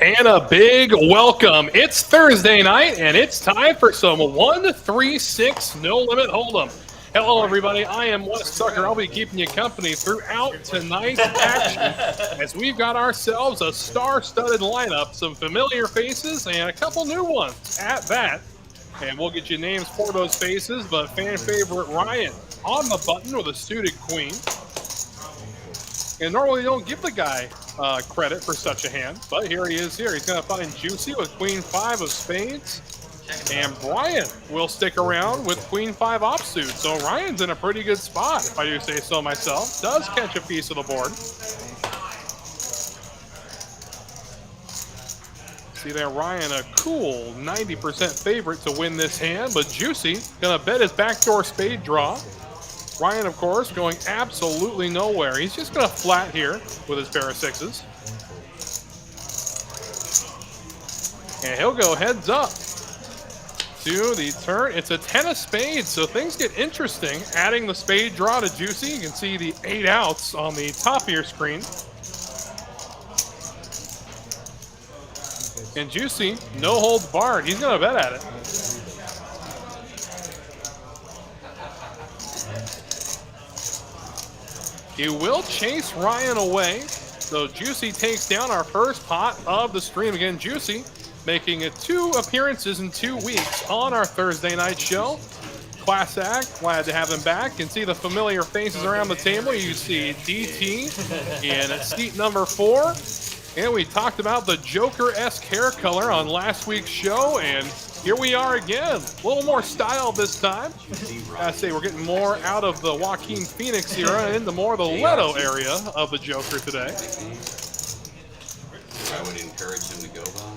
And a big welcome. It's Thursday night, and it's time for some 1-3-6 No Limit Hold'em. Hello, everybody. I am Wes Tucker. I'll be keeping you company throughout tonight's action as we've got ourselves a star-studded lineup, some familiar faces, and a couple new ones at that. And we'll get you names for those faces, but fan favorite Ryan on the button with a suited queen. And normally you don't give the guy credit for such a hand, but here he is here. He's going to find Juicy with Queen 5 of spades. And Brian will stick around with Queen 5 offsuit. So Ryan's in a pretty good spot, if I do say so myself. Does catch a piece of the board. See there, Ryan, a cool 90% favorite to win this hand, but Juicy going to bet his backdoor spade draw. Ryan, of course, going absolutely nowhere. He's just going to flat here with his pair of sixes. And he'll go heads up to the turn. It's a 10 of spades, so things get interesting. Adding the spade draw to Juicy, you can see the 8 outs on the top of your screen. And Juicy, no holds barred. He's going to bet at it. He will chase Ryan away. So Juicy takes down our first pot of the stream. Again, Juicy making it 2 appearances in 2 weeks on our Thursday night show. Class act, glad to have him back. You can see the familiar faces around the table. You see DT in seat number 4. And we talked about the Joker-esque hair color on last week's show, and here we are again. A little more style this time. I say we're getting more out of the Joaquin Phoenix era and into more of the Leto area of the Joker today. I would encourage him to go by.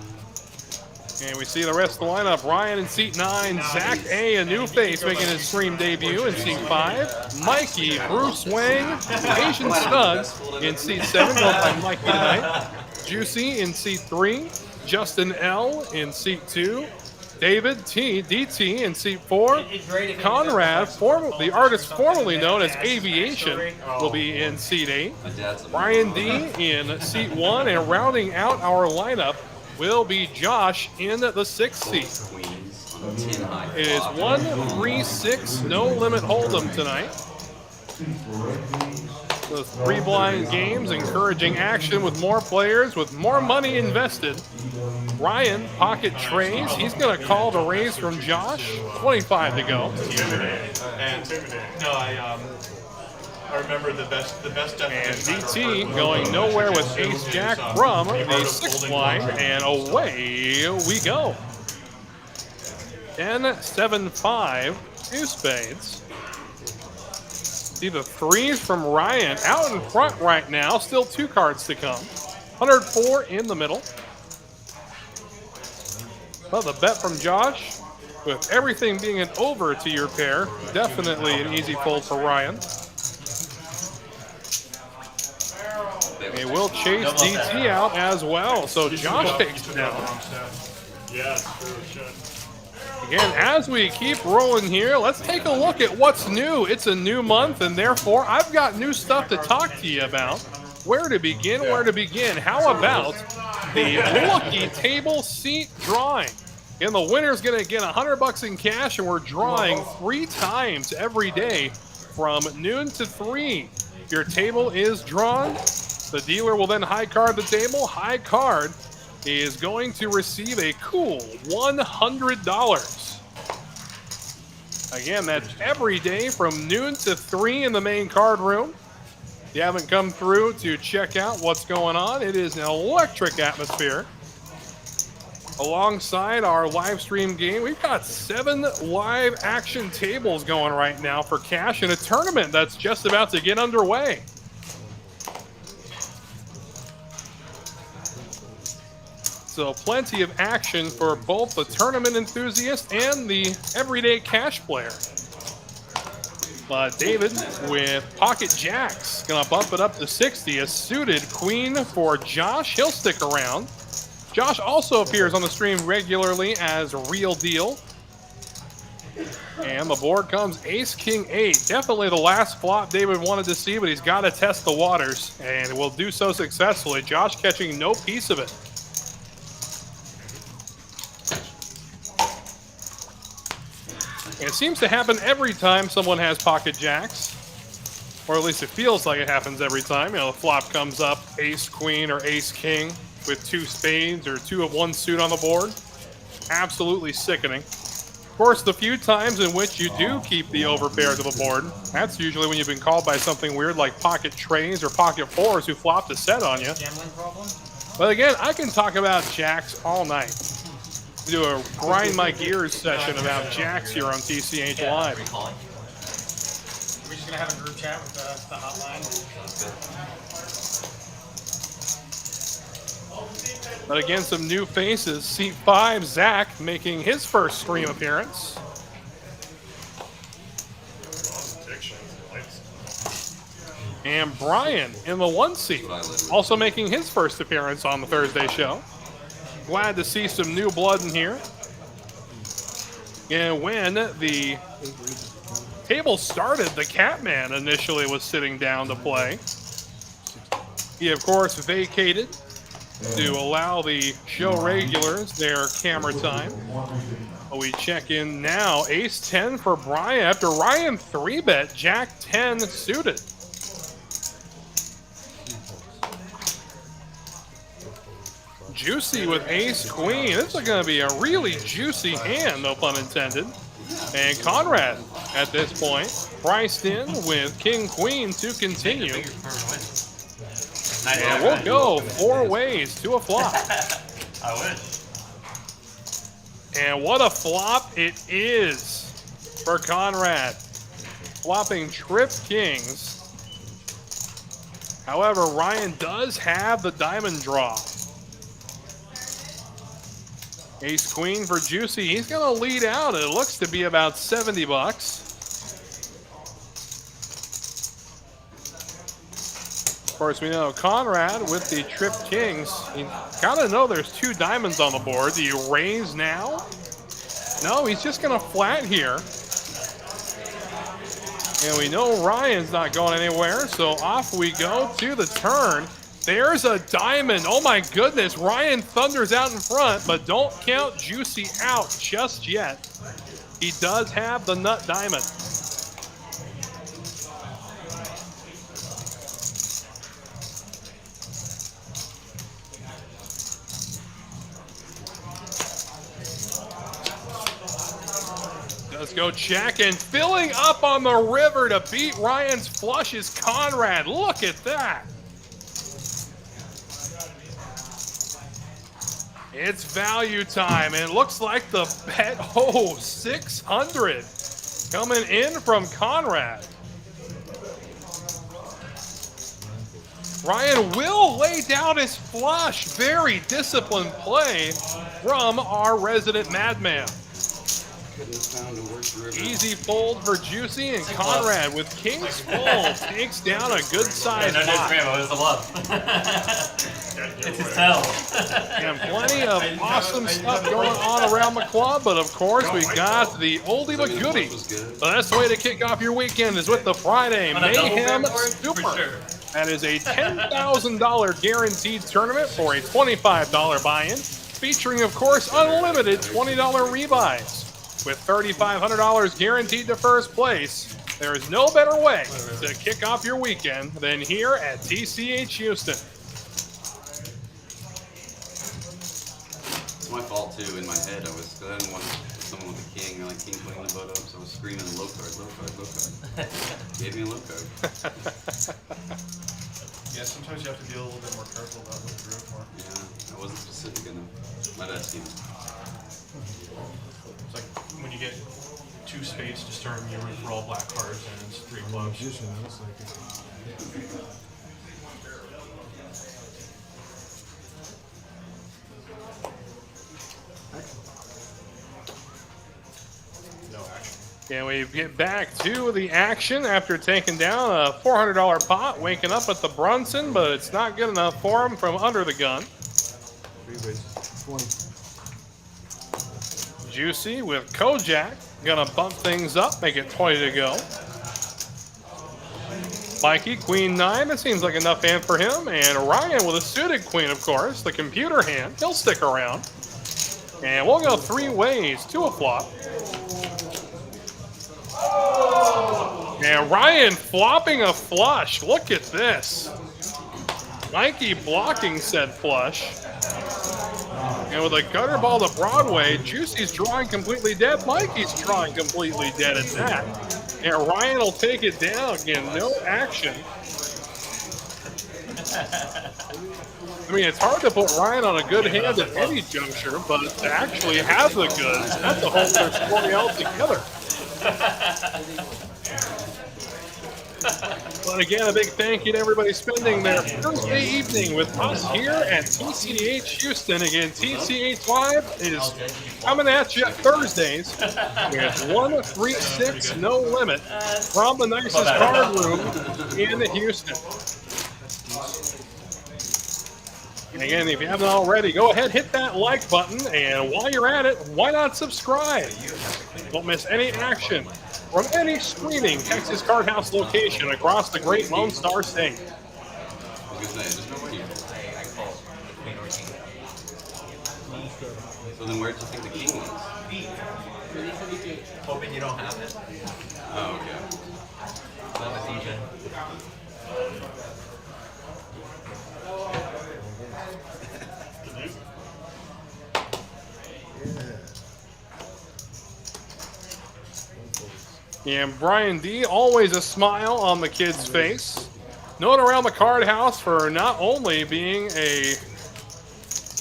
And we see the rest of the lineup. Ryan in seat 9, Zach A, a new face making his stream debut in seat 5. Mikey, Bruce Wang, Asian Stud in seat 7, going by Mikey tonight. Juicy in seat 3, Justin L in seat 2, David T, DT in seat 4, Conrad, the artist formerly known as Aviation, will be in seat 8, Brian D in seat 1, and rounding out our lineup will be Josh in the 6th seat. It is 1-3-6 No Limit Hold'em tonight. Those 3 blind games, encouraging action with more players, with more money invested. Ryan, pocket trays. He's going to call the raise from Josh. 25 to go. And no, I remember the best And DT going nowhere with Ace Jack from the 6th line, and away we go. 10-7-5, 2 spades. See the 3s from Ryan out in front right now. Still 2 cards to come. 104 in the middle. Well, the bet from Josh, with everything being an over to your pair, definitely an easy fold for Ryan. He will chase DT out as well, so Josh takes it down. Yes, sure should. Again, as we keep rolling here, let's take a look at what's new. It's a new month, and therefore, I've got new stuff to talk to you about. Where to begin, where to begin. How about the lucky table seat drawing? And the winner's going to get $100 in cash, and we're drawing 3 times every day from noon to 3. Your table is drawn. The dealer will then high card the table. High card is going to receive a cool $100. Again, that's every day from noon to 3 in the main card room. If you haven't come through to check out what's going on, it is an electric atmosphere. Alongside our live stream game, we've got 7 live action tables going right now for cash in a tournament that's just about to get underway. So plenty of action for both the tournament enthusiast and the everyday cash player. David with pocket jacks, gonna bump it up to 60. A suited queen for Josh, he'll stick around. Josh also appears on the stream regularly as Real Deal. And the board comes Ace, King, 8. Definitely the last flop David wanted to see, but he's got to test the waters, and will do so successfully. Josh catching no piece of it. It seems to happen every time someone has pocket jacks. Or at least it feels like it happens every time. You know, the flop comes up, ace queen or ace king with 2 spades or 2 of 1 suit on the board. Absolutely sickening. Of course, the few times in which you do keep the overpair to the board, that's usually when you've been called by something weird like pocket trays or pocket fours who flopped a set on you. Gambling problem? But again, I can talk about jacks all night. We do a grind my gears session about jacks here on TCH Live. We're just gonna have a group chat with the hotline. But again, some new faces. Seat 5, Zach, making his first stream appearance. And Brian in the 1 seat, also making his first appearance on the Thursday show. Glad to see some new blood in here. And when the table started, the Catman initially was sitting down to play. He, of course, vacated to allow the show regulars their camera time. But we check in now. Ace 10 for Brian after Ryan 3-bet Jack 10 suited. Juicy with ace queen. This is going to be a really juicy hand, no pun intended. And Conrad at this point priced in with king queen to continue. And we'll go 4 ways to a flop. I wish. And what a flop it is for Conrad. Flopping trip kings. However, Ryan does have the diamond draw. Ace queen for Juicy. He's going to lead out. It looks to be about 70 bucks. Of course, we know Conrad with the trip kings. You gotta know there's 2 diamonds on the board. Do you raise now? No, he's just going to flat here. And we know Ryan's not going anywhere, so off we go to the turn. There's a diamond. Oh my goodness. Ryan thunders out in front, but don't count Juicy out just yet. He does have the nut diamond. Let's go check, and filling up on the river to beat Ryan's flush is Conrad. Look at that. It's value time, and it looks like the bet, 600 coming in from Conrad. Ryan will lay down his flush. Very disciplined play from our resident madman. Easy fold for Juicy, and Conrad with king's fold takes down a good size No, pot. it was the bluff. It's his tell. And plenty of awesome stuff going on around the club, but of course we got the oldie but goodie. The best way to kick off your weekend is with the Friday Mayhem Super. That is a $10,000 guaranteed tournament for a $25 buy-in, featuring, of course, unlimited $20 rebuys. With $3,500 guaranteed to first place, there is no better way to kick off your weekend than here at TCH Houston. It's my fault too. In my head, I didn't want someone with a king. I like king queen the boat up, so I was screaming low card, low card, low card. Gave me a low card. Yeah, sometimes you have to be a little bit more careful about what you're for. Yeah, I wasn't specific enough. My bad, Steve. It's like when you get 2 spades to start, you root for all black cards, and it's 3 clubs. No action. And we get back to the action after taking down a $400 pot, waking up at the Brunson, but it's not good enough for him from under the gun. 3 ways, 20. Juicy with Kojak, gonna bump things up, make it 20 to go. Mikey, queen 9, that seems like enough hand for him. And Ryan with a suited queen, of course, the computer hand, he'll stick around. And we'll go 3 ways to a flop. And Ryan flopping a flush. Look at this. Mikey blocking said flush. And with a gutter ball to Broadway, Juicy's drawing completely dead. Mikey's drawing completely dead at that. And Ryan will take it down. Again, no action. I mean, it's hard to put Ryan on a good hand at any juncture, but to actually have the goods, that's a whole other story altogether. But again, a big thank you to everybody spending their Thursday evening with us here at TCH Houston. Again, TCH Live is coming at you Thursdays with 136 No Limit from the nicest card room in Houston. And again, if you haven't already, go ahead, hit that like button, and while you're at it, why not subscribe? Don't miss any action from any streaming Texas Card House location across the great Lone Star State. I was gonna say, just no people. So then where'd you think the king was? Hoping you don't have it. Oh, okay. That was even. And Brian D, always a smile on the kid's face. Known around the card house for not only being a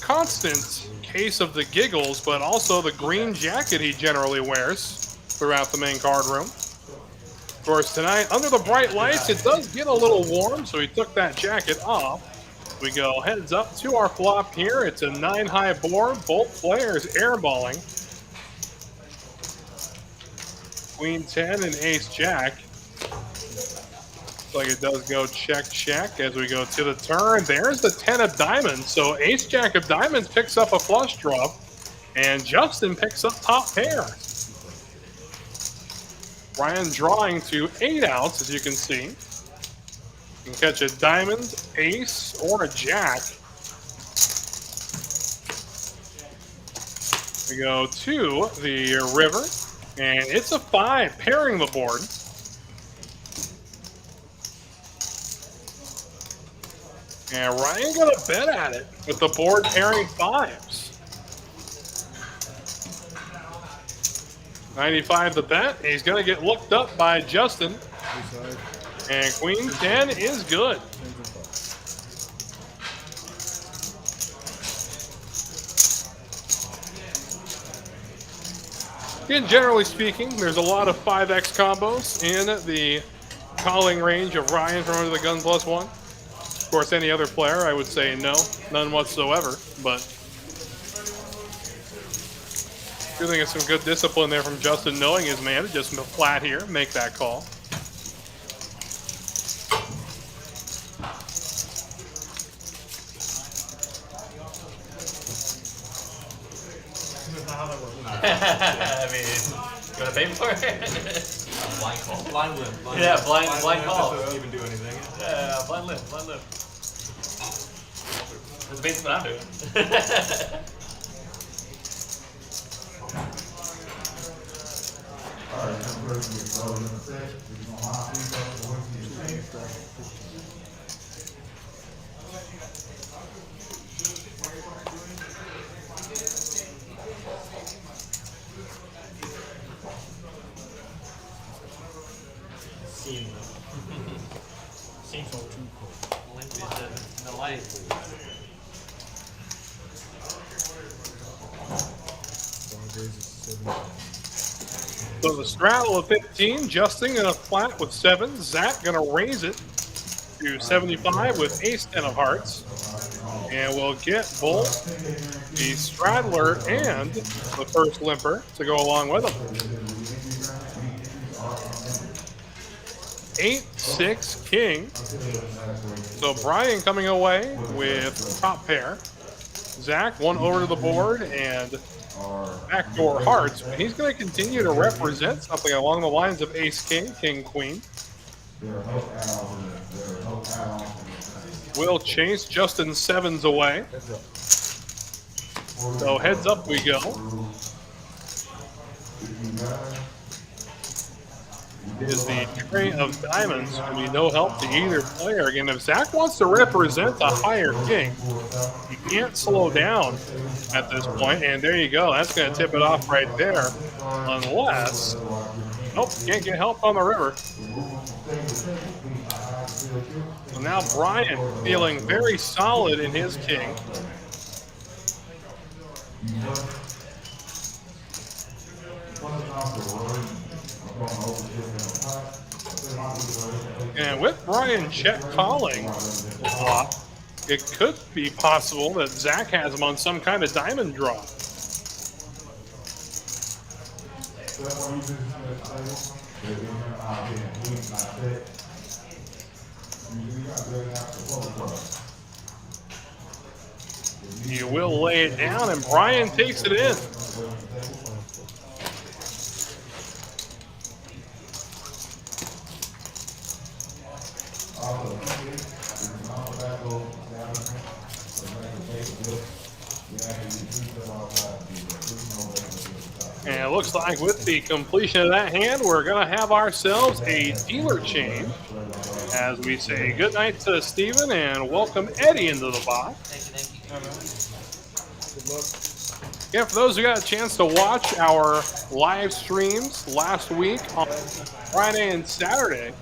constant case of the giggles, but also the green jacket he generally wears throughout the main card room. Of course, tonight, under the bright lights, it does get a little warm, so he took that jacket off. We go heads up to our flop here. It's a 9-high board, both players airballing. Queen 10 and Ace Jack. Looks like it does go check, check as we go to the turn. There's the 10 of diamonds. So Ace Jack of diamonds picks up a flush draw, and Justin picks up top pair. Ryan drawing to 8 outs, as you can see. You can catch a diamond, ace, or a jack. We go to the river. And it's a 5, pairing the board. And Ryan got a bet at it with the board pairing 5s. 95 the bet. He's going to get looked up by Justin. And Queen 10 is good. And generally speaking, there's a lot of 5x combos in the calling range of Ryan from Under the Gun +1. Of course, any other player, I would say no, none whatsoever. But I think it's some good discipline there from Justin, knowing his man to just flat here, make that call. I mean, you gonna pay for it? Blind call. Blind limp. Yeah, blind call. Doesn't even do anything. Yeah, blind limp. That's basically what I'm doing. Seems so too cool. Limp is the light. So the straddle of 15, Justin in a flat with 7. Zach going to raise it to 75 with ace 10 of hearts. And we'll get both the straddler and the first limper to go along with them. 8-6 king. So Brian coming away with top pair. Zach one over to the board and backdoor hearts. He's going to continue to represent something along the lines of ace king, king queen. Will chase Justin 7s away. So heads up we go. is the tray of diamonds. Going to be no help to either player. Again, if Zach wants to represent the higher king, he can't slow down at this point. And there you go. That's going to tip it off right there. Unless, nope, can't get help on the river. So now Brian feeling very solid in his king. And with Brian check calling the flop, it could be possible that Zach has him on some kind of diamond draw. He will lay it down, and Brian takes it in. And it looks like with the completion of that hand, we're going to have ourselves a dealer change as we say goodnight to Steven and welcome Eddie into the box. Thank you. Good luck. Yeah, for those who got a chance to watch our live streams last week on Friday and Saturday,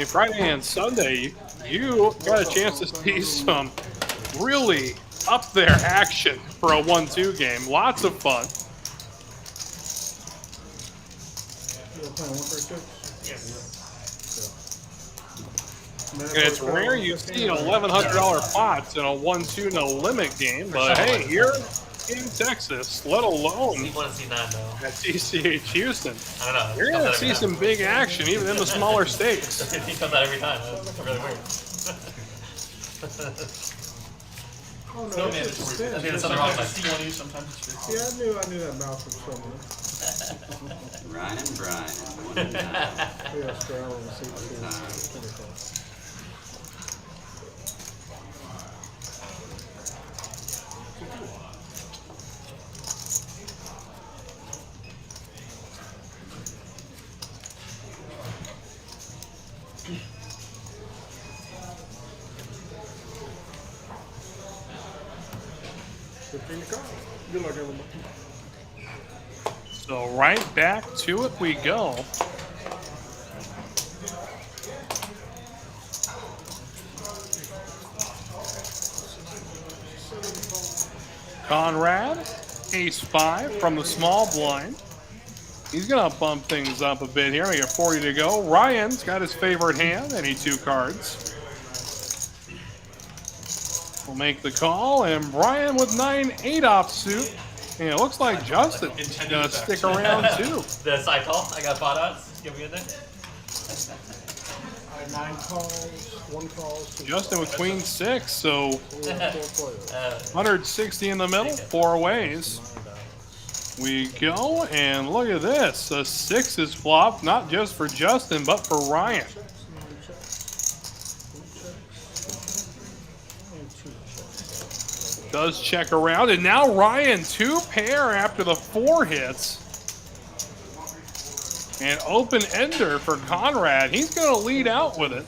Friday and Sunday, you got a chance to see some really up there action for a 1-2 game. Lots of fun. You're playing 1-3-6? Yes. And it's rare you see $1,100 pots in a 1-2 no limit game, but hey, here in Texas, let alone C1 and C9 though. at TCH Houston, I don't know. you're going to see some big action even in the smaller stakes. He comes out every time. That's really weird. Oh, No no, mandatory. it's just thin. I think there's something wrong with Sometimes my it's C1E, sometimes it's 50. Yeah, I knew that mouth from somewhere. Brian, one and nine. Yeah, Australia and Time. C2. Good luck, everybody. So right back to it we go. Conrad, ace-5 from the small blind. He's going to bump things up a bit here. We got 40 to go. Ryan's got his favorite hand, any 2 cards. We'll make the call, and Brian with 9-8 offsuit. And it looks like Justin's going to stick around too. The side call. I got pot odds. Get me in there. I had 9 calls, 1 calls. 2 Justin with queen 6, so 4 players. 160 in the middle, 4 ways. We go, and look at this. A 6 is flopped, not just for Justin, but for Ryan. Does check around, and now Ryan 2 pair after the 4 hits. And open ender for Conrad. He's going to lead out with it.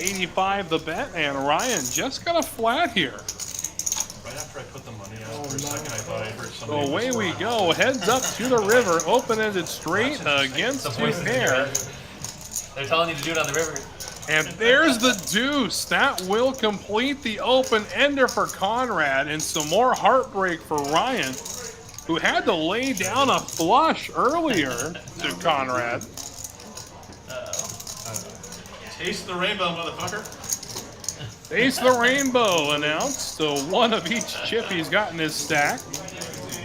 85 the bet, and Ryan just got a flat here. Right after I put the money out for a second, I thought I heard So somebody. away we go. Heads up to the river. Open-ended straight against Some 2 voices in your pair. head. They're telling you to do it on the river. And there's the deuce. That will complete the open ender for Conrad, and some more heartbreak for Ryan, who had to lay down a flush earlier to Conrad. Taste the rainbow, motherfucker. Face the rainbow announced. So 1 of each chip he's got in his stack.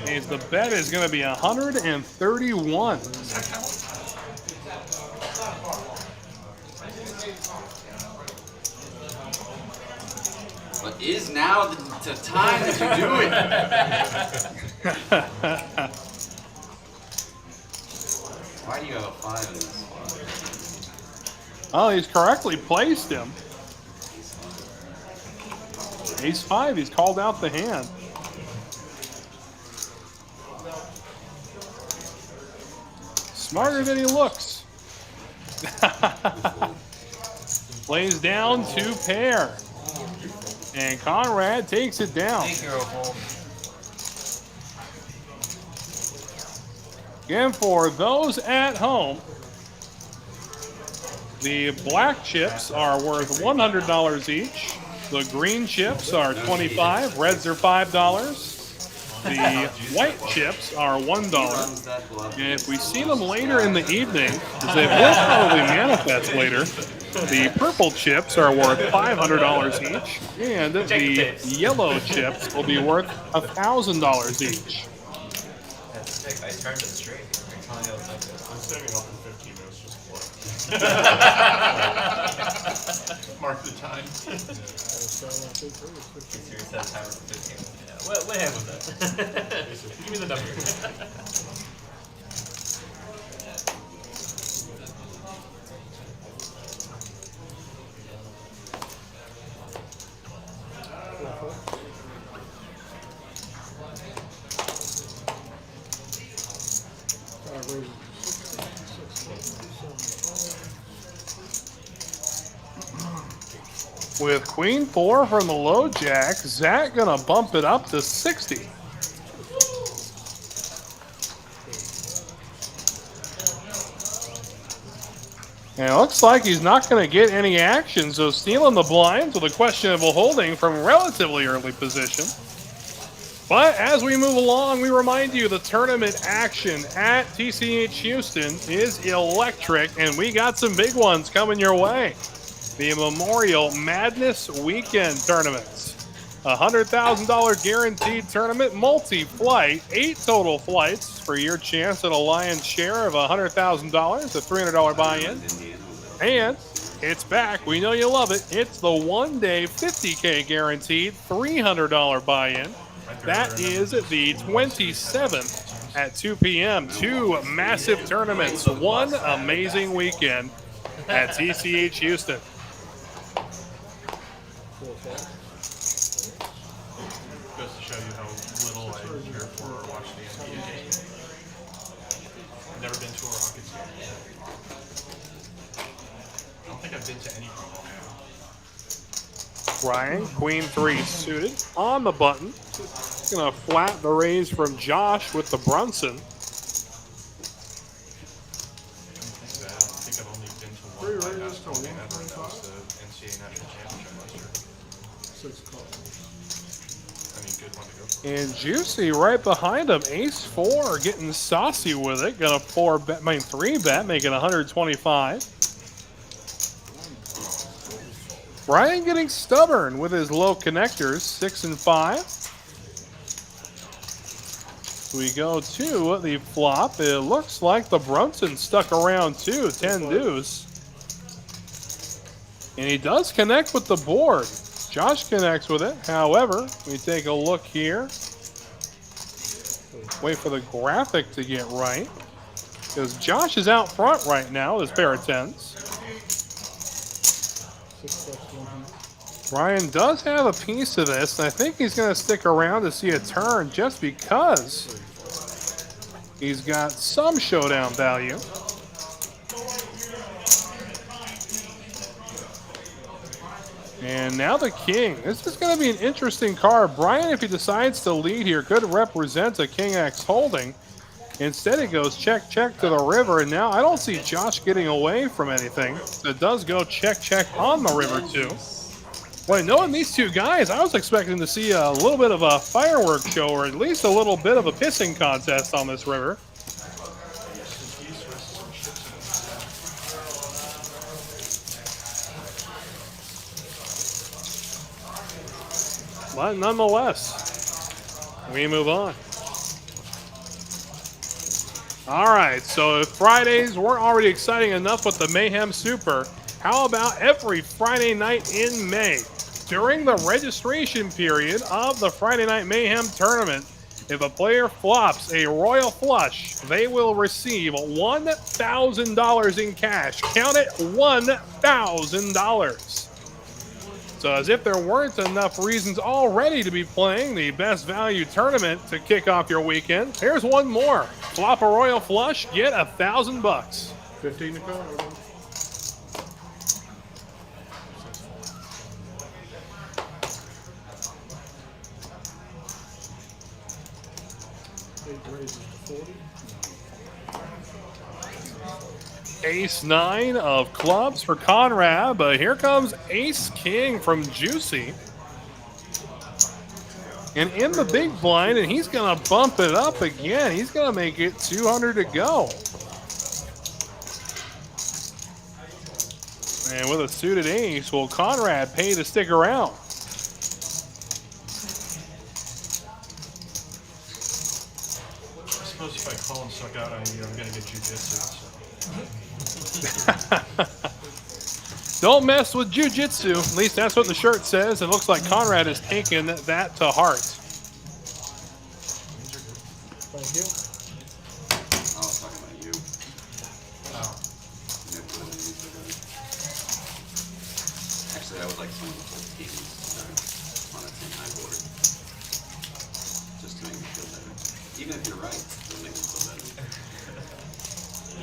And the bet is going to be 131. But is now the time to do it? Why do you have a 5 in this spot? Oh, he's correctly placed him. Ace-5, he's called out the hand. Smarter than he looks. Plays down 2 pair. And Conrad takes it down. Thank you, Opal. Again, for those at home, the black chips are worth $100 each. The green chips are $25. Reds are $5. The white chips are $1. And if we see them later in the evening, because they will probably manifest later, the purple chips are worth $500 each, and the yellow chips will be worth $1,000 each. I turned it straight. I'm saving up for 15 minutes just for Mark the time. Serious set a timer for 15 minutes. Yeah. What hand was that? Give me the number. With Queen 4 from the low jack, Zach gonna bump it up to 60. And it looks like he's not going to get any action, so stealing the blinds with a questionable holding from relatively early position. But as we move along, we remind you the tournament action at TCH Houston is electric, and we got some big ones coming your way. The Memorial Madness Weekend tournaments. A $100,000 guaranteed tournament, multi-flight, 8 total flights for your chance at a lion's share of $100,000, a $300 buy-in. And it's back. We know you love it. It's the one-day $50K guaranteed, $300 buy-in. That is the 27th at 2 p.m. 2 massive tournaments, one amazing weekend at TCH Houston. Goes to show you how little I care for or watch the NBA. I've never been to a Rockets game. I don't think I've been to any promo. Ryan, Queen 3 suited on the button. Gonna flat the raise from Josh with the Brunson. I think I've only been to one live basketball game ever, and that was the NCAA National Championship last year. 6 calls. I mean, good one to go for. And Juicy right behind him. Ace 4 getting saucy with it. Gonna 3 bet, making 125. Brian getting stubborn with his low connectors, 6 and 5. We go to the flop. It looks like the Brunson stuck around too, 10 deuce. And he does connect with the board. Josh connects with it. However, we take a look here. Wait for the graphic to get right. Because Josh is out front right now, his pair of 10s. Brian does have a piece of this, and I think he's going to stick around to see a turn just because he's got some showdown value. And now the king. This is going to be an interesting card. Brian, if he decides to lead here, could represent a king X holding. Instead, it goes check, check to the river. And now I don't see Josh getting away from anything. So it does go check, check on the river, too. Boy, knowing these two guys, I was expecting to see a little bit of a fireworks show or at least a little bit of a pissing contest on this river. But nonetheless, we move on. All right, so if Fridays weren't already exciting enough with the Mayhem Super, how about every Friday night in May? During the registration period of the Friday Night Mayhem tournament, if a player flops a royal flush, they will receive $1,000 in cash. Count it, $1,000. So as if there weren't enough reasons already to be playing the best value tournament to kick off your weekend, here's one more. Flop a royal flush, get $1,000. 15 to call. Eight raises to 40. Ace-9 of clubs for Conrad, but here comes Ace-King from Juicy. And in the big blind, and he's going to bump it up again. He's going to make it 200 to go. And with a suited ace, will Conrad pay to stick around? I suppose if I call and suck out on you, I'm going to get jujitsu. Don't mess with jiu-jitsu. At least that's what the shirt says. It looks like Conrad has taken that to heart. Thank you. I was talking about you. Oh. You never put it in these videos. Actually, I would like some of the whole teams on that same high board. Just to make me feel better. Even if you're right, it'll make me feel better.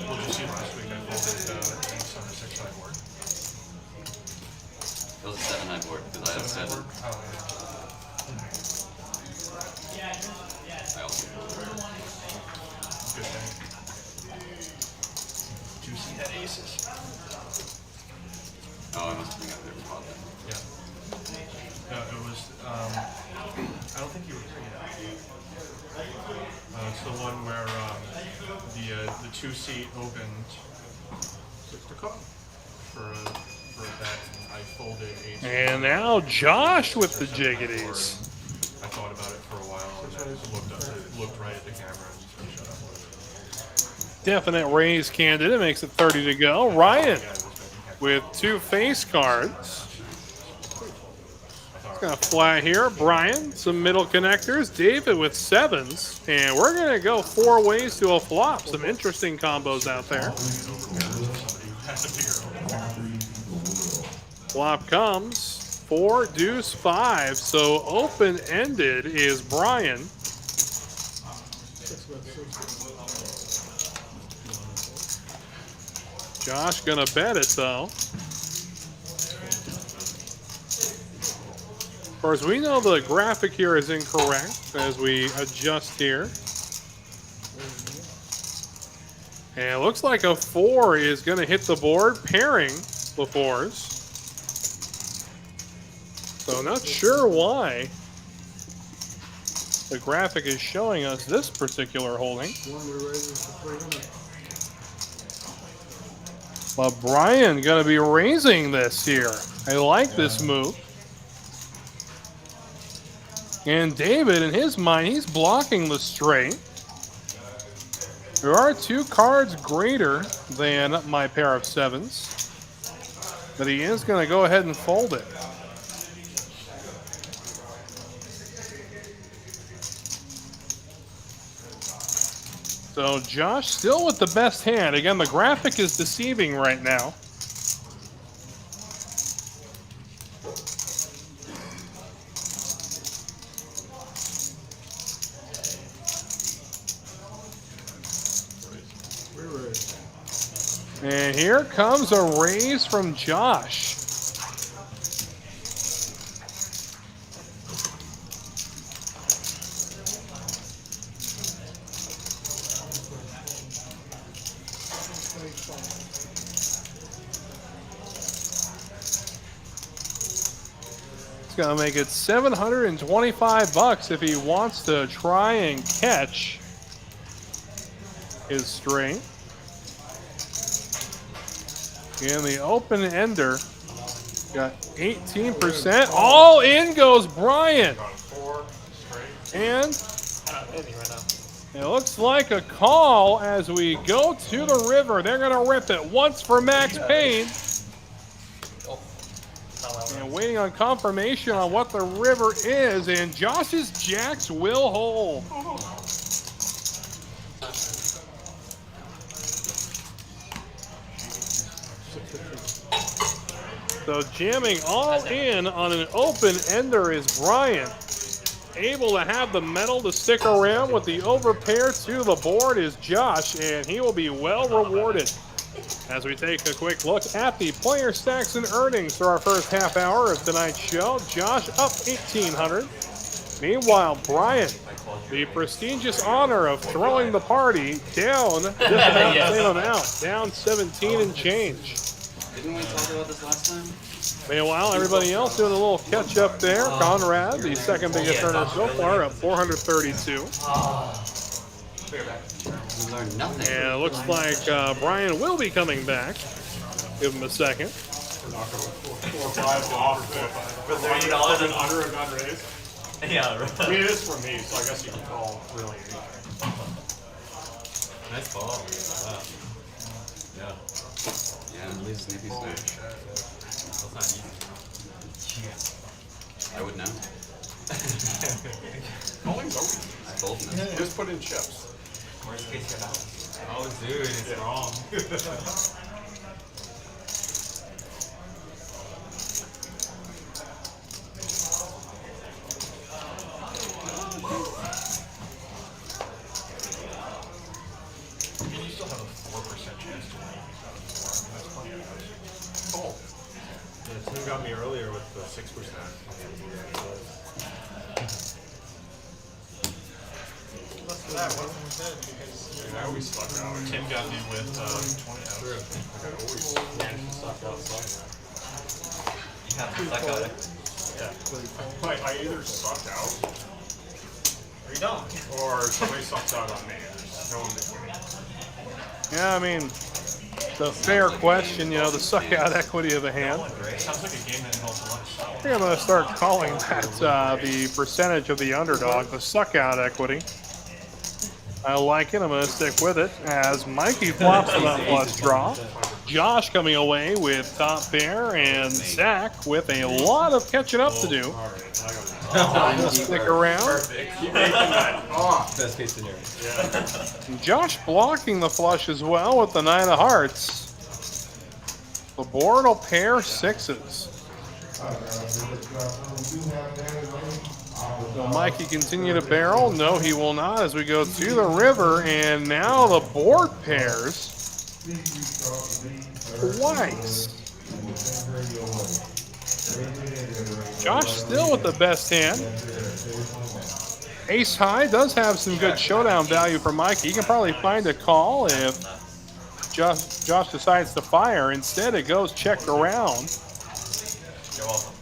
Well, did you see last week I folded ace on a 6 high board? It was a 7 high board because I had 7. Oh, I also folded. good thing. Juicy had aces. Oh, I must bring up their spot then. Yeah. No, it was, I don't think you were here yet. It's the one where the 2-seat opened 6 to call. for a bet, and I folded ace. And now Josh with the jiggities. I thought about it for a while, and then looked right at the camera and just shut up. Definite raise candidate, makes it 30 to go. Ryan with 2 face cards. It's going to fly here. Brian, some middle connectors. David with 7s. And we're going to go 4 ways to a flop. Some interesting combos out there. Flop comes 4, deuce, 5. So open-ended is Brian. 6 bet 60. Josh going to bet it, though. Of course, we know the graphic here is incorrect as we adjust here. And it looks like a 4 is going to hit the board, pairing the 4s. So not sure why the graphic is showing us this particular holding. 1 raises to 300. But Brian going to be raising this here. I like this move. And David, in his mind, he's blocking the straight. There are 2 cards greater than my pair of 7s. But he is going to go ahead and fold it. So Josh still with the best hand. Again, the graphic is deceiving right now. And here comes a raise from Josh. It's going to make it $725 if he wants to try and catch his string. And the open ender got 18%. All in goes Brian. And it looks like a call as we go to the river. They're going to rip it once for Max Payne. And waiting on confirmation on what the river is. And Josh's jacks will hold. So jamming all in on an open ender is Brian. Able to have the metal to stick around with the overpair to the board is Josh, and he will be well rewarded. As we take a quick look at the player stacks and earnings for our first half hour of tonight's show, Josh up 1,800. Meanwhile, Brian, the prestigious honor of throwing the party, down just about the same amount, down 17 and change. Didn't we talk about this last time? Meanwhile, everybody else doing a little catch up there. Conrad, the second biggest earner so far, at 432. We learned nothing. And it looks like Brian will be coming back. Give him a second. 4 or 5 off For $30 and under a gun raise. Yeah, right. I mean, it is for me, so I guess you can call really anything. Nice ball. Wow. Yeah. Yeah, leave Snippy Snack. That's not easy. I would know. Calling's over. I told him. Just put in chips. Worst case you're out. Oh, dude, it's wrong. You still have a 4% chance to win. That's plenty of guys. Oh. Yeah, Tim got me earlier with the 6%. That wasn't good because I always suck out. Tim got me with 20 out. True. I always manage to suck out somehow. You have to suck out. Yeah. I either suck out we don't. or somebody sucks out on me. There's no in between. Yeah, I mean, the fair question, you know, the suck out equity of a hand. Sounds like a game that involves a lot of stuff. I think I'm going to start calling that the percentage of the underdog, the suck out equity. I like it. I'm going to stick with it as Mikey flops on that flush draw. Josh coming away with top pair and Zach with a lot of catching up to do. Stick around. Best case scenario. Josh blocking the flush as well with the 9 of hearts. The board will pair sixes. Will Mikey continue to barrel? No, he will not as we go to the river, and now the board pairs twice. Josh still with the best hand. Ace high does have some good showdown value for Mikey. He can probably find a call if Josh decides to fire. Instead, it goes checked around. You're welcome.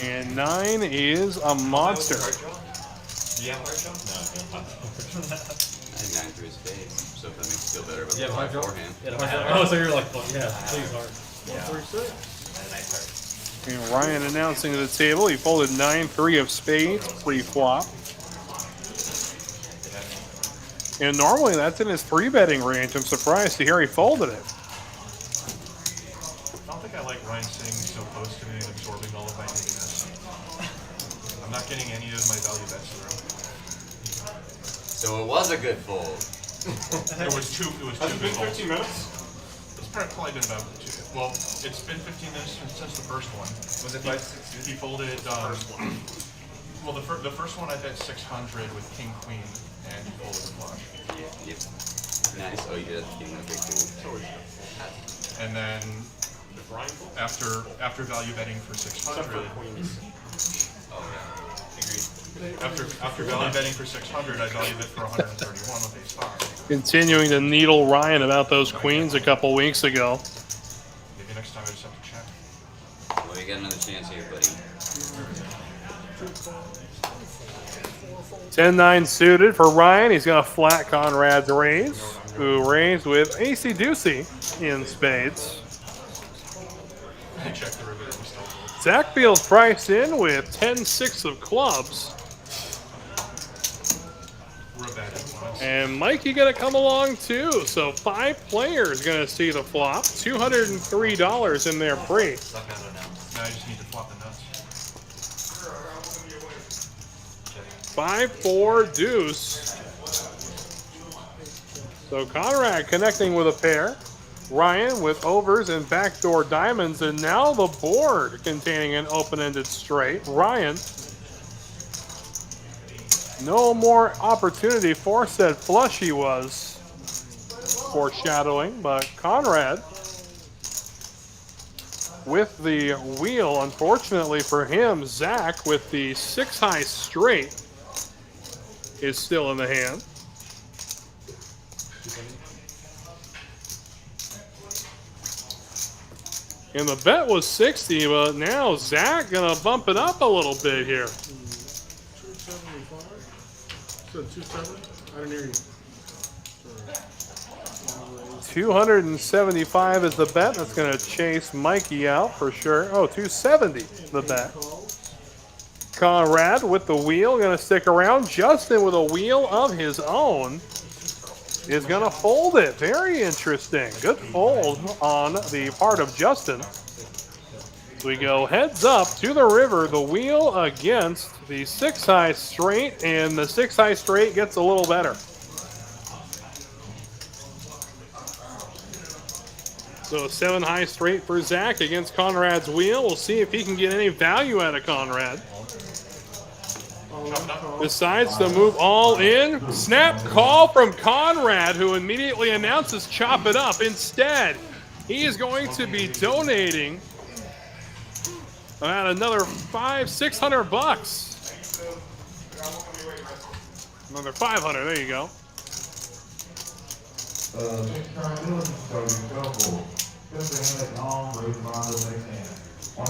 And 9 is a monster. Do you have hard draw? No. I had 9 through his face, so if that makes you feel better about Yeah, the hard draw. beforehand. Oh, so you're like, yeah, please hard. Yeah. 136. And a nice hard. And Ryan announcing to the table, he folded 9-3 of spades pre-flop. And normally that's in his 3-betting range. I'm surprised to hear he folded it. I don't think I like Ryan sitting so close to me and absorbing all of my neediness. I'm not getting any of my value bets through. So it was a good fold. It was two good folds. 15 minutes? It's probably been about 2. Well, it's been 15 minutes since the first one. Was it 5-6? He folded, well, the first one I bet 600 with king queen, and he folded the flush. Yep. Nice. Oh, you did have to give him a big fold. And then after value betting for 600, Oh, yeah. Agreed. after value betting for 600, I valued it for 131 with ace 5. Continuing to needle Ryan about those queens a couple weeks ago. Maybe next time I just have to check. Well, you got another chance here, buddy. 10-9 suited for Ryan. He's going to flat Conrad's raise, who raised with Acey Deucey in spades. I checked the river and we still fold. Zach Beal's priced in with 10-6 of clubs. We're a bad influence. And Mikey going to come along too. So 5 players going to see the flop. $203 in their pre. Suck out an ounce. Now I just need to flop the nuts. 5-4 deuce. So Conrad connecting with a pair. Ryan with overs and backdoor diamonds, and now the board containing an open-ended straight. Ryan, no more opportunity for said flush he was foreshadowing, but Conrad with the wheel, unfortunately for him. Zach with the 6-high straight is still in the hand. And the bet was 60, but now Zach gonna bump it up a little bit here. 275? So 270? I didn't hear you. Sorry. 275 is the bet. That's gonna chase Mikey out for sure. Oh, 270 the bet. Conrad with the wheel, gonna stick around. Justin with a wheel of his own is gonna fold it. Very interesting. Good fold on the part of Justin. We go heads up to the river. The wheel against the 6-high straight, and the 6-high straight gets a little better. So 7-high straight for Zach against Conrad's wheel. We'll see if he can get any value out of Conrad. Decides to move all in. Snap call from Conrad, who immediately announces chop it up. Instead, he is going to be donating about another $600 bucks. Another 500. There you go.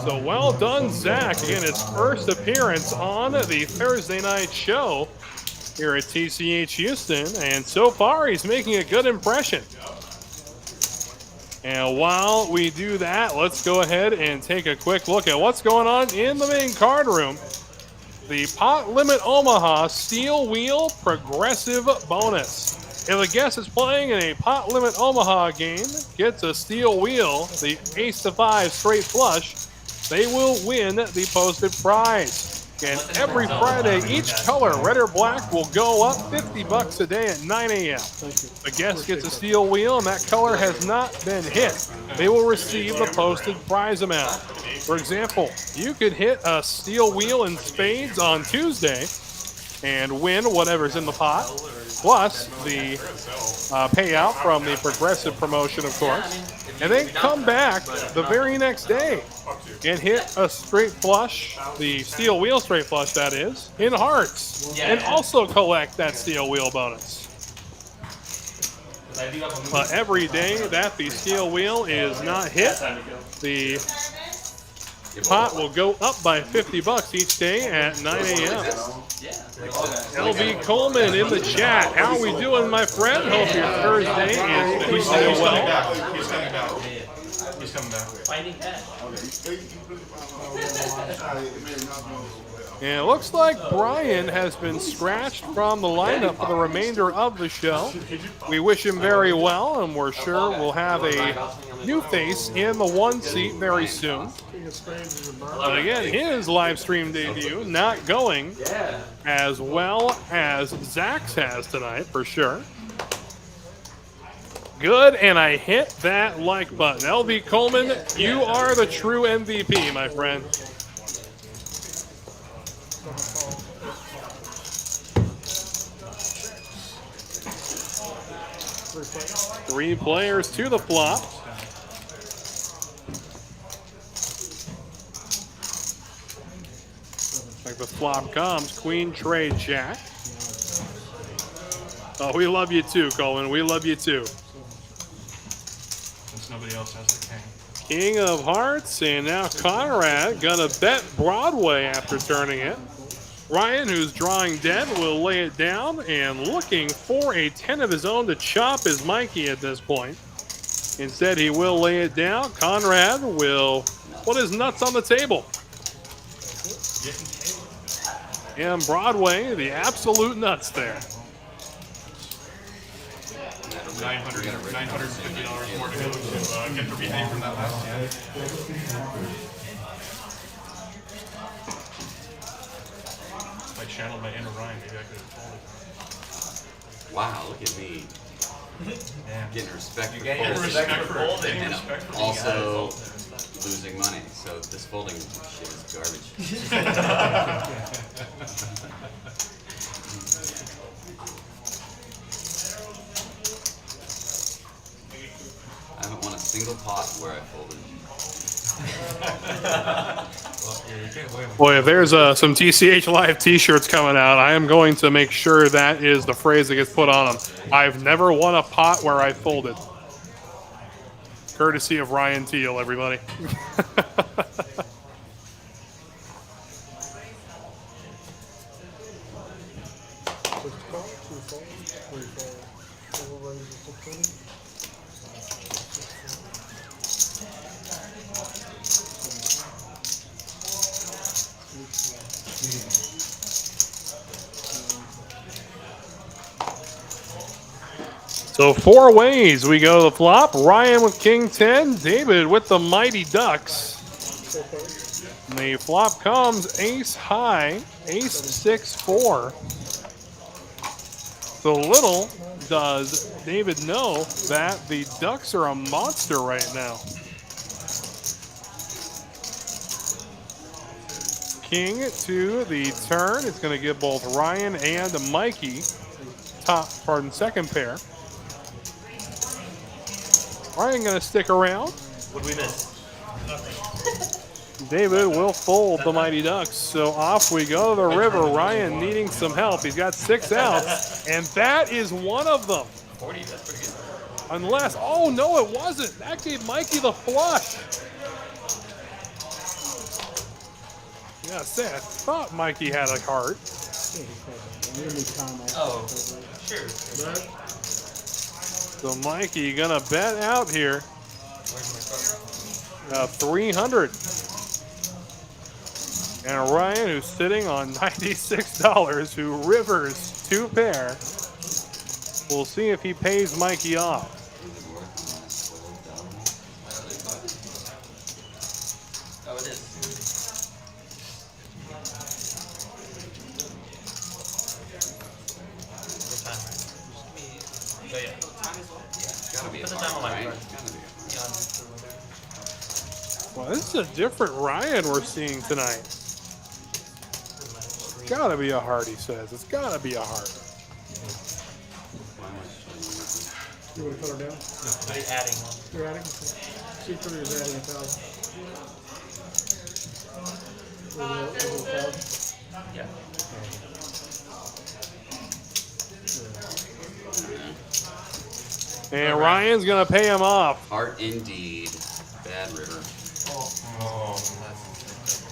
So well done, Zach. Again, his first appearance on the Thursday night show here at TCH Houston, and so far he's making a good impression. And while we do that, let's go ahead and take a quick look at what's going on in the main card room. The Pot Limit Omaha Steel Wheel Progressive Bonus. If a guest is playing in a Pot Limit Omaha game, gets a steel wheel, the ace to 5 straight flush, they will win the posted prize. And every Friday, each color, red or black, will go up 50 bucks a day at 9 a.m. A guest gets a steel wheel and that color has not been hit, they will receive the posted prize amount. For example, you could hit a steel wheel in spades on Tuesday and win whatever's in the pot, plus the payout from the Progressive promotion, of course, and then come back the very next day and hit a straight flush, the steel wheel straight flush that is, in hearts, and also collect that steel wheel bonus. But every day that the steel wheel is not hit, the pot will go up by 50 bucks each day at 9 a.m. LB Coleman in the chat. How are we doing, my friend? Hope your Thursday is treating you well. He's coming back. He's coming back. And it looks like Brian has been scratched from the lineup for the remainder of the show. We wish him very well, and we're sure we'll have a new face in the 1 seat very soon. But again, his live stream debut not going as well as Zach's has tonight, for sure. Good, and I hit that like button. LB Coleman, you are the true MVP, my friend. Three players to the flop. Like the flop comes, queen, trade, jack. Oh, we love you too, Colin. We love you too. Since nobody else has the king. King of hearts, and now Conrad gonna bet Broadway after turning it. Ryan, who's drawing dead, will lay it down, and looking for a 10 of his own to chop is Mikey at this point. Instead, he will lay it down. Conrad will put his nuts on the table. And Broadway, the absolute nuts there. $950 more to go to get the rebate from that last hand. If I channeled my inner Ryan, maybe I could have told it. Wow, look at me. Getting respect You for get your folding. respect for folding. And Respect for also being out. losing money. So this folding shit is garbage. I haven't won a single pot where I folded. Well, yeah, you can't win. Boy, if there's some TCH Live T-shirts coming out, I am going to make sure that is the phrase that gets put on them. I've never won a pot where I folded. Courtesy of Ryan Teal, everybody. Six call, 2 fold, 3 fold, 4 raises to 20. So 4 ways we go to the flop. Ryan with King 10, David with the Mighty Ducks. 4 cards. And the flop comes ace high, ace 6-4. So little does David know that the Ducks are a monster right now. King to the turn. It's going to give both Ryan and Mikey second pair. Ryan going to stick around. What did we miss? David will fold the Mighty Ducks. So off we go to the river. Ryan needing some help. He's got 6 outs, and that is one of them. 40, that's pretty good. Unless, oh no, it wasn't. That gave Mikey the flush. Yeah, say, I thought Mikey had a heart. Oh, sure. Bet. So Mikey gonna bet out here. Where's my card? 300. And Ryan, who's sitting on $96, who rivers 2 pair. We'll see if he pays Mikey off. Oh, it is. What time, right? Oh, yeah. Gotta be a Put the part, time on my right? card. Gotta be a part. Yeah, Well, this is a different Ryan we're seeing tonight. It's gotta be a heart, he says. It's gotta be a heart. Why much? You want to cut her down? But he's adding one. You're adding? C3 is adding 1,000. Yeah. And Ryan's gonna pay him off. Heart indeed. Bad river. Oh, that's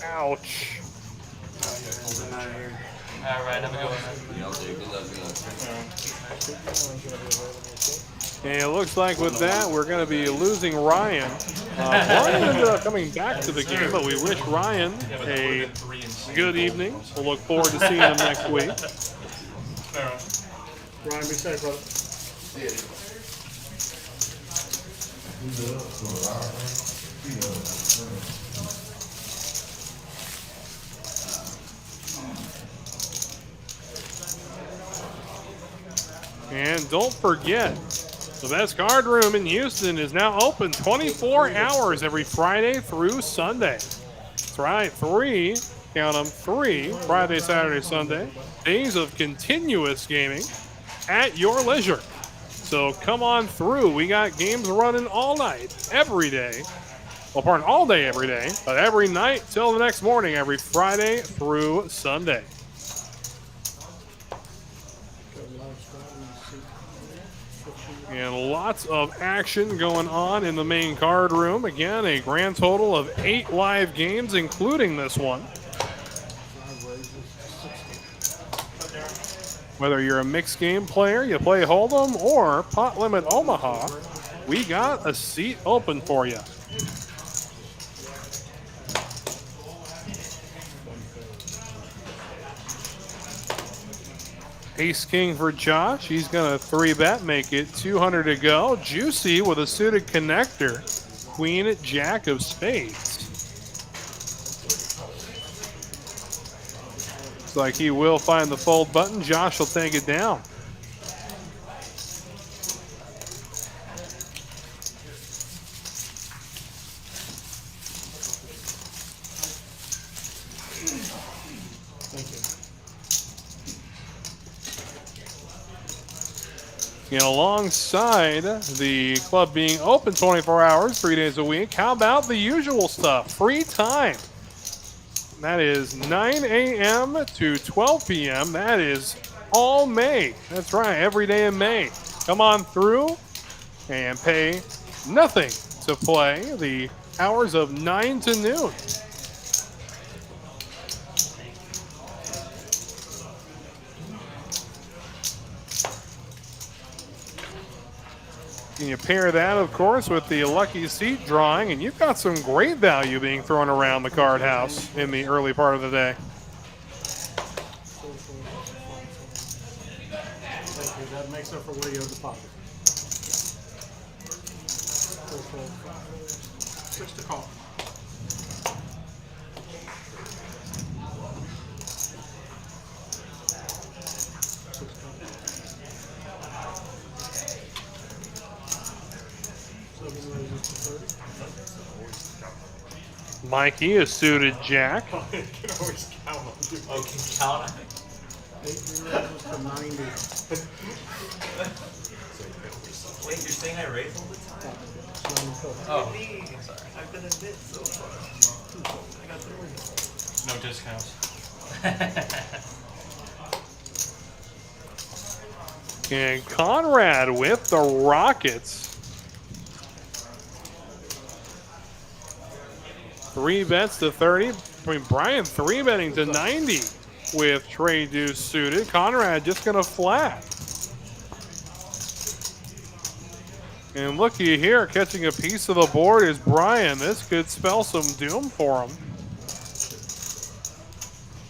Ouch. all right. Have a good one. Y'all do. Good luck. Good luck. And it looks like with that, we're going to be losing Ryan. Ryan ended up coming back to the game, but we wish Ryan a good evening. We'll look forward to seeing him next week. Ryan, be safe, brother. And don't forget, the best card room in Houston is now open 24 hours every Friday through Sunday. That's right, 3, count them, 3, Friday, Saturday, Sunday, days of continuous gaming at your leisure. So come on through. We got games running all night, every day. Well, pardon, all day, every day, but every night till the next morning, every Friday through Sunday. And lots of action going on in the main card room. Again, a grand total of 8 live games, including this one. Whether you're a mixed game player, you play Hold'em, or Pot Limit Omaha, we got a seat open for you. Ace King for Josh. He's going to 3-bet, make it 200 to go. Juicy with a suited connector. Queen Jack of Spades. Looks like he will find the fold button. Josh will take it down. And alongside the club being open 24 hours, 3 days a week, how about the usual stuff? Free time. That is 9 a.m. to 12 p.m. That is all May. That's right, every day in May. Come on through and pay nothing to play the hours of 9 to noon. And you pair that, of course, with the lucky seat drawing, and you've got some great value being thrown around the card house in the early part of the day. Thank you. That makes up for what you deposit. Switch to call. Mikey is suited Jack. You can always count on you. Oh, can you count on it? 8 raises to 90. Wait, you're saying I raise all the time? Oh. Me. Sorry. I've been a bit so far. I got the win. No discounts. And Conrad with the Rockets. 3 bets to 30. I mean, Brian 3 betting to 90 with Trey Deuce suited. Conrad just going to flat. And looky here, catching a piece of the board is Brian. This could spell some doom for him.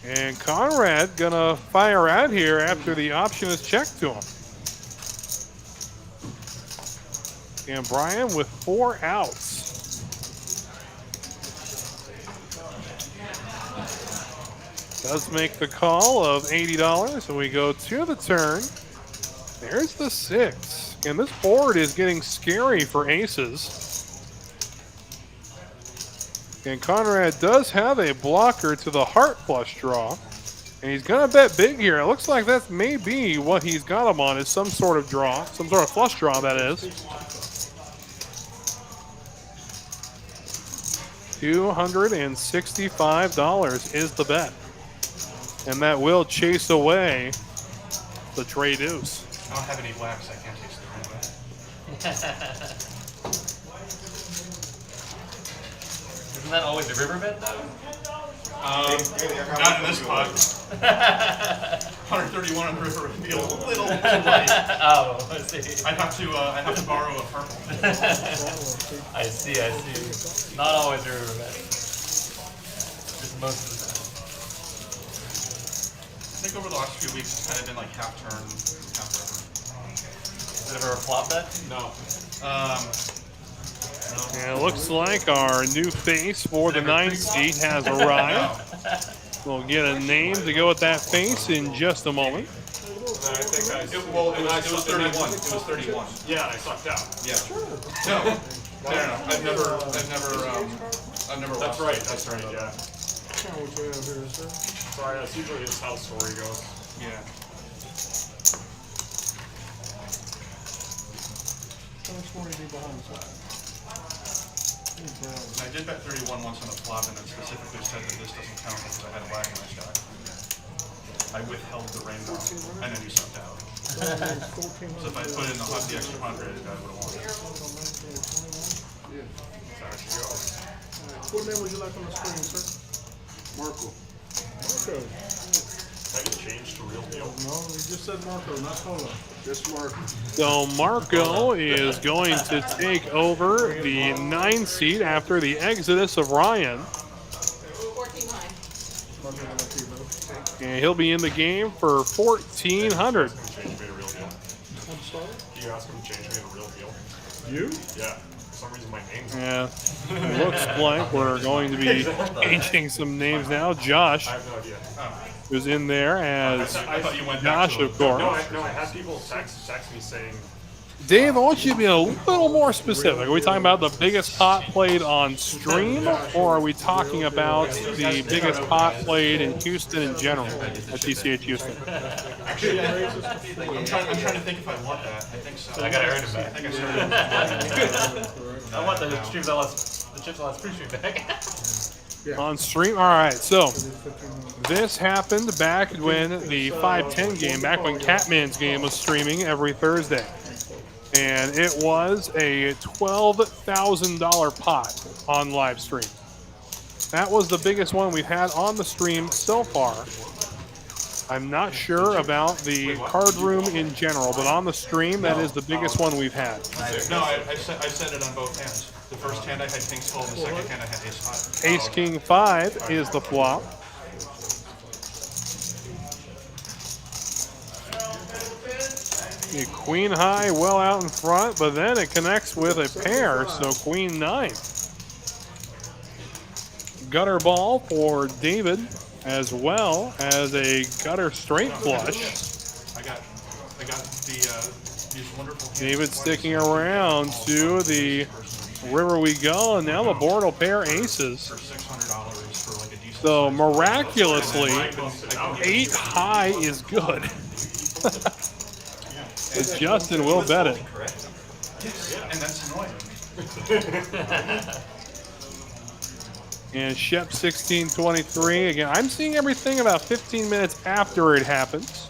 And Conrad going to fire out here after the option is checked to him. And Brian with 4 outs. Does make the call of $80, and we go to the turn. There's the 6. And this board is getting scary for aces. And Conrad does have a blocker to the heart flush draw. And he's going to bet big here. It looks like that may be what he's got him on, is some sort of draw, some sort of flush draw, that is. $265 is the bet. And that will chase away the Trey Deuce. I don't have any wax. I can't taste the rainbow. Isn't that always a riverbed though? Not in this pot. 131 on the river would be a little too light. Oh, I see. I'd have to borrow a purple. I see. Not always a riverbed. Just most of the time. I think over the last few weeks it's kind of been like half turn, half river. Is it ever a flop bet? No. And it looks like our new face for the 9 seat has arrived. We'll get a name to go with that face in just a moment. I think it was 31. It was 31. Yeah, I sucked out. Yeah. No. I've never That's lost. right, yeah. Count what you have here, sir. Sorry, that's usually just how the story goes. Yeah. How much more do you do behind the side? I did bet 31 once on the flop and then specifically said that this doesn't count because I had a whack in my stack. I withheld the rainbow and then you sucked out. So if I put in the extra 100, I would have won. There she goes. What name would you like on the screen, sir? Marco. Marco. That get changed to real deal. No, you just said Marco, not Polo. Just Marco. So Marco is going to take over the 9 seat after the exodus of Ryan. 14-9. Marco, I like you, bro. And he'll be in the game for $1,400. Change me to real deal. I'm sorry? You ask him to change me to real deal. You? Yeah. For some reason my name's Yeah, looks like we're going to be changing some names now. Josh, I have no idea. who's in there as I thought you went Josh, back to of course. No, I had people text me saying Dave, I want you to be a little more specific. Are we talking about the biggest pot played on stream, or are we talking about the biggest pot played in Houston in general at TCH Houston? Actually, I'm trying to think if I want that. I think so. I gotta earn it back. I think I started. I want the streams I lost, the chips I lost pre-stream back. On stream? All right, so this happened back when the 510 game, back when Catman's game was streaming every Thursday. And it was a $12,000 pot on live stream. That was the biggest one we've had on the stream so far. I'm not sure about the card room in general, but on the stream, that is the biggest one we've had. No, I said it on both hands. The first hand I had King 12, the second hand I had Ace 5. Ace King 5 is the flop. The Queen High well out in front, but then it connects with a pair, so Queen 9. Gutter ball for David, as well as a gutter straight flush. I got these wonderful hands. David sticking around to the river we go, and now the board will pair aces. For $600 for like a decent. So miraculously, 8 high is good. But Justin will bet it. And that's annoying. And Shep 1623 again. I'm seeing everything about 15 minutes after it happens.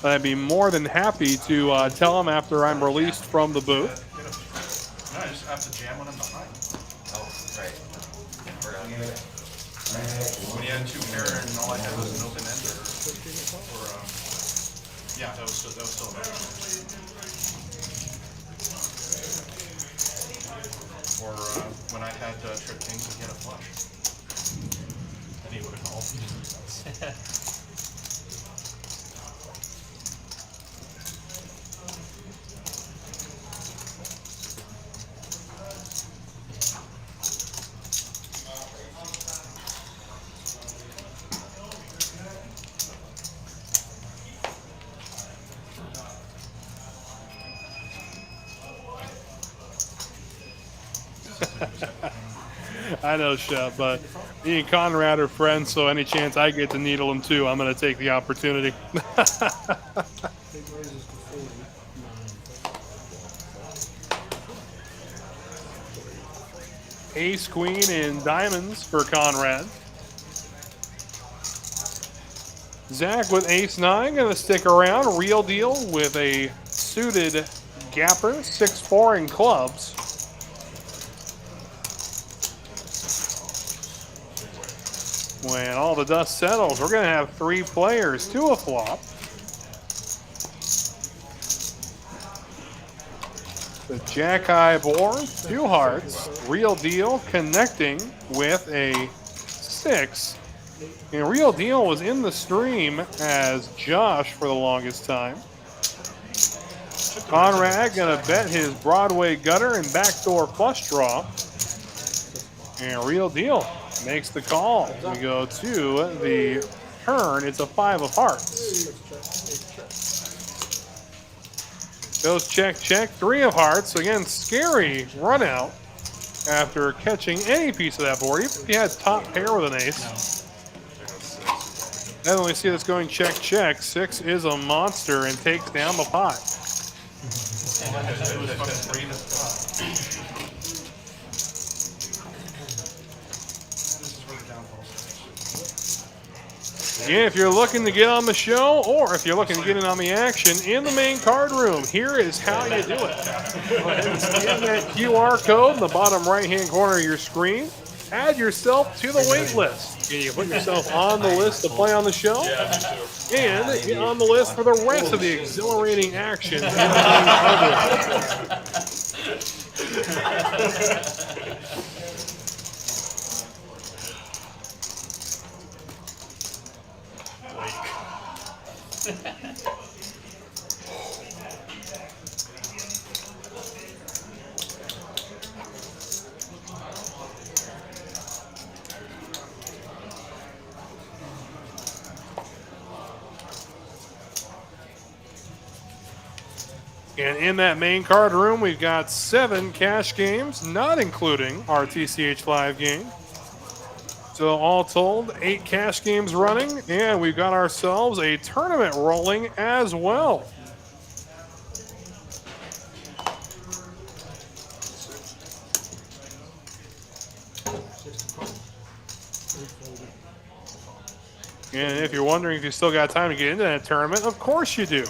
But I'd be more than happy to tell him after I'm released from the booth. No, I just have to jam when I'm behind. Oh, right. When you had 2 pair and all I had was an open end or yeah, that was still better. Or when I had trip kings and he had a flush. Then he would have called. I know, Shep, but me and Conrad are friends, so any chance I get to needle him too, I'm going to take the opportunity. It raises to 40. Ace, queen, and diamonds for Conrad. Zach with ace 9, going to stick around. Real deal with a suited gapper, 6-4 in clubs. When all the dust settles, we're going to have 3 players to a flop. The jack high board, 2 hearts, real deal connecting with a 6. And real deal was in the stream as Josh for the longest time. Conrad going to bet his Broadway gutter and backdoor flush draw. And real deal makes the call. We go to the turn. It's a 5 of hearts. Goes check, check, 3 of hearts. Again, scary run out after catching any piece of that board. Even if you had top pair with an ace. Then we see this going check, check. 6 is a monster and takes down the pot. Again, if you're looking to get on the show or if you're looking to get in on the action in the main card room, here is how you do it. Scan that QR code in the bottom right-hand corner of your screen. Add yourself to the wait list. You put yourself on the list to play on the show. And get on the list for the rest of the exhilarating action in the main card room. And in that main card room, we've got 7 cash games, not including our TCH Live game. So all told, 8 cash games running, and we've got ourselves a tournament rolling as well. And if you're wondering if you still got time to get into that tournament, of course you do.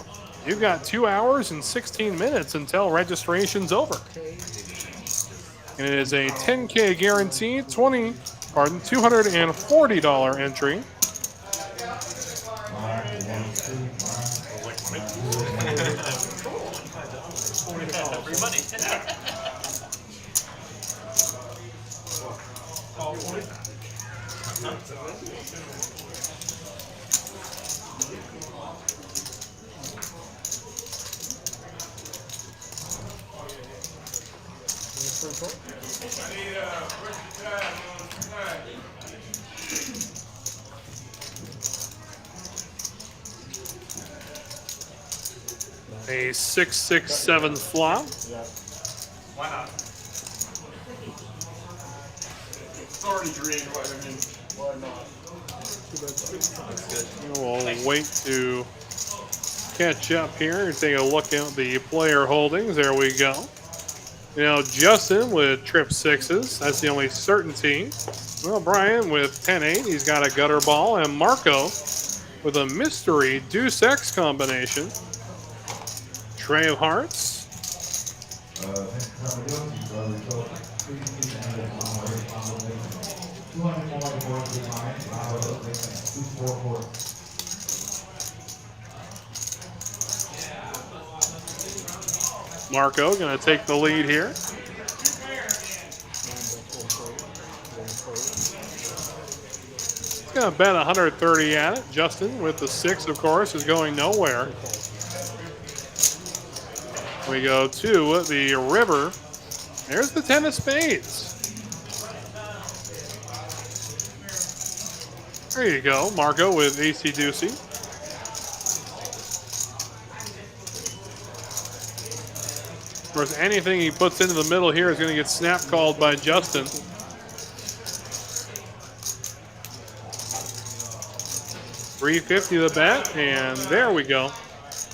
You've got 2 hours and 16 minutes until registration's over. And it is a 10K guaranteed, $240 entry. Free money. A 6-6-7 flop. Why not? It's already green, but I mean, why not? We'll wait to catch up here and take a look at the player holdings. There we go. You know, Justin with trip 6s. That's the only certainty. Well, Brian with 10-8. He's got a gutter ball. And Marco with a mystery deuce X combination. Tray of hearts. Marco going to take the lead here. He's going to bet 130 at it. Justin with the 6, of course, is going nowhere. We go to the river. There's the 10 of spades. There you go, Marco with AC Deucey. Of course, anything he puts into the middle here is going to get snap called by Justin. $350 the bet, and there we go.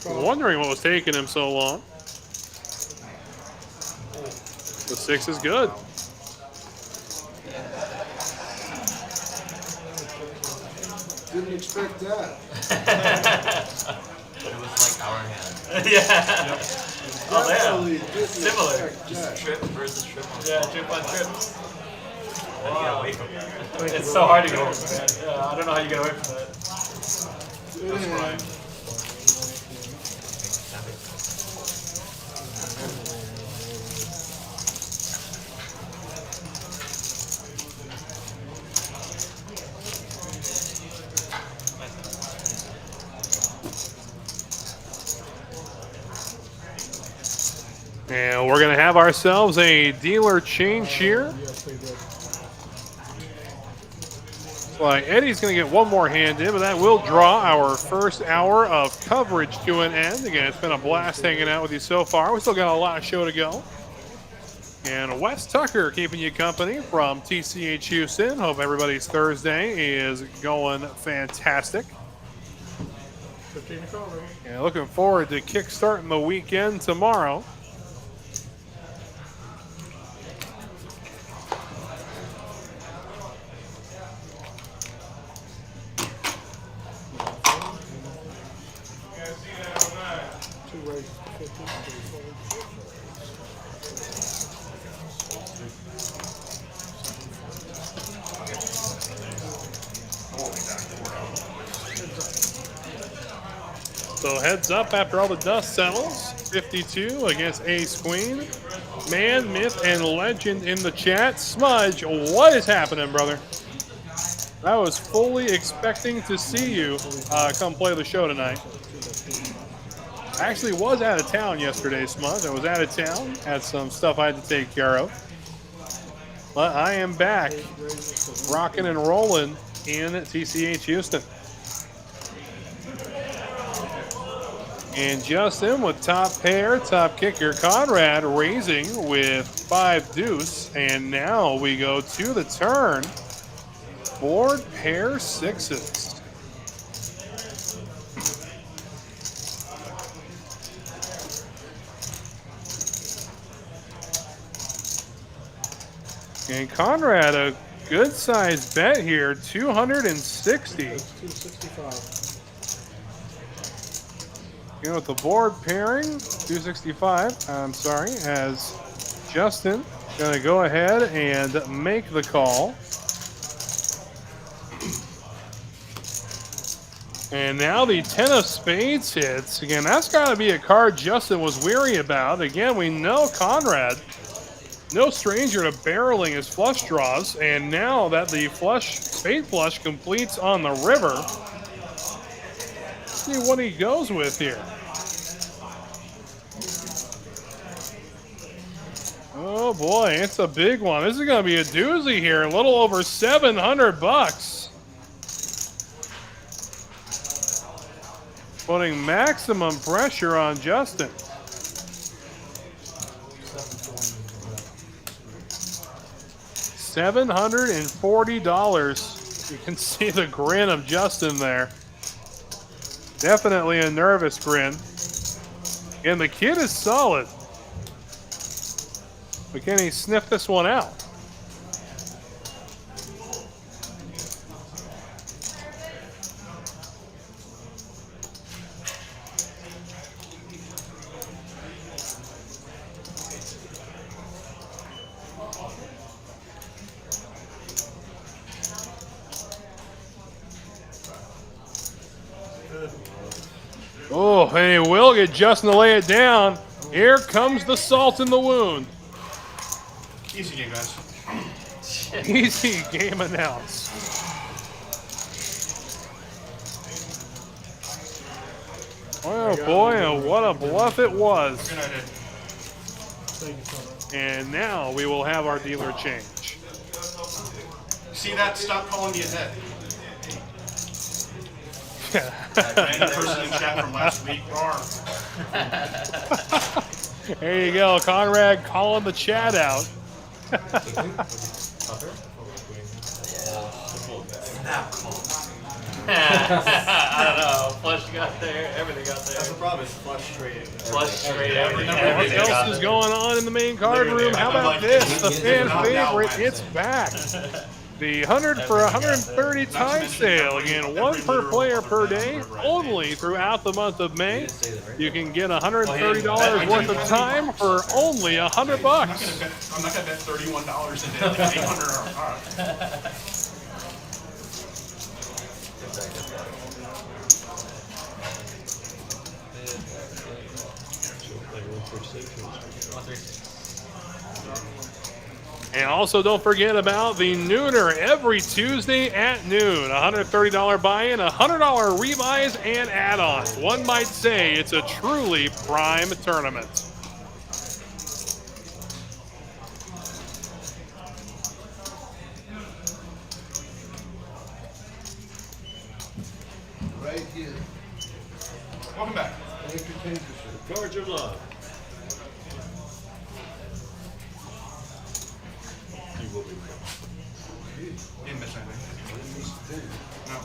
Wondering what was taking him so long. The 6 is good. Didn't expect that. It was like our hand. Yeah. Yep. Oh, Definitely yeah. didn't Similar. expect Just that. trip versus trip on Yeah, trip on trip. How do you get away from that? It's so hard to get away from that. Yeah, I don't know how you get away from that. That's right. And we're going to have ourselves a dealer change here. Yes, they did. Like Eddie's going to get one more hand in, but that will draw our first hour of coverage to an end. Again, it's been a blast hanging out with you so far. We still got a lot of show to go. And Wes Tucker keeping you company from TCH Houston. Hope everybody's Thursday is going fantastic. 15 to call, baby. And looking forward to kickstarting the weekend tomorrow. Two raises to 15, three folds. So heads up after all the dust settles. 52 against Ace Queen. Man, myth, and legend in the chat. Smudge, what is happening, brother? I was fully expecting to see you come play the show tonight. I actually was out of town yesterday, Smudge. I was out of town. Had some stuff I had to take care of. But I am back, rocking and rolling in TCH Houston. And Justin with top pair, top kicker. Conrad raising with 5 deuce. And now we go to the turn. Board pair sixes. And Conrad, a good sized bet here, 260. That's 265. You know, with the board pairing, 265. I'm sorry, as Justin going to go ahead and make the call. And now the 10 of spades hits. Again, that's got to be a card Justin was weary about. Again, we know Conrad, no stranger to barreling his flush draws. And now that the spade flush completes on the river, let's see what he goes with here. Oh boy, it's a big one. This is going to be a doozy here. A little over 700 bucks. Putting maximum pressure on Justin. $740. You can see the grin of Justin there. Definitely a nervous grin. And the kid is solid. But can he sniff this one out? Oh, and he will get Justin to lay it down. Here comes the salt in the wound. Easy game, guys. Easy game announced. Oh boy, and what a bluff it was. Good night, Ed. Thank you, Conrad. And now we will have our dealer change. See that? Stop calling me a head. That random person in chat from last week. There you go, Conrad calling the chat out. I don't know. Flush got there. Everything got there. That's the problem, it's frustrating. Flush straight. What Everything got else is there. going on in the main card room? How about this? The fan favorite, it's back. The 100 for 130 time sale. Again, 1 per player per day, only throughout the month of May. You can get $130 worth of time for only $100. I'm not gonna bet $31 a day, like 800 hours. And also don't forget about the Nooner every Tuesday at noon. $130 buy-in, $100 rebuys and add-ons. One might say it's a truly prime tournament. Right here. Welcome back. Thank you, thank you, sir. Cards are live. Didn't miss anything. No.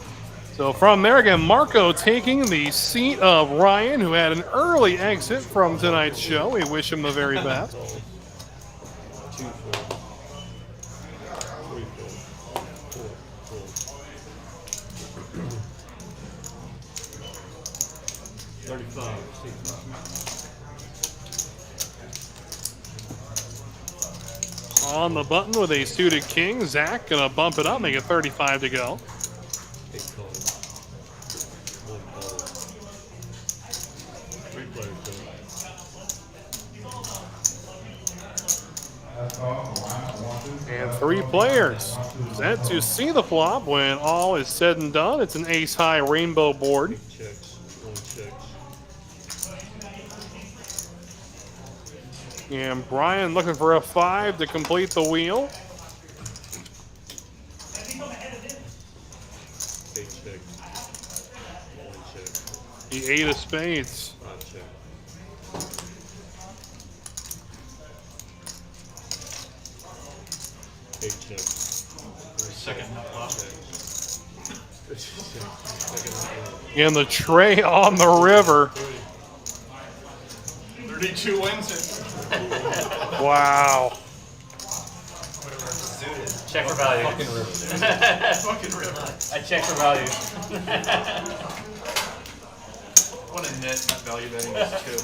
So from there again, Marco taking the seat of Ryan, who had an early exit from tonight's show. We wish him the very best. 2, 4, 3, 4, 4, 35, 65. On the button with a suited king. Zach gonna bump it up, make it 35 to go. 8 calls. 1 call. 3 players done. And 3 players set to see the flop when all is said and done. It's an ace-high rainbow board. Checks. 1 checks. And Brian looking for a 5 to complete the wheel. 8 checks. 1 check. The 8 of spades. 5 8 chips. Second nut flop. In the tray on the river. 32 wins it. Wow. Check for value. Fucking river. I check for value. What a net value betting is 2.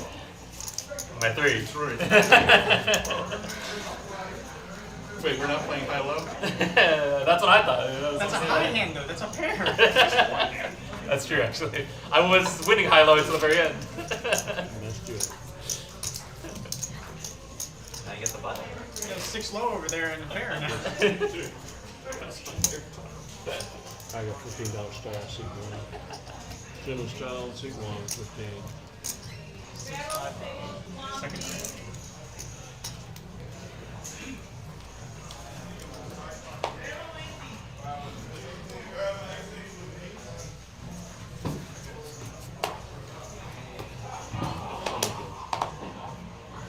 My 3. 3. Wait, we're not playing high-low? That's what I thought. That's a high hand though, that's a pair. That's true, actually. I was winning high-low until the very end. That's good. Now you get the button. You got a 6 low over there and a pair now. I got $15 style, seat 1. General style, seat 1, 15. Second.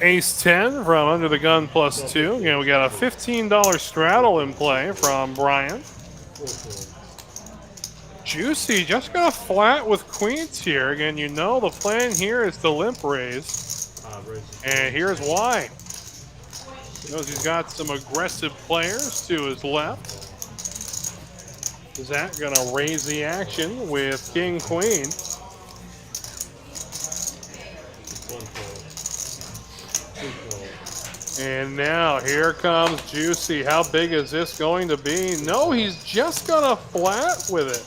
Ace 10 from Under the Gun +2. Again, we got a $15 straddle in play from Brian. 4-4. Juicy just got a flat with queens here. Again, you know the plan here is to limp raise. And here's why. He knows he's got some aggressive players to his left. Zach gonna raise the action with king queen. 1-4. And now here comes Juicy. How big is this going to be? No, he's just gonna flat with it.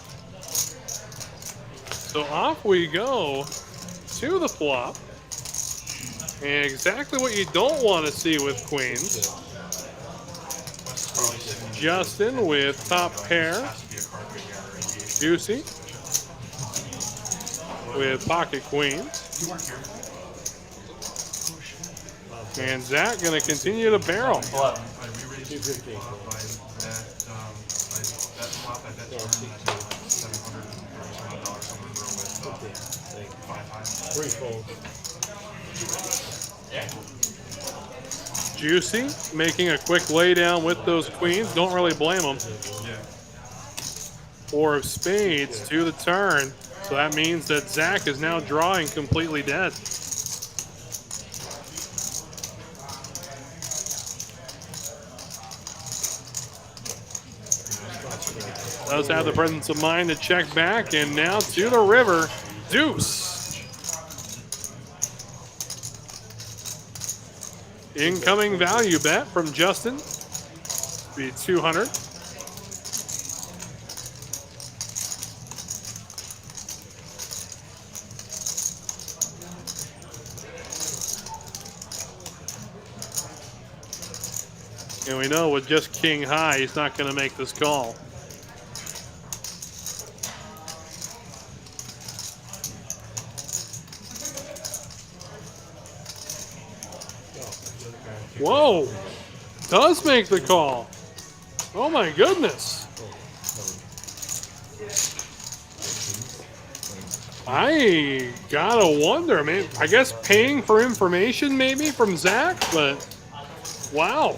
So off we go to the flop. And exactly what you don't want to see with queens. Justin with top pair. Juicy with pocket queens. You weren't here. And Zach gonna continue to barrel. Bluff. I re-raised the flop. That flop I bet turned $730 somewhere with 5 high. 3 folds. Juicy making a quick lay down with those queens. Don't really blame him. Yeah. 4 of spades to the turn. So that means that Zach is now drawing completely dead. Does have the presence of mind to check back, and now to the river, deuce. Incoming value bet from Justin. Be 200. And we know with just king high, he's not going to make this call. Whoa, does make the call. Oh my goodness. I gotta wonder, man. I guess paying for information maybe from Zach, but wow.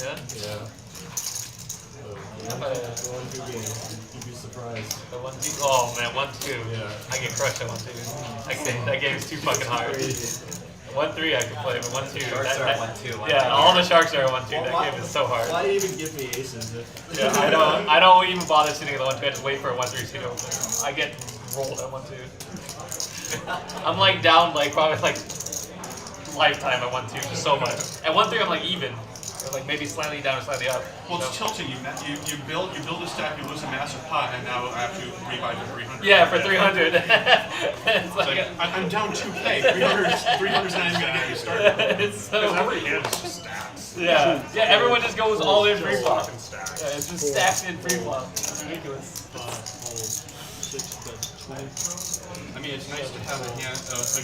Yeah? Yeah. One-two game. You'd be surprised. The 1-2. Oh man, 1-2. Yeah. I get crushed at 1-2. That game is too fucking hard. 1-3 I can play, but 1-2. Sharks are at 1-2. Yeah, all the sharks are at 1-2. That game is so hard. Why even give me aces? Yeah, I don't even bother sitting at the 1-2. I just wait for a 1-3 suit to open. I get rolled at 1-2. I'm like down like probably like lifetime at 1-2, just so much. At 1-3 I'm like even. Or like maybe slightly down or slightly up. Well, it's tilting. You build a stack, you lose a massive pot, and now I have to rebuy for 300. Yeah, for 300. It's like, I'm down 2K. 300's not even gonna get me started. it's so Because every hand is just stacks. yeah, everyone just goes all in free flop. Fucking stacks. Yeah, it's just stacked in free flop. It's ridiculous. 6, that's 20. I mean, it's nice to have a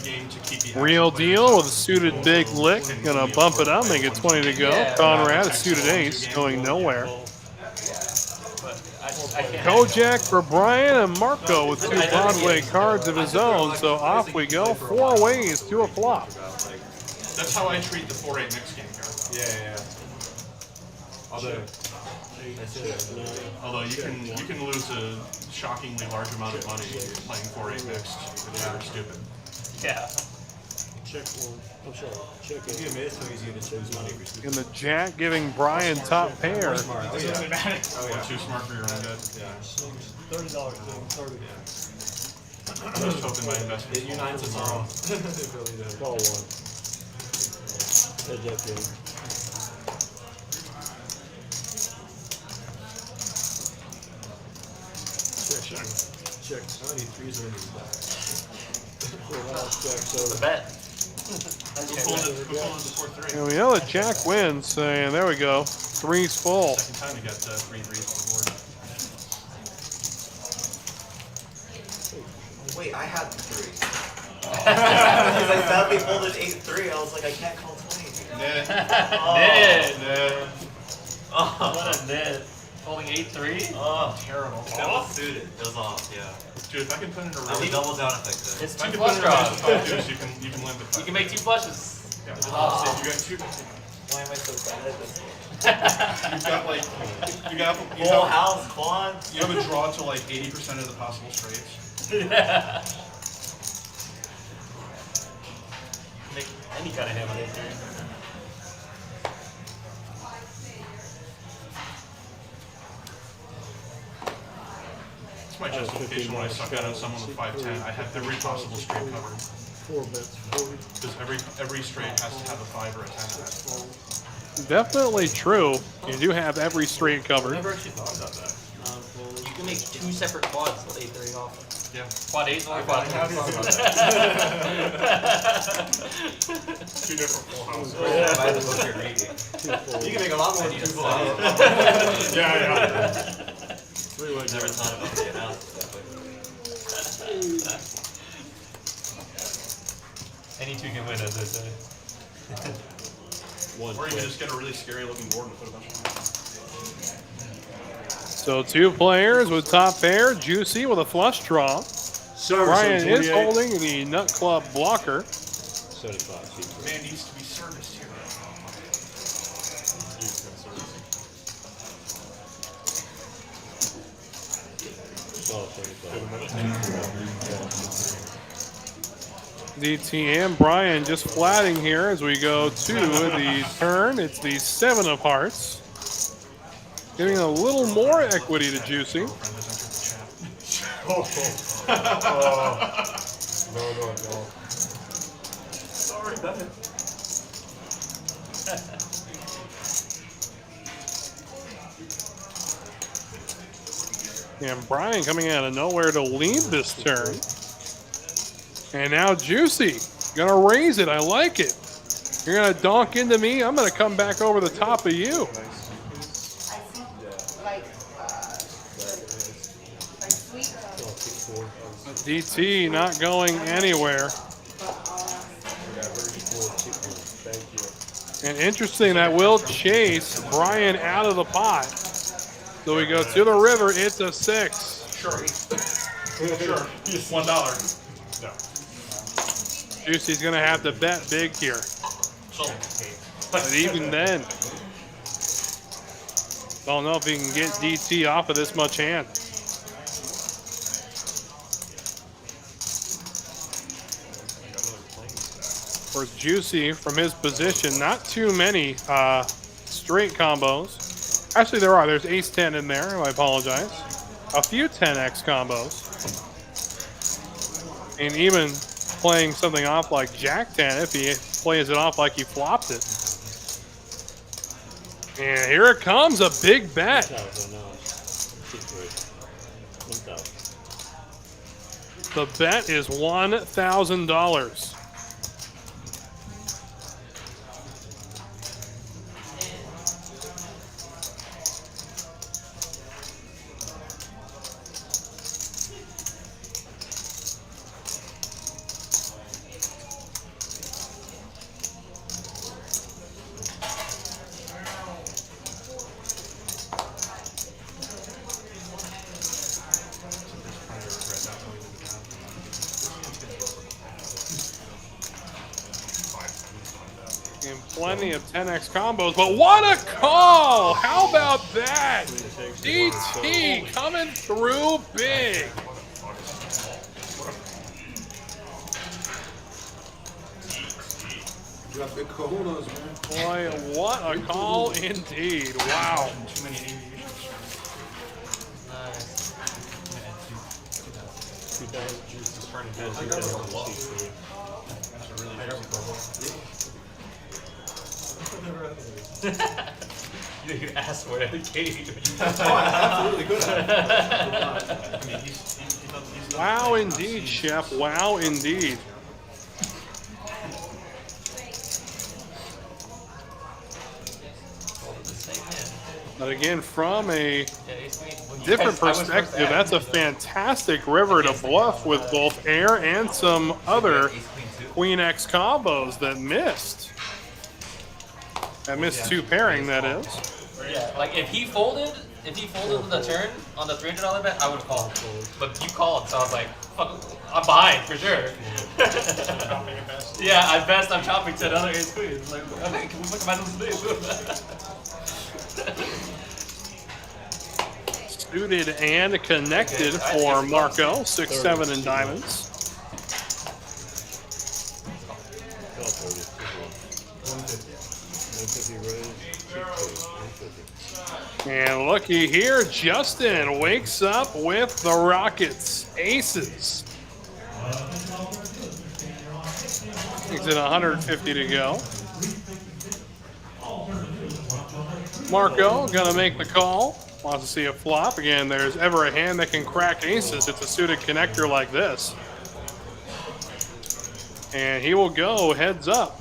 game to keep the Real action players deal up. with a suited big lick. Gonna bump it up, make it 20 to go. Yeah. Conrad, a suited ace, going nowhere. But I can't. Kojak for Brian and Marco with 2 Broadway cards of his own. So off we go, 4 ways to a flop. That's how I treat the 4-8 mix game here. Yeah. Although you can lose a shockingly large amount of money playing 4-8 mixed if you're stupid. Yeah. Check one. I'm sorry. Check It'd be it. amazing so easy to choose money for stupid. And the Jack giving Brian top pair. Smart. Oh yeah. Or too smart for your own good. Yeah. $30, Jim. 30. I'm just hoping my investment Get you nines tomorrow. They really do. Call one. Heads up, Jim. Check. Check. How many threes are in these decks? Full house check. The So bet. Who pulled it to 4-3? And we know that Jack wins. And there we go. 3's full. Second time you got 3 threes on the board. Wait, I had the 3. Because I sadly folded 8-3. I was like, I can't call 20. Ned. Oh, What a Ned. Holding 8-3? oh, Terrible. that was suited. It was off, yeah. Dude, if I can put in a I would really double down if I could. It's if I 2 can put flush in a draws. top deuce, you can limit You can make 2 flushes. Yeah. With an offsuit. You got 2. Why am I so bad at this? You've got like Full house, quads. you have a draw to like 80% of the possible straights. Make any kind of hand with 8-3. It's my justification when I suck out at someone with 5-10. I have every possible straight covered. 4 bets. 40. Because every straight has to have a 5 or a 10 in it. Definitely true. You do have every straight I covered. never actually thought about that. You can make 2 separate quads with 8-3 off. Yeah. Quad 8 or quad I have thought about 2 different full houses. Yeah, by the book you're reading. 2 4. You can make a lot more than 2 full houses. Yeah. 3-way. Never thought about the analysis that way. Any 2 can win, as they say. 1 Or you can click. just get a really scary looking board and put a bunch of them. So 2 players with top pair. Juicy with a flush draw. Service Brian on is 28. holding the Nut Club blocker. 75. See. Man needs to be serviced here. Oh, 35. DT and Brian just flatting here as we go to the turn. It's the 7 of hearts. Giving a little more equity to Juicy. Friend has entered the chat. No. Sorry, that And Brian coming out of nowhere to lead this turn. And now Juicy gonna raise it. I like it. You're gonna donk into me. I'm gonna come back over the top of you. DT not going anywhere. And interesting, that will chase Brian out of the pot. So we go to the river. It's a 6. Sure. Sure. $1. No. Juicy's gonna have to bet big here. But even then, don't know if he can get DT off of this much hand. Of course, Juicy from his position, not too many straight combos. Actually, there are. There's ace-10 in there. I apologize. A few 10x combos. And even playing something off like Jack-10 if he plays it off like he flopped it. And here it comes, a big bet. 1,000 now. 1,000. The bet is $1,000. And plenty of 10x combos, but what a call! How about that? DT coming through big. You got big kahunas, man. Boy, what a call indeed. Wow. Too many aviations. Nice. 2,000. It's starting to Yeah, build. 2,000 seat That's a really You asked for it at the gate. Absolutely good at it. I mean, he's Wow indeed, Chef. Wow indeed. But again, from a different perspective, that's a fantastic river to bluff with both air and some other Queen X combos that missed. That missed two pairing, that is. Yeah, like if he folded on the turn on the $300 bet, I would call. But you called, so I was like, fuck, I'm behind for sure. Chopping at best. Yeah, at best I'm chopping to another ace queen. It's like, okay, what am I supposed to do? Suited and connected for Marco, 6-7 in diamonds. 150 raise. 150. And looky here, Justin wakes up with the Rockets. Aces. He's at 150 to go. Marco gonna make the call. Wants to see a flop. Again, there's ever a hand that can crack aces. It's a suited connector like this. And he will go heads up.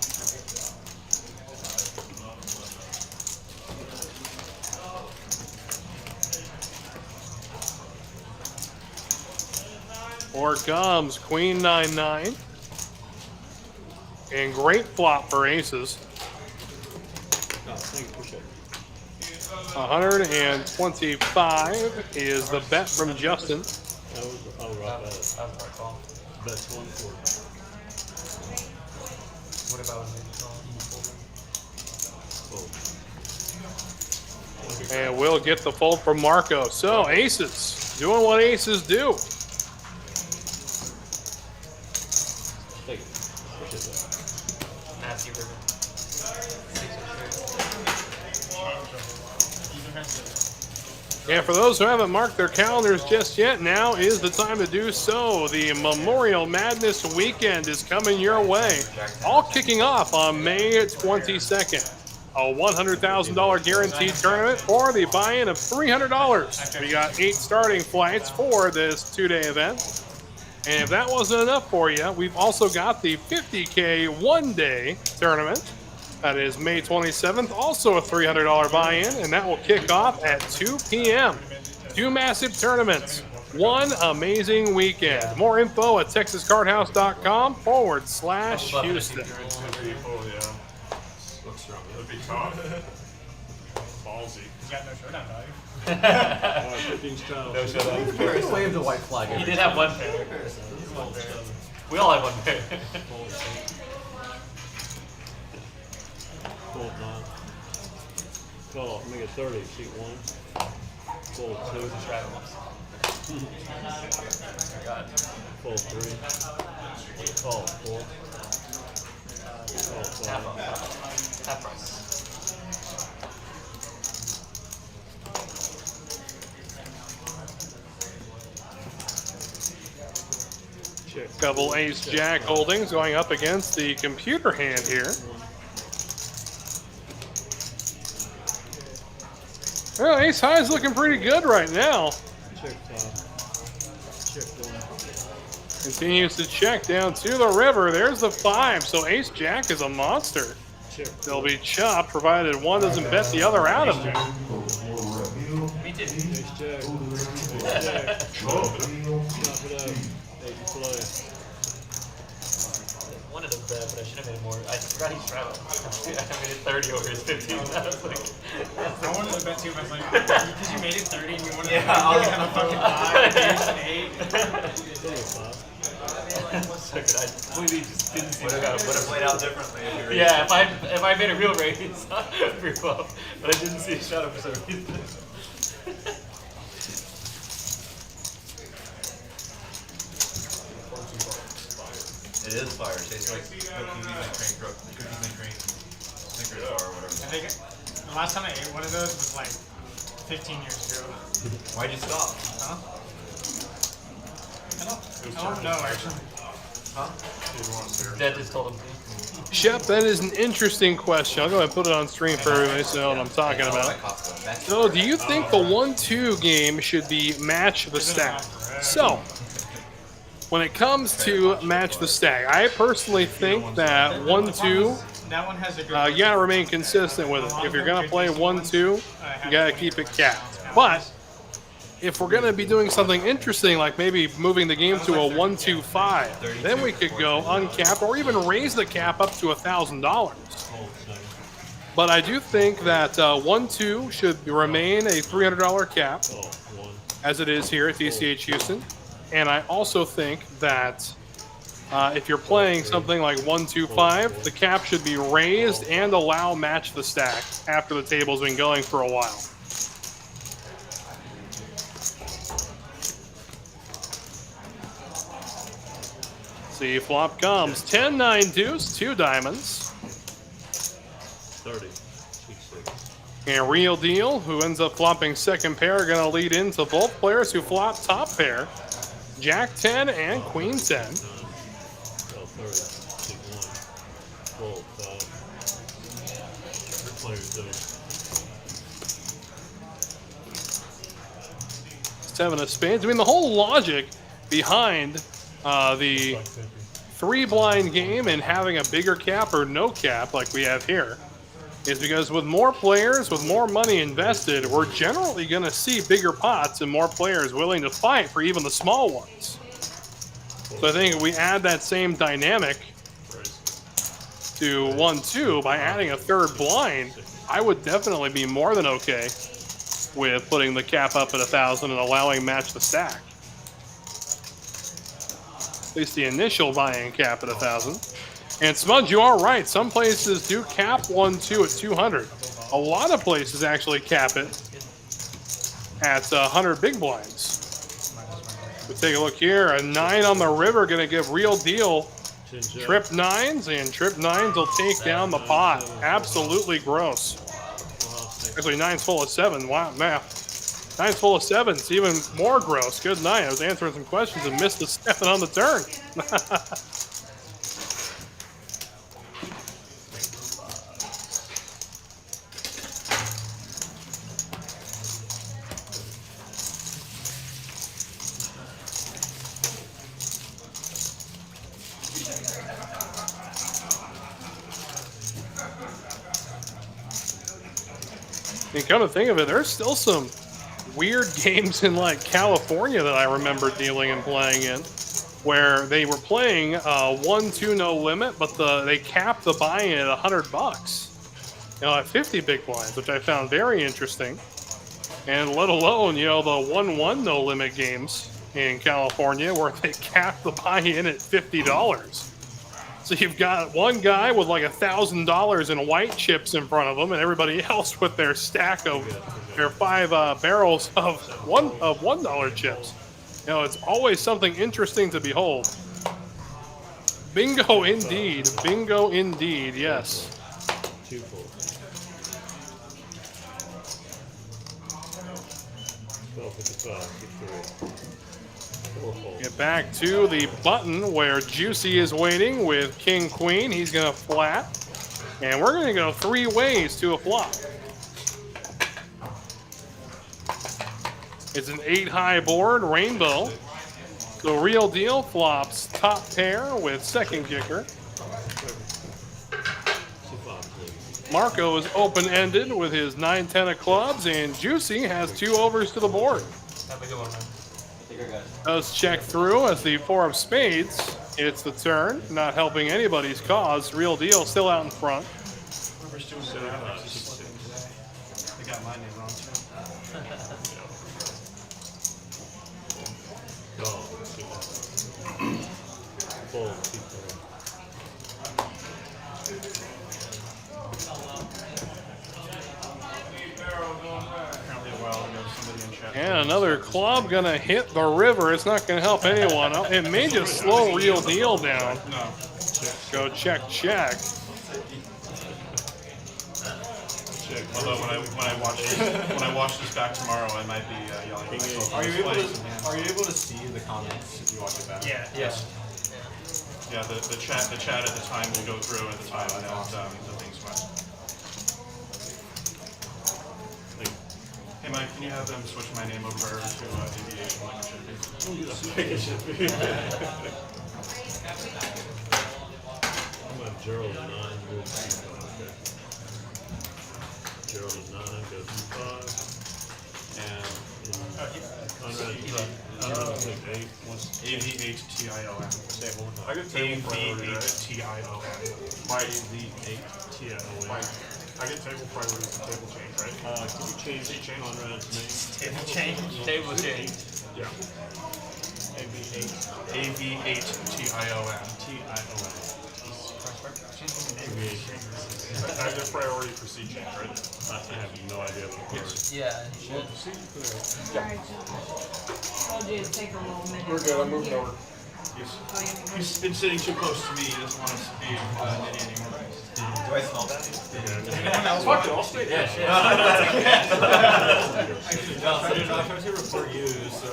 Or comes Queen 9-9. And great flop for aces. No, thank you, appreciate it. 125 is the bet from Justin. I'll rock that. That's my call. Bet 140. What about when you call? And we'll get the fold from Marco. So aces, doing what aces do. Thank you. Appreciate that. Nasty river. And for those who haven't marked their calendars just yet, now is the time to do so. The Memorial Madness weekend is coming your way. All kicking off on May 22nd. A $100,000 guaranteed tournament for the buy-in of $300. We got 8 starting flights for this 2-day event. And if that wasn't enough for you, we've also got the $50K one-day tournament. That is May 27th, also a $300 buy-in, and that will kick off at 2 p.m. 2 massive tournaments, one amazing weekend. More info at texascardhouse.com/Houston. That'd be tough. Ballsy. He's got no showdown value. All right, 15 styles. No showdown. Wave the white flag. He did have one pair. We all had one pair. Fold 9. Call, make it 30, seat 1. Fold 2. Fold 3. Call 4. Call 5. Half price. Check. Double ace jack holdings going up against the computer hand here. Well, ace high is looking pretty good right now. Check 5. Check 1. Continues to check down to the river. There's the 5. So ace jack is a monster. Check. They'll be chopped provided one doesn't bet the other out of there. Me too. Ace jack. Ace jack. Chop it up. Ace play. Wanted to bet, but I should have made it more. I forgot he's traveling. I made it 30 over his 15. I was like, I wanted to bet too, but I was like, because you made it 30 and you wanted to Yeah, have a fucking 5, deuce, and 8. It's only 5. Sucker, I completely just didn't see the Would have played out differently if you were. Yeah, if I made a real raise, free bluff, but I didn't see a shadow for some reason. It is fire. Tastes like cookies and cream Snickers bar or whatever. I think the last time I ate one of those was like 15 years ago. Why'd you stop? Huh? I don't know actually. Dad just told him to. Shep, that is an interesting question. I'll go ahead and put it on stream for everybody so they know what I'm talking about. So, do you think the 1-2 game should be match the stack? So, when it comes to match the stack, I personally think that 1-2, That one has a good. you gotta remain consistent with it. If you're gonna play 1-2, you gotta keep it capped. But if we're gonna be doing something interesting, like maybe moving the game to a 1-2-5, then we could go uncapped or even raise the cap up to $1,000. But I do think that 1-2 should remain a $300 cap, as it is here at DCH Houston. And I also think that if you're playing something like 1-2-5, the cap should be raised and allow match the stack after the table's been going for a while. See, flop comes 10-9 deuce, 2 diamonds. 30. And Real Deal, who ends up flopping second pair, going to lead into both players who flop top pair. Jack 10 and Queen 10. 30. 1. 5. Players do. 7 of spades. I mean, the whole logic behind the 3-blind game and having a bigger cap or no cap like we have here is because with more players, with more money invested, we're generally going to see bigger pots and more players willing to fight for even the small ones. So I think if we add that same dynamic to 1-2 by adding a third blind, I would definitely be more than okay with putting the cap up at 1,000 and allowing match the stack. At least the initial buy-in cap at 1,000. And Smudge, you are right. Some places do cap 1-2 at 200. A lot of places actually cap it at 100 big blinds. We take a look here. A 9 on the river going to give Real Deal trip 9s, and trip 9s will take down the pot. Absolutely gross. Actually, 9's full of 7. Wow, man. 9's full of 7s. Even more gross. Good night. I was answering some questions and missed the 7 on the turn. And come to think of it, there's still some weird games in like California that I remember dealing and playing in, where they were playing 1-2 no limit, but they capped the buy-in at $100. At 50 big blinds, which I found very interesting. And let alone, the 1-1 no limit games in California where they capped the buy-in at $50. So you've got one guy with like $1,000 in white chips in front of him, and everybody else with their stack of their 5 barrels of $1 chips. It's always something interesting to behold. Bingo indeed. Bingo indeed. Yes. 2 full. 1255. 4 full. Get back to the button where Juicy is waiting with King Queen. He's going to flat. And we're going to go 3 ways to a flop. It's an 8-high board, rainbow. So Real Deal flops top pair with second kicker. Marco is open-ended with his 9-10 of clubs, and Juicy has 2 overs to the board. Have a good one, man. Does check through as the 4 of spades. It's the turn, not helping anybody's cause. Real Deal still out in front. Whoever's doing the graphics is flipping today. They got my name wrong too. Fold, keep going. Apparently a while ago, somebody in chat. And another club gonna hit the river. It's not gonna help anyone. It may just slow Real Deal down. No. Go check, check. Although when I watch this back tomorrow, I might be yelling at myself. Are you able to see the comments if you watch it back? Yeah. Yes. Yeah, the chat at the time will go through at the time that the things went. Like, hey Mike, can you have them switch my name over to aviation like it should be? I'm gonna have Gerald at 9, good. Okay. Gerald at 9, goes to 5. And Conrad, Conrad took 8. AV8TION. Say it one more I time. get table priority, AV8TION. My AV8TION. I get table priority and table change, right? Can you change Conrad's name? Table change. Table change. Yeah. AV8 AV8TION. TION. I get priority for C change, right? I have no idea what the word is. Yeah, you should. Told you it'd take a little minute. We're good, I'm moving Here. over. He's been sitting too close to me, he doesn't want us to be an idiot anymore. Do I smell that? Fuck it, I'll stay there. I'm trying to report you, so.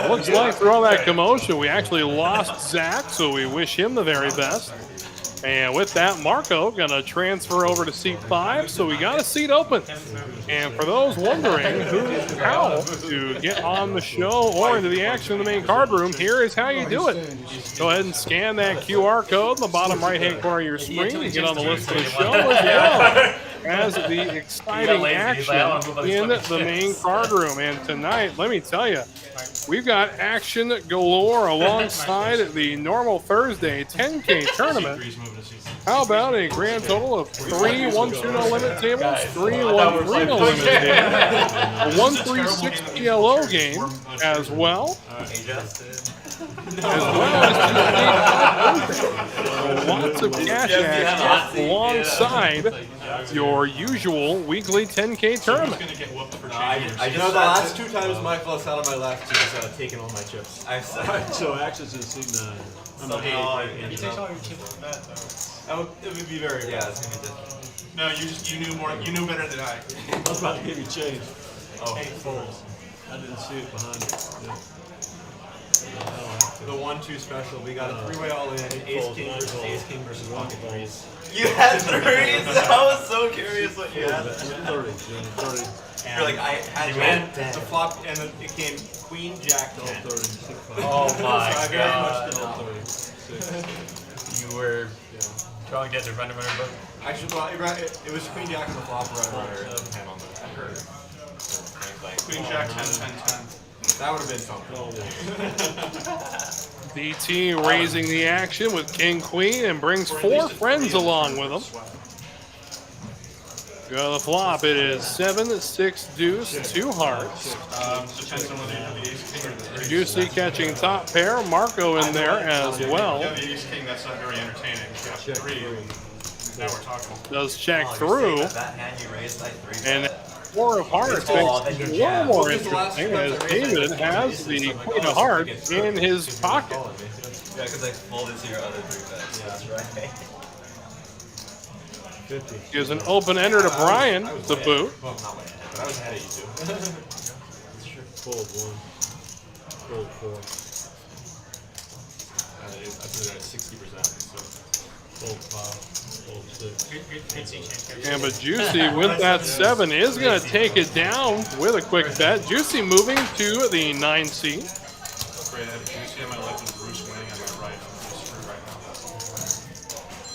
Looks like through all that commotion, we actually lost Zach, so we wish him the very best. And with that, Marco gonna transfer over to seat 5, so we got a seat open. And for those wondering how to get on the show or into the action in the main card room, here is how you do it. Go ahead and scan that QR code in the bottom right-hand corner of your screen to get on the list of the show as well as the exciting action in the main card room. And tonight, let me tell you, we've got action galore alongside the normal Thursday 10K tournament. How about a grand total of 3 1-2 no limit tables, 3 1-3 no limit tables, a 1-3-6 PLO game as well. Lots of cash action alongside your usual weekly 10K tournament. I know the last 2 times Michael has out on my left, he's taken all my chips. So Axis is seat 9. He takes all your chips from that, though. It would be very bad. No, you knew more, you knew better than I. I was about to give you change. Oh, Folds. I didn't see it behind it. Yeah. the 1-2 special, we got a 3-way all in, Ace King versus Pocket Threes. You had 3s? I was so curious what you had. 30. You're like, I had The flop, and it came Queen, Jack, 10. 30. Oh my So I very much god. did not. You were trying to get the runner book. Actually, well, it was Queen, Jack, and the flop runner, and 10 on the Queen, Jack, 10, 10, 10. That would have been something. DT raising the action with King Queen and brings 4 friends along with him. Go to the flop. It is 7, 6, deuce, 2 hearts. Depends on whether you have the Ace King or the 3. Juicy catching top pair. Marco in there as well. Yeah, the Ace King, that's not very entertaining. You have 3. Now we're talking. Does check through. That hand you raised like 3. And 4 of hearts makes it a little more interesting as David has the Queen of Hearts in his pocket. Yeah, because I folded to your other 3 bets. That's right. 50. Gives an open ender to Brian, the boot. Well, not my hand, but I was ahead of you two. Fold 1. Fold 4. I put it at 60%, so. Fold 5. Fold 6. Good C change. And but Juicy with that 7 is going to take it down with a quick bet. Juicy moving to the 9 seed. Great, I have Juicy on my left and Bruce Wayne on my right. I'm just screwed right now.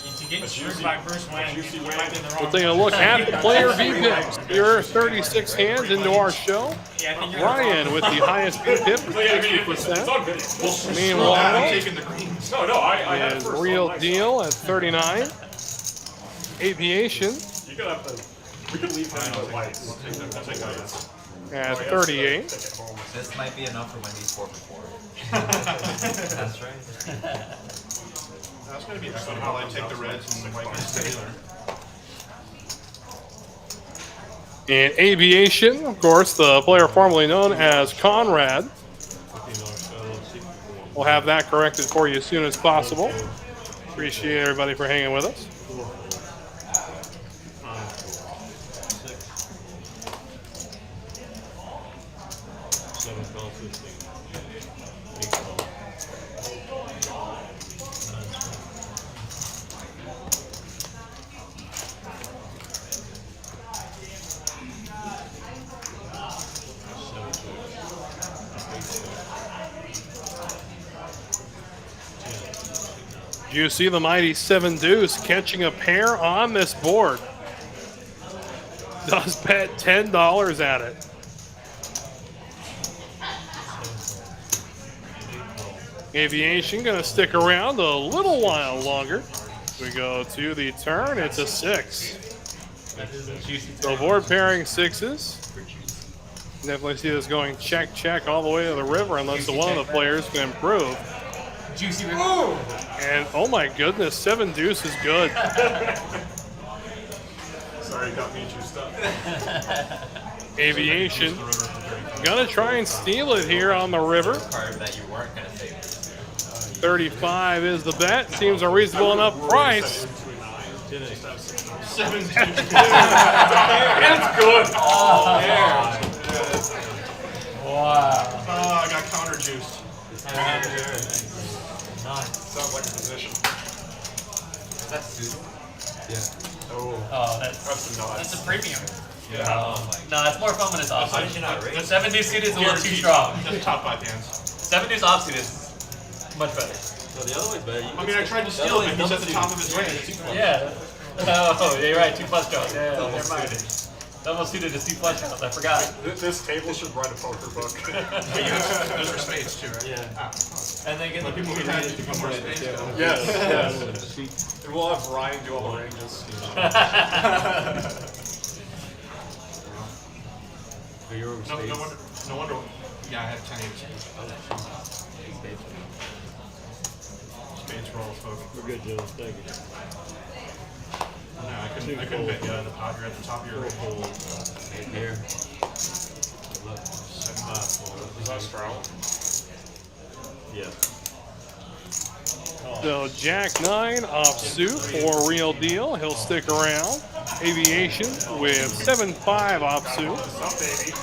If you get screwed by Bruce Wayne, you might be in the wrong. We'll take a look at the player VPIPs. Your 36 hands into our show. Yeah, I think you're Ryan with the highest VPIP, 60%. Meanwhile, I'm taking the greens. No, I had is Real Deal at 39. Aviation You gotta have to. We could leave him with lights. I'll take that. at 38. This might be enough for Wendy's 4 for 4. That's right. That's going to be equitable. I take the reds and the white guys together. In aviation, of course, the player formerly known as Conrad. We'll have that corrected for you as soon as possible. Appreciate everybody for hanging with us. You see the mighty 7 deuce catching a pair on this board. Does bet $10 at it. Aviation going to stick around a little while longer. We go to the turn. It's a 6. So board pairing 6s. Definitely see this going check, check all the way to the river unless one of the players can improve. Juicy river. And oh my goodness, 7 deuce is good. Sorry, got me juiced up. Aviation gonna try and steal it here on the river. Card that you weren't gonna save. 35 is the bet. Seems a reasonable enough price. 7 2. It's good. Oh, there. Wow. Oh, I got counter juiced. Sounds like a position. Is that suit? Yeah. Oh, that's a premium. Yeah. Oh my. No, it's more fun when it's offsuit. You're not The raised. 7 deuce suited is a little too Guaranteed. strong. Just top 5 hands. 7 deuce offsuit is much better. No, the other way better. I mean, I tried to steal him. He's at the top of his range. Yeah. Oh, yeah, you're right. 2 plus draws. Yeah, never mind. Double suited is 2 plus draws. I forgot. This table should write a poker book. Those are spades too, right? Yeah. And then get the People who had to become more spades. Yes. And we'll have Ryan do all the ranges. No wonder. Yeah, I had 10 8 spades. Spades roll of poker. We're good, Joe. Thank you. No, I couldn't bet you the pot. You're at the top of your range. Here. 7 5. Is that straddle? Yeah. So Jack 9 offsuit for real deal. He'll stick around. Aviation with 7-5 offsuit. What's up, baby?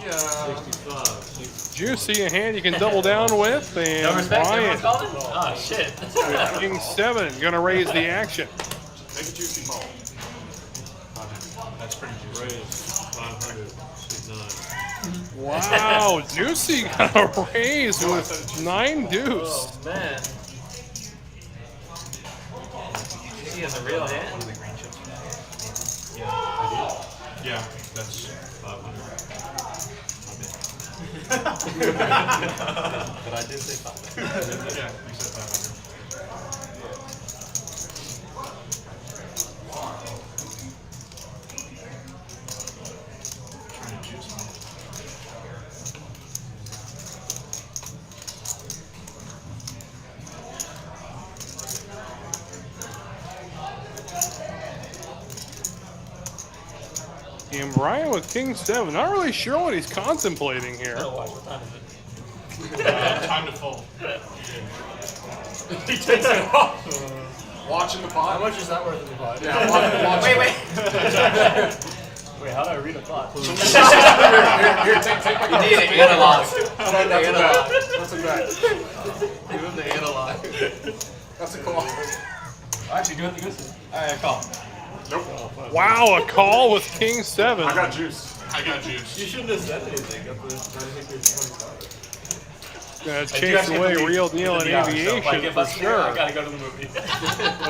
Yeah. 65. Juicy, a hand you can double down with. No And respect? Brian Everyone's calling? Oh, shit. with King 7 going to raise the action. Make a juicy ball. That's pretty juicy. Raise 500. 69. Wow, Juicy got a raise with 9 deuce. Oh, man. He has a real hand. One of the green chips. Yeah, that's 500. But I did say 5. yeah. You said 500. Trying to juice me. And Brian with King 7. Not really sure what he's contemplating here. Oh, watch. What time is it? Time to fold. He takes it off. Watching the pot. How much is that worth in the pot? Yeah, watch. Wait. Wait, how do I read a thought? Here, take my You need an analog. That's a bet. Give him the analog. That's a call. Actually, do it the goose. Alright, call. Nope. Wow, a call with King 7. I got juice. You shouldn't have said anything. I think there's 25. Gonna I do chase have to away get the real movie deal to in the office, so if I aviation get for busted here, I sure. gotta go to the movie.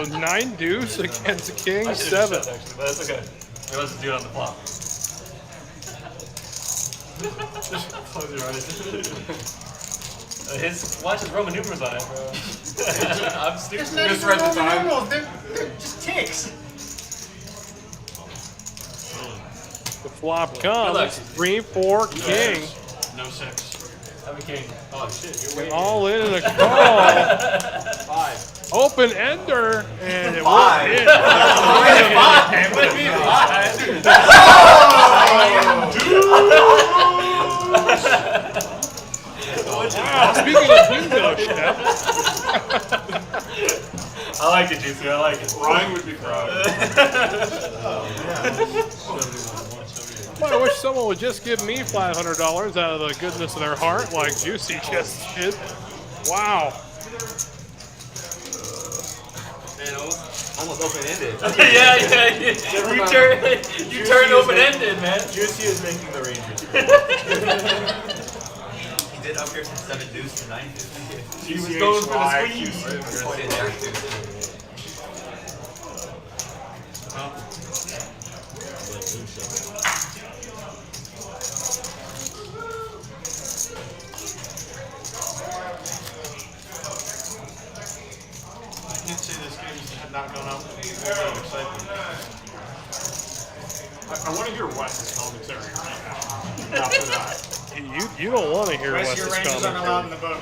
So 9 deuce against I King should've 7. just checked, actually, but that's okay. Maybe let's just do it on the flop. Close your eyes. Watch his Roman numerals on it, bro. I'm stupid. It's not even Misread the Roman time. numerals. They're just ticks. The flop luck. comes. 3-4 King. No 6. I'm a king. Oh shit, you're way All in a call. 5. Open ender, and it won't Five. hit. What do you mean 5? Wow, speaking of bingo, Chef. I like it, Jutsu. I like it. Ryan would be proud. Well, I wish someone would just give me $500 out of the goodness of their heart, like Juicy just did. Wow. Man, almost open-ended. yeah. You turn open-ended, man. Juicy is making the Rangers. He did upgrade from 7 deuce to 9 deuce. He was going for the squeeze. Oh, he did jack deuce. I can't say this game had not gone out with excitement. I want to hear Wes's commentary right now. After that. You don't want to hear Wes, Wes's your Rangers aren't allowed in the boat.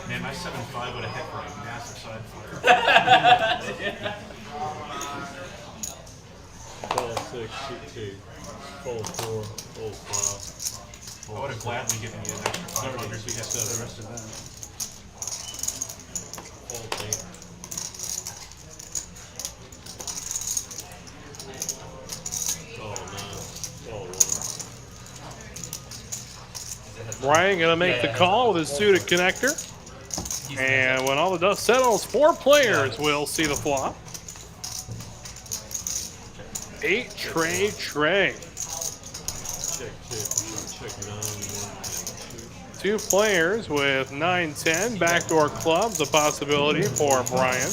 Man, my 7-5 would have hit for a massive side flare. Call 6, shoot 2. Call 4, call 5. I would have gladly given you an extra 500 to get to the rest of that. Call 8. Call 9. Call 1. Brian gonna make the call with his suited connector. And when all the dust settles, 4 players will see the flop. 8 tray. Check 9, 1, 2. 2 players with 9-10. Backdoor clubs, a possibility for Brian.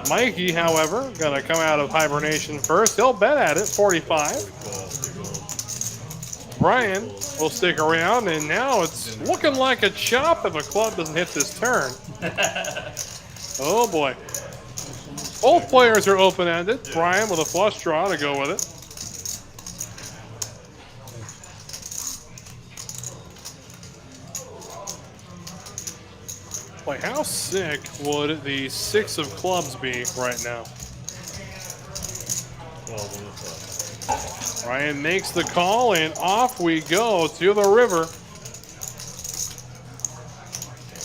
Mikey, however, gonna come out of hibernation first. He'll bet at it, 45. Brian will stick around, and now it's looking like a chop if a club doesn't hit this turn. Oh boy. Both players are open-ended. Brian with a flush draw to go with it. Boy, how sick would the 6 of clubs be right now? Ryan makes the call, and off we go to the river.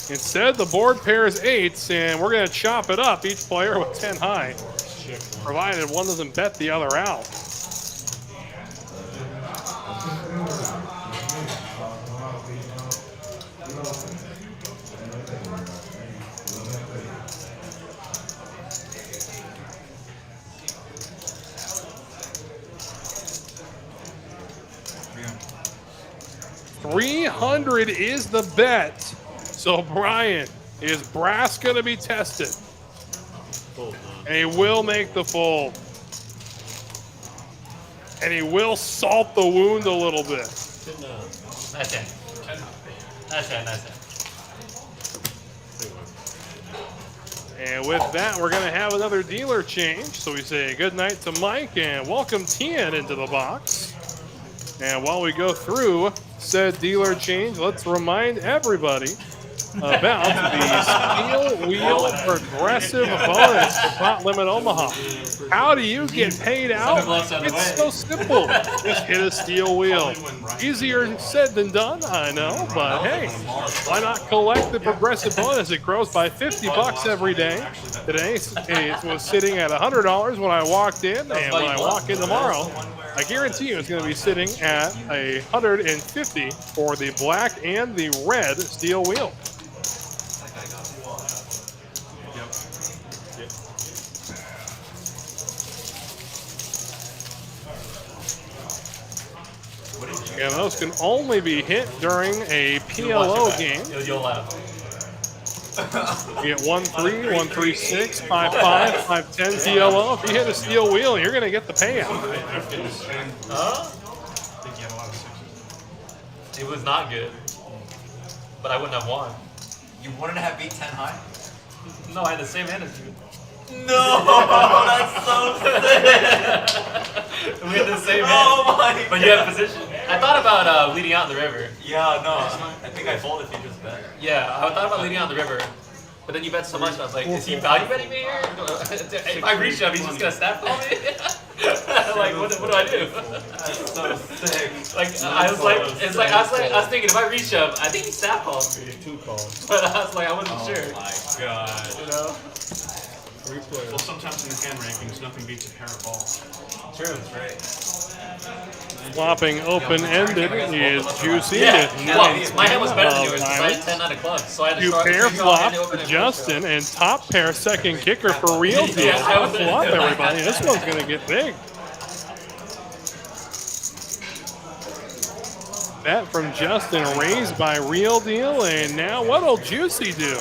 Instead, the board pairs 8s, and we're going to chop it up, each player with 10 high, provided one doesn't bet the other out. $300 is the bet. So Brian, is brass going to be tested? And he will make the fold. And he will salt the wound a little bit. That's it. That's it. And with that, we're going to have another dealer change. So we say good night to Mike and welcome Tian into the box. And while we go through said dealer change, let's remind everybody about the Steel Wheel Progressive Bonus for Pot Limit Omaha. How do you get paid out? It's so simple. Just hit a steel wheel. Easier said than done, I know, but hey, why not collect the Progressive Bonus? It grows by $50 every day. Today it was sitting at $100 when I walked in, and when I walk in tomorrow, I guarantee you it's going to be sitting at $150 for the black and the red steel wheel. And those can only be hit during a PLO game. You'll laugh. You get 1-3, 1-3-6, 5-5, 5-10 PLO. If you hit a steel wheel, you're going to get the payout. Huh? It was not good, but I wouldn't have won. You wanted to have beat 10 high? No, I had the same hand as you. No, that's so sick. We had the same hand. Oh my But you have position. I thought about leading out in the river. Yeah, no, I think I folded if you just bet. Yeah, I thought about leading out in the river. But then you bet so much, I was like, is he value betting me here? If I reach him, he's just gonna snap call me? Like, what do I do? That's so sick. Like, I was thinking, if I reach him, I think he snap calls me. 2 calls. But I was like, I wasn't Oh sure. my god. You know? 3 players. Well, sometimes in the hand rankings, nothing beats a pair of balls. True, that's right. Flopping open-ended is Juicy. Yeah, with well, 19 my hand was better than of yours because I had diamonds. 10 out of clubs. So I had to Two draw pair draw hand flop open for and Justin, and top pair second kicker for Real Deal. Yeah, I was- Flop, everybody. This one's going to get big. Bet from Justin raised by Real Deal, and now what'll Juicy do?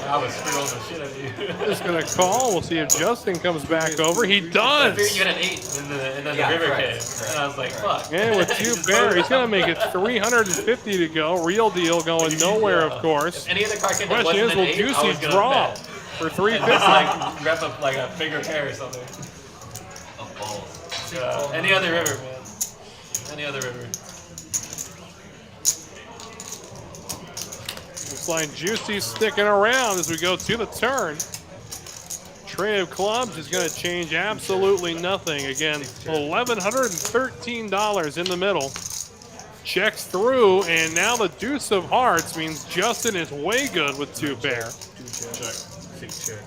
I was screwing the shit out of you. Just going to call. We'll see if Justin comes back over. He I figured does. you had an 8, and then Yeah, the river correct, came. correct. And I was like, fuck. And with 2 pair, he's going to make it 350 to go. Real Deal going nowhere, of course. If any other card came that Question wasn't is, an will 8, I Juicy was gonna draw bet. for And 350? just like rep up like a bigger pair or something. Of balls. Any other river, man. Any other river. Looks like Juicy's sticking around as we go to the turn. Trade of clubs is going to change absolutely nothing. Again, $1,113 in the middle. Checks through, and now the deuce of hearts means Justin is way good with 2 pair. 2 check. 6 check.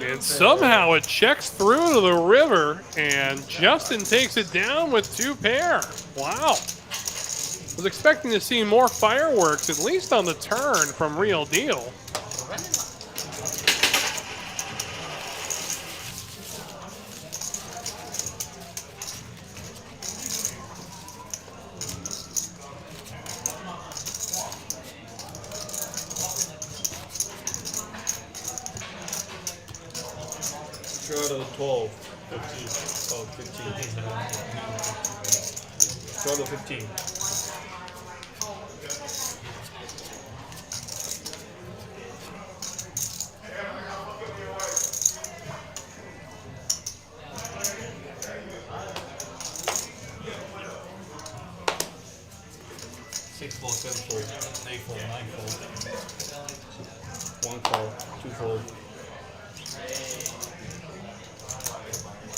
And somehow it checks through to the river, and Justin takes it down with 2 pair. Wow. Was expecting to see more fireworks, at least on the turn, from Real Deal. Short of 12. 15. Oh, 15. Short of 15. Six fold, 7 fold, 8 fold, 9 fold. 1 fold, 2 fold.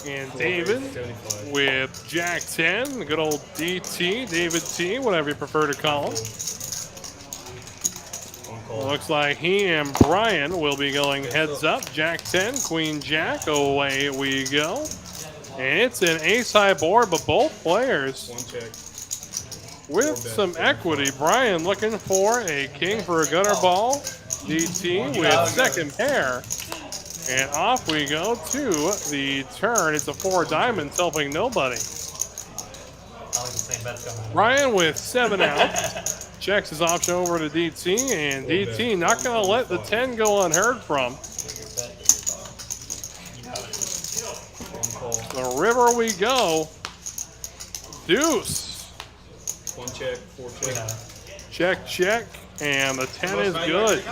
And David 75. with Jack 10, the good old DT, David T, whatever you prefer to call him. 1 call. Looks like he and Brian will be going heads up. Jack 10, Queen Jack, away we go. And it's an ace-high board, but both players 1 check. with some equity. Brian looking for a king for a gutter ball. DT with second pair. And off we go to the turn. It's a 4 diamonds helping nobody. I like the same bets coming. Brian with 7 out. Checks his option over to DT, and DT not going to let the 10 go unheard from. 1 call. The river we go. Deuce. 1 check, 4 check. Check, check, and the 10 is good.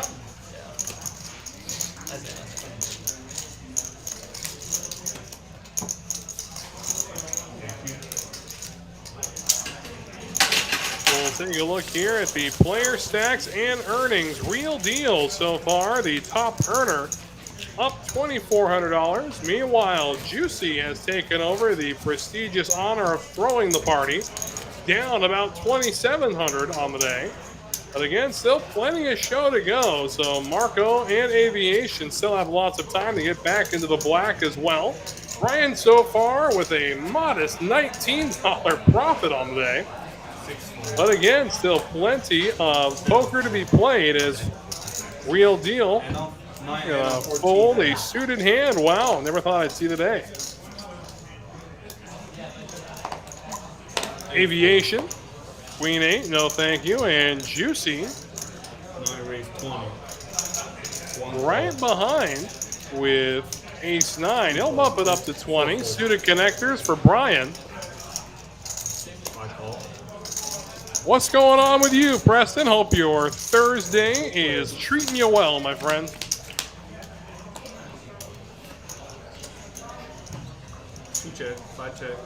We'll take a look here at the player stacks and earnings. Real Deal so far, the top earner up $2,400. Meanwhile, Juicy has taken over the prestigious honor of throwing the party, down about $2,700 on the day. But again, still plenty of show to go. So Marco and Aviation still have lots of time to get back into the black as well. Brian so far with a modest $19 profit on the day. But again, still plenty of poker to be played as Real Deal fold a suited hand. Wow, never thought I'd see the day. Aviation, Queen 8, no thank you, and Juicy 9 raise 20. right behind with Ace 9. He'll bump it up to 20. Suited connectors for Brian. 5 call. What's going on with you, Preston? Hope your Thursday is treating you well, my friend. Two check, 5 check.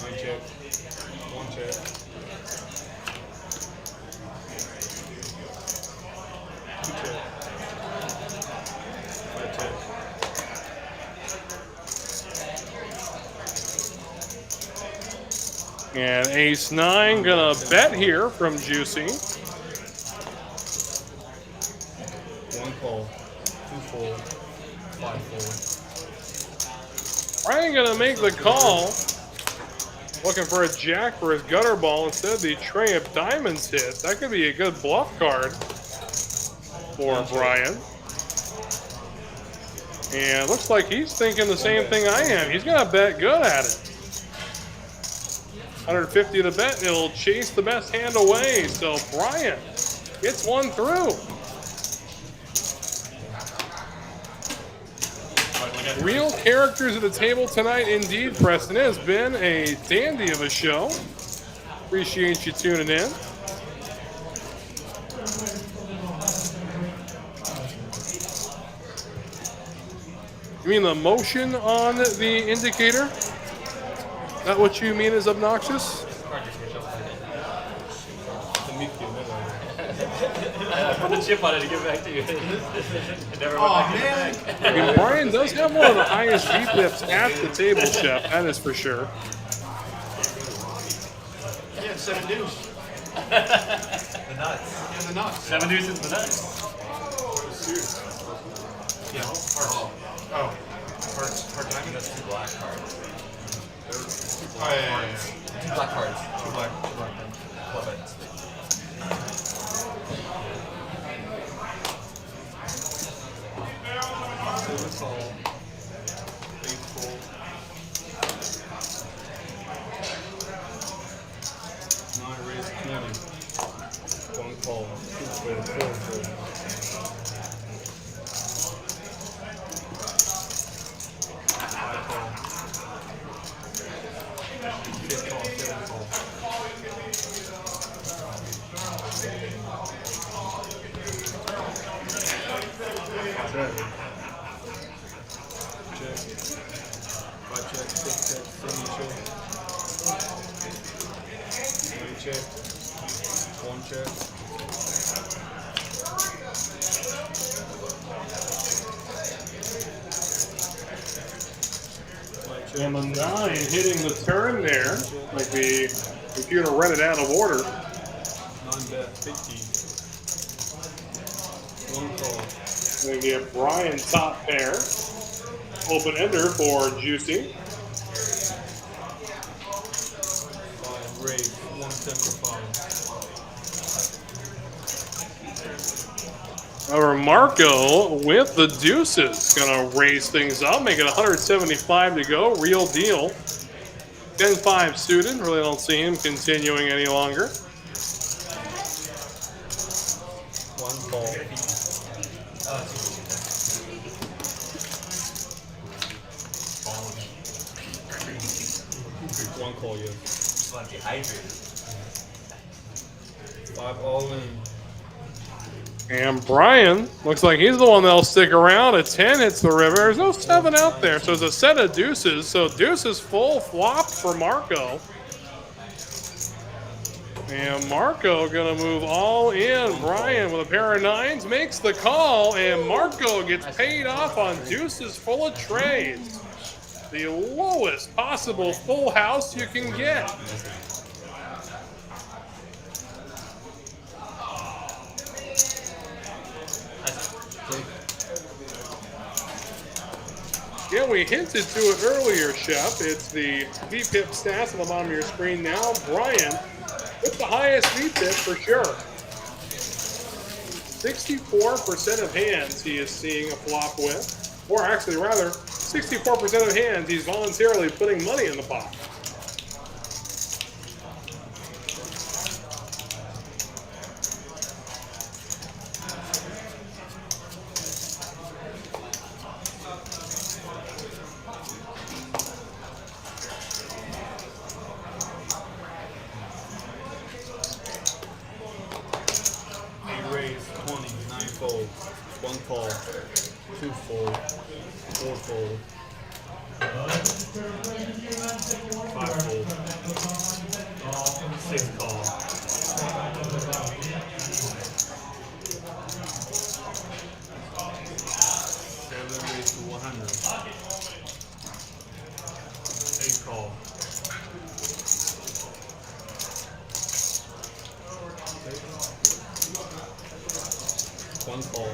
9 check. 1 check. 2 check. 5 check. And ace 9 gonna bet here from Juicy. 1 call. 2 fold. 5 fold. Brian gonna make the call. Looking for a jack for his gutter ball instead of the tray of diamonds hit. That could be a good bluff card for Brian. And looks like he's thinking the same thing I am. He's gonna bet good at it. 150 to bet, it'll chase the best hand away. So Brian gets one through. Real characters at the table tonight indeed, Preston. It has been a dandy of a show. Appreciate you tuning in. You mean the motion on the indicator? Is that what you mean is obnoxious? I put the chip on it to give it back to you. It never went back in the bag. And Brian does have one of the highest V-pips at the table, Chef. That is for sure. Yeah, 7 deuce. The nuts. Yeah, the nuts. 7 deuces the nuts. Yeah, hearts. Oh, heart diamond? That's 2 black cards. Oh, yeah. 2 black cards. 2 black cards. Love it. Raise 20. 1 call. 2 fold. 4 fold. 5 call. 6 call. 7 call. Check. Check. 5 check. 6 check. 7 check. 9 check. 1 check. And the 9 hitting the turn there. Like the computer read it out of order. 9 bet. 50. 1 call. Gonna give Brian top pair. Open ender for Juicy. 5 raise. 175. Over Marco with the deuces. Gonna raise things up, make it 175 to go. Real deal. 10-5 suited. Really don't see him continuing any longer. 1 call. One call, yeah. Just want to be hydrated. 5 all in. And Brian looks like he's the one that'll stick around. A 10 hits the river. There's no 7 out there, so it's a set of deuces. So deuces full flop for Marco. And Marco gonna move all in. Brian with a pair of 9s makes the call, and Marco gets paid off on deuces full of trades. The lowest possible full house you can get. Yeah, we hinted to it earlier, Chef. It's the VPIP stats on the bottom of your screen now. Brian with the highest VPIP for sure. 64% of hands he is seeing a flop with. Or actually, rather, 64% of hands he's voluntarily putting money in the pot. 4 fold. 5 fold. 6 call. 7 raised to 100. 8 call. 1 call.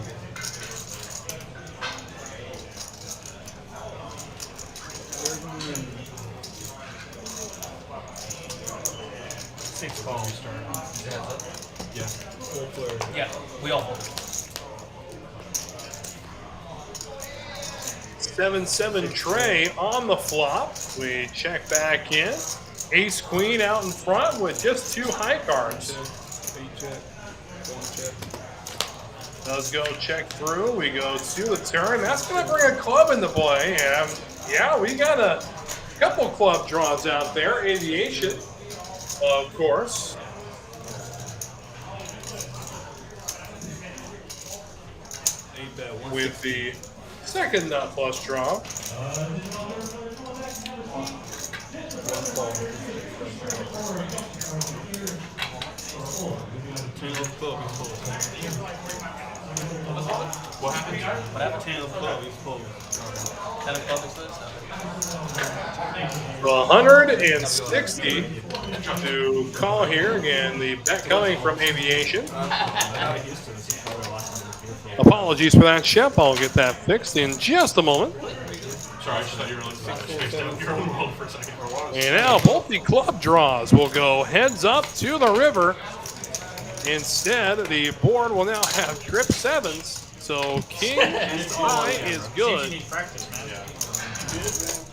6 call start. Yeah. 4 players. Yeah, we all hold. 7-7 Trey on the flop. We check back in. Ace Queen out in front with just 2 high cards. Check. 8 check. 1 check. Does go check through. We go to the turn. That's going to bring a club into play. And yeah, we got a couple club draws out there. Aviation, of course. With the second nut plus draw. 1 call. 10 of club is full. What happened? 10 of club is full. 10 of club is this? 160 to call here. Again, the bet coming from Aviation. Apologies for that, Shep. I'll get that fixed in just a moment. Sorry, I just thought you were like spaced out your own world for a second. And now both the club draws will go heads up to the river. Instead, the board will now have trip 7s. So king high is good. You need practice, man.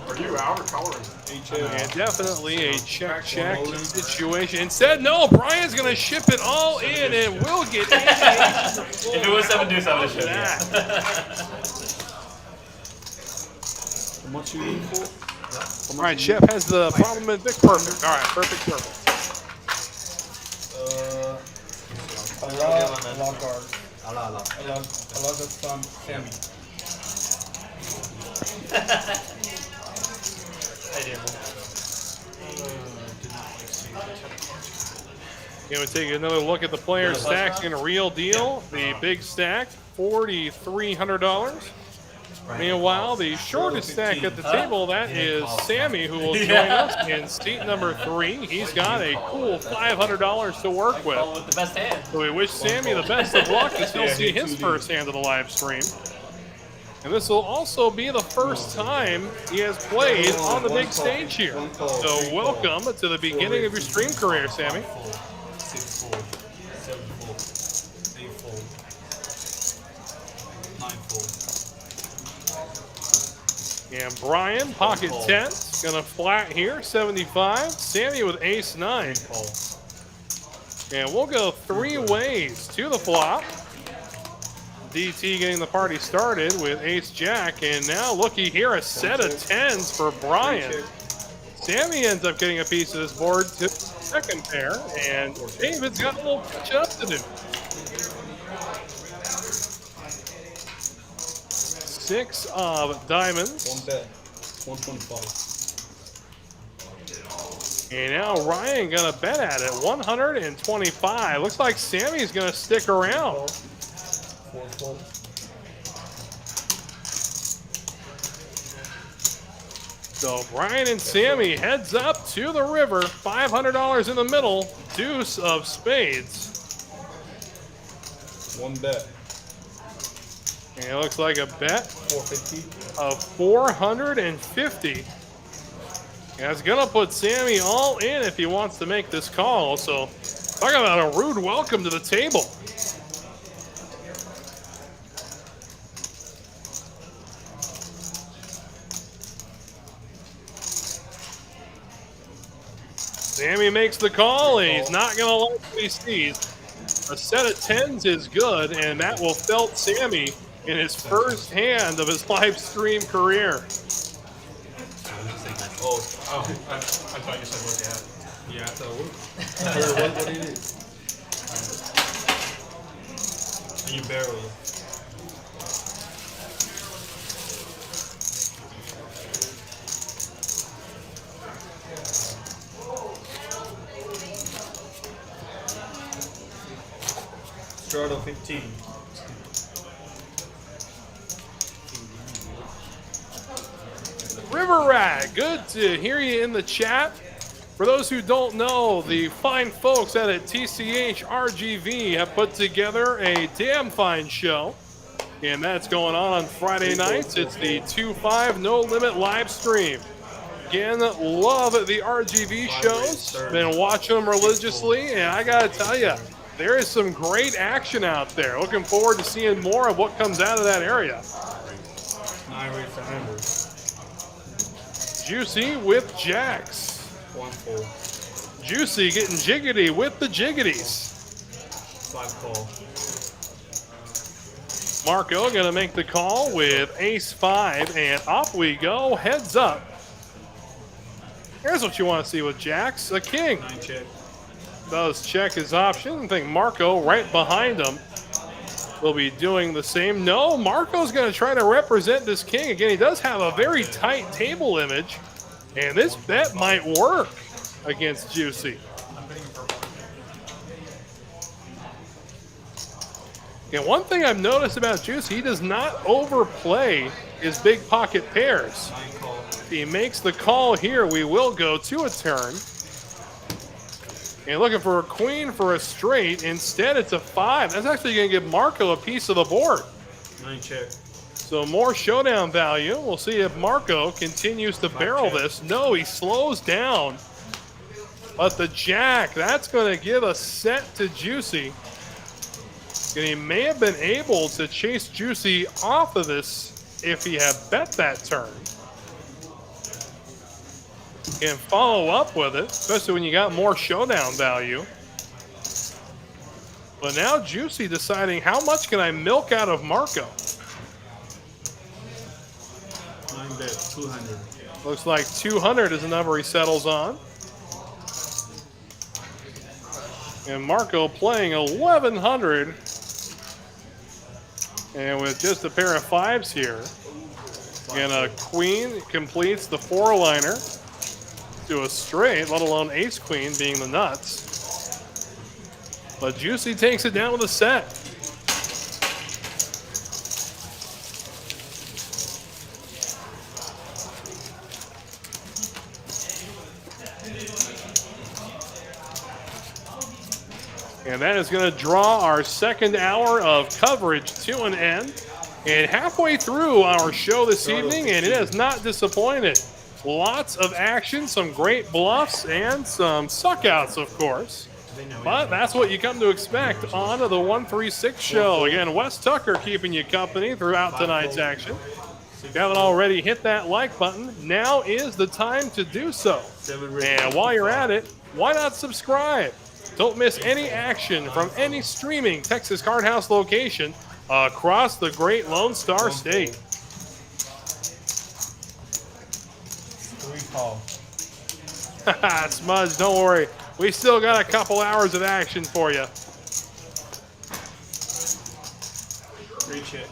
Are you out or coloring? And definitely a check situation. Instead, no, Brian's going to ship it all in and we'll get Aviation. If it was 7 deuce, I would have shown How much you need for? All right, Shep has the problem in Vic. Perfect. All right, perfect. A lot guard. A lot of Sammy. Going to take another look at the player stacks in a real deal. The big stack, $4,300. Meanwhile, the shortest stack at the table, that is Sammy, who will join us in seat number 3. He's got a cool $500 to work with. with the best hand. So we wish Sammy the best of luck as he'll see his first hand of the live stream. And this will also be the first time he has played on the big stage here. So welcome to the beginning of your stream career, Sammy. 6 fold. 7 fold. 8 fold. 9 fold. And Brian, pocket 10, gonna flat here, 75. Sammy with ace 9. And we'll go 3 ways to the flop. DT getting the party started with ace jack, and now looky here, a set of 10s for Brian. Sammy ends up getting a piece of this board to second pair, and David's got a little catch up to do. 6 of diamonds. 1 bet. 125. And now Ryan gonna bet at it, 125. Looks like Sammy's gonna stick around. 4 fold. So Brian and Sammy heads up to the river, $500 in the middle, deuce of spades. 1 bet. And it looks like a bet 450. of 450. That's gonna put Sammy all in if he wants to make this call. So talk about a rude welcome to the table. Sammy makes the call, and he's not gonna like what he sees. A set of 10s is good, and that will felt Sammy in his first hand of his live stream career. Oh, I thought you said what you had. Yeah, I thought it would. What it is? And you barrel. Strato 15. River Rat, good to hear you in the chat. For those who don't know, the fine folks out at TCH RGV have put together a damn fine show. And that's going on Friday nights. It's the 2-5 No Limit live stream. Again, love the RGV shows. Been watching them religiously, and I gotta tell you, there is some great action out there. Looking forward to seeing more of what comes out of that area. 9 rates to handle. Juicy with jacks. 1 4. Juicy getting jiggity with the jiggities. 5 call. Marco gonna make the call with ace-5, and up we go, heads up. Here's what you want to see with jacks, a king. 9 check. Does check his option. I think Marco right behind him will be doing the same. No, Marco's gonna try to represent this king. Again, he does have a very tight table image, and this bet might work against Juicy. And one thing I've noticed about Juicy, he does not overplay his big pocket pairs. 9 call. If he makes the call here, we will go to a turn. And looking for a queen for a straight. Instead, it's a 5. That's actually going to give Marco a piece of the board. 9 check. So more showdown value. We'll see if Marco continues to barrel this. No, he slows down. But the jack, that's going to give a set to Juicy. And he may have been able to chase Juicy off of this if he had bet that turn. And follow up with it, especially when you got more showdown value. But now Juicy deciding how much can I milk out of Marco. 9 bet. 200. Looks like 200 is the number he settles on. And Marco playing 1100. And with just a pair of 5s here, and a queen completes the 4-liner to a straight, let alone ace-queen being the nuts. But Juicy takes it down with a set. And that is going to draw our second hour of coverage to an end. And halfway through our show this evening, and it has not disappointed. Lots of action, some great bluffs, and some suckouts, of course. But that's what you come to expect on the 136 show. Again, Wes Tucker keeping you company throughout tonight's action. If you haven't already hit that like button, now is the time to do so. And while you're at it, why not subscribe? Don't miss any action from any streaming Texas Card House location across the great Lone Star State. 3 call. Smudge, don't worry. We still got a couple hours of action for you. 3 check.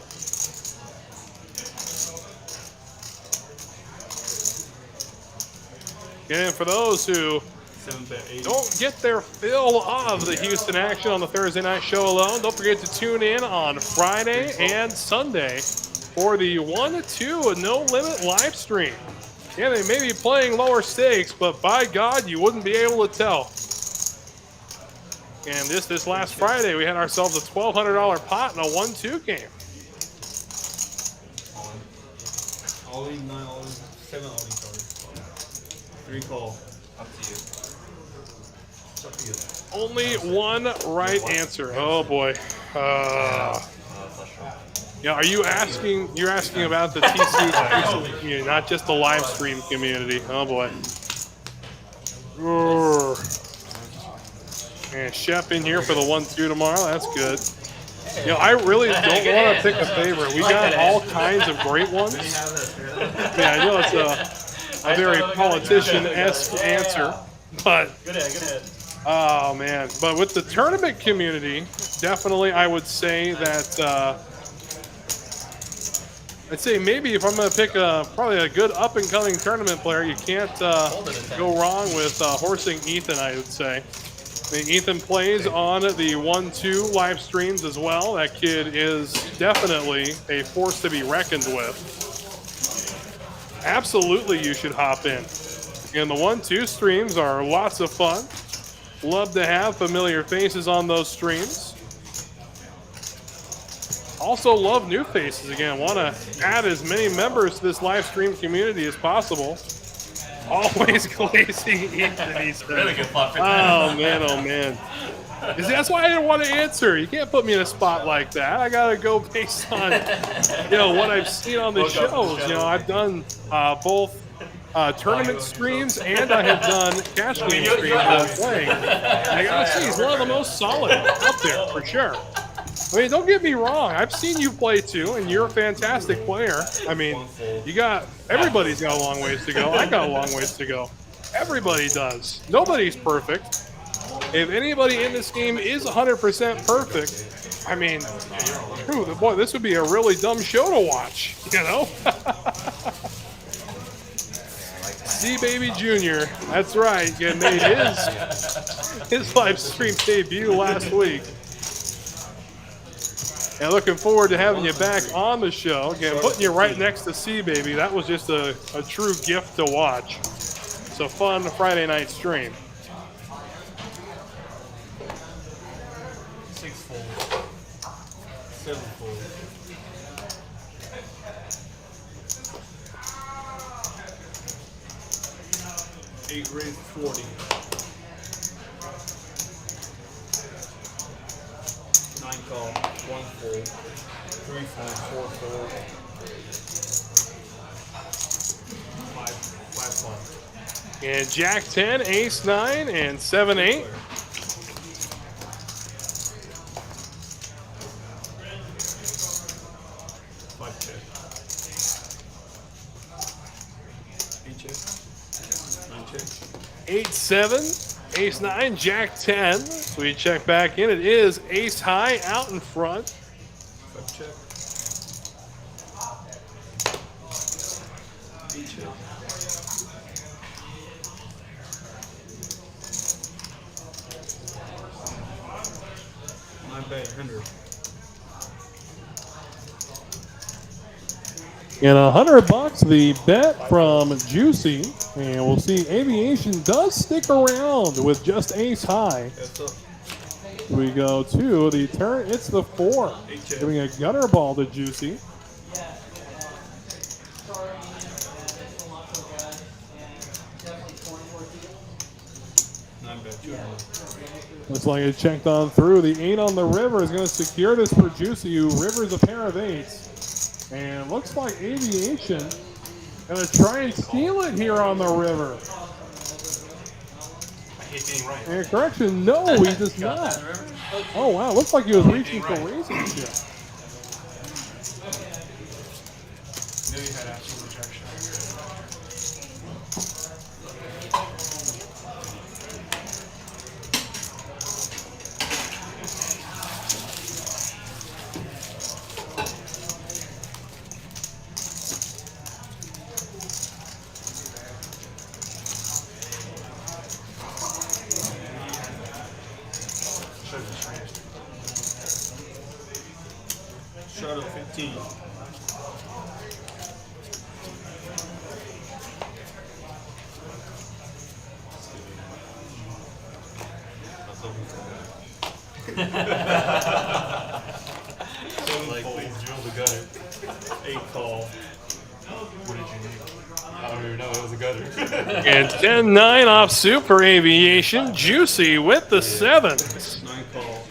And for those who 7 bet. 80. don't get their fill of the Houston action on the Thursday night show alone, don't forget to tune in on Friday and Sunday for the 1-2 No Limit live stream. Yeah, they may be playing lower stakes, but by God, you wouldn't be able to tell. And this last Friday, we had ourselves a $1,200 pot in a 1-2 game. All in 9, all in 7, all in, sorry. 3 call. Up to you. It's up to you. Only one right answer. Oh boy. Yeah, are you asking? You're asking about the TC community, not just the live stream community. Oh boy. Roar. And Shep in here for the 1-2 tomorrow. That's good. You know, I really don't want to pick a favorite. We got all kinds of great ones. Yeah, I know it's a very politician-esque answer, but Good head. oh man. But with the tournament community, definitely I would say that I'd say maybe if I'm going to pick probably a good up-and-coming tournament player, you can't go wrong with horsing Ethan, I would say. Ethan plays on the 1-2 live streams as well. That kid is definitely a force to be reckoned with. Absolutely, you should hop in. And the 1-2 streams are lots of fun. Love to have familiar faces on those streams. Also love new faces. Again, want to add as many members to this live stream community as possible. Always glazing Ethan, he said. Really good flop for Oh, man, oh, man. That's why I didn't want to answer. You can't put me in a spot like that. I got to go based on, what I've seen on the shows. I've done both tournament streams and I have done cash game streams while playing. I got to say, he's one of the most solid out there, for sure. I mean, don't get me wrong. I've seen you play too, and you're a fantastic player. I mean, everybody's got a long ways to go. I got a long ways to go. Everybody does. Nobody's perfect. If anybody in this game is 100% perfect, I mean, boy, this would be a really dumb show to watch, C-Baby Jr., that's right. He made his live stream debut last week. And looking forward to having you back on the show. Again, putting you right next to C-Baby, that was just a true gift to watch. It's a fun Friday night stream. 6 fold. 7 fold. 8 raised 40. 9 call, 1 fold, 3 fold, 4 fold, 5 fold. And Jack 10, Ace 9, and 7 8. Eight, 7, Ace 9, Jack 10. So we check back in. It is Ace High out in front. Check. I bet 100. And $100 the bet from Juicy. And we'll see Aviation does stick around with just Ace High. We go to the turn. It's the 4. Giving a gutter ball to Juicy. Looks like it checked on through. The 8 on the river is going to secure this for Juicy, who rivers a pair of 8s. And looks like Aviation going to try and steal it here on the river. I hate being right. And correction, no, he does not. Oh, wow. Looks like he was reaching for raising ship. Knew you had absolute rejection. Shot of 15. Like, please drill the gutter. 8 call. What did you need? I don't even know, it was a gutter. And 10-9 off Super Aviation. Juicy with the 7s. 9 call.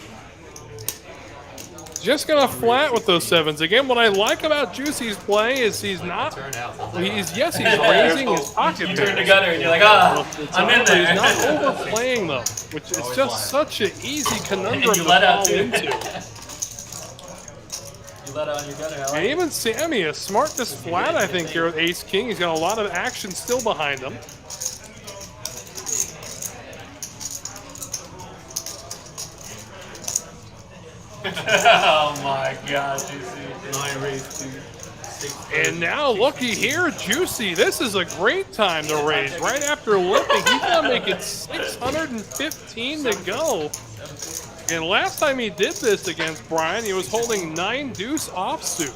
Just gonna flat with those 7s. Again, what I like about Juicy's play is he's not. He's raising his pocket. You turn the gutter and you're like, I'm in there. He's not overplaying them, which is just such an easy conundrum And to you let out fall too. into. You let out on your gutter. I like And even Sammy is smart just flat, I think, here with Ace King. He's got a lot of action still behind him. Oh my God, Juicy. 9 raised 2. And now looky here, Juicy. This is a great time to raise. Right after limping, he's gonna make it 615 to go. And last time he did this against Brian, he was holding 9 deuce offsuit.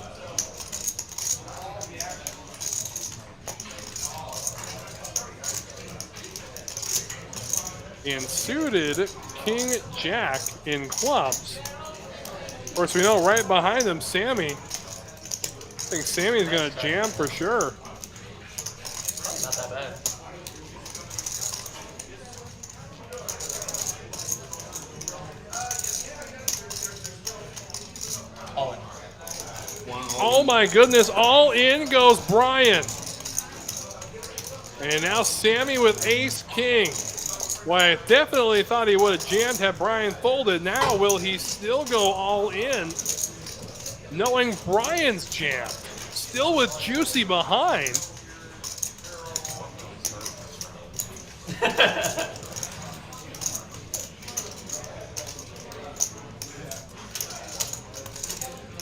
And suited King Jack in clubs. Of course, we know right behind him, Sammy. I think Sammy's gonna jam for sure. Not that bad. All in. Oh my goodness, all in goes Brian. And now Sammy with ace king. Well, I definitely thought he would have jammed had Brian folded. Now will he still go all in, knowing Brian's jam? Still with Juicy behind.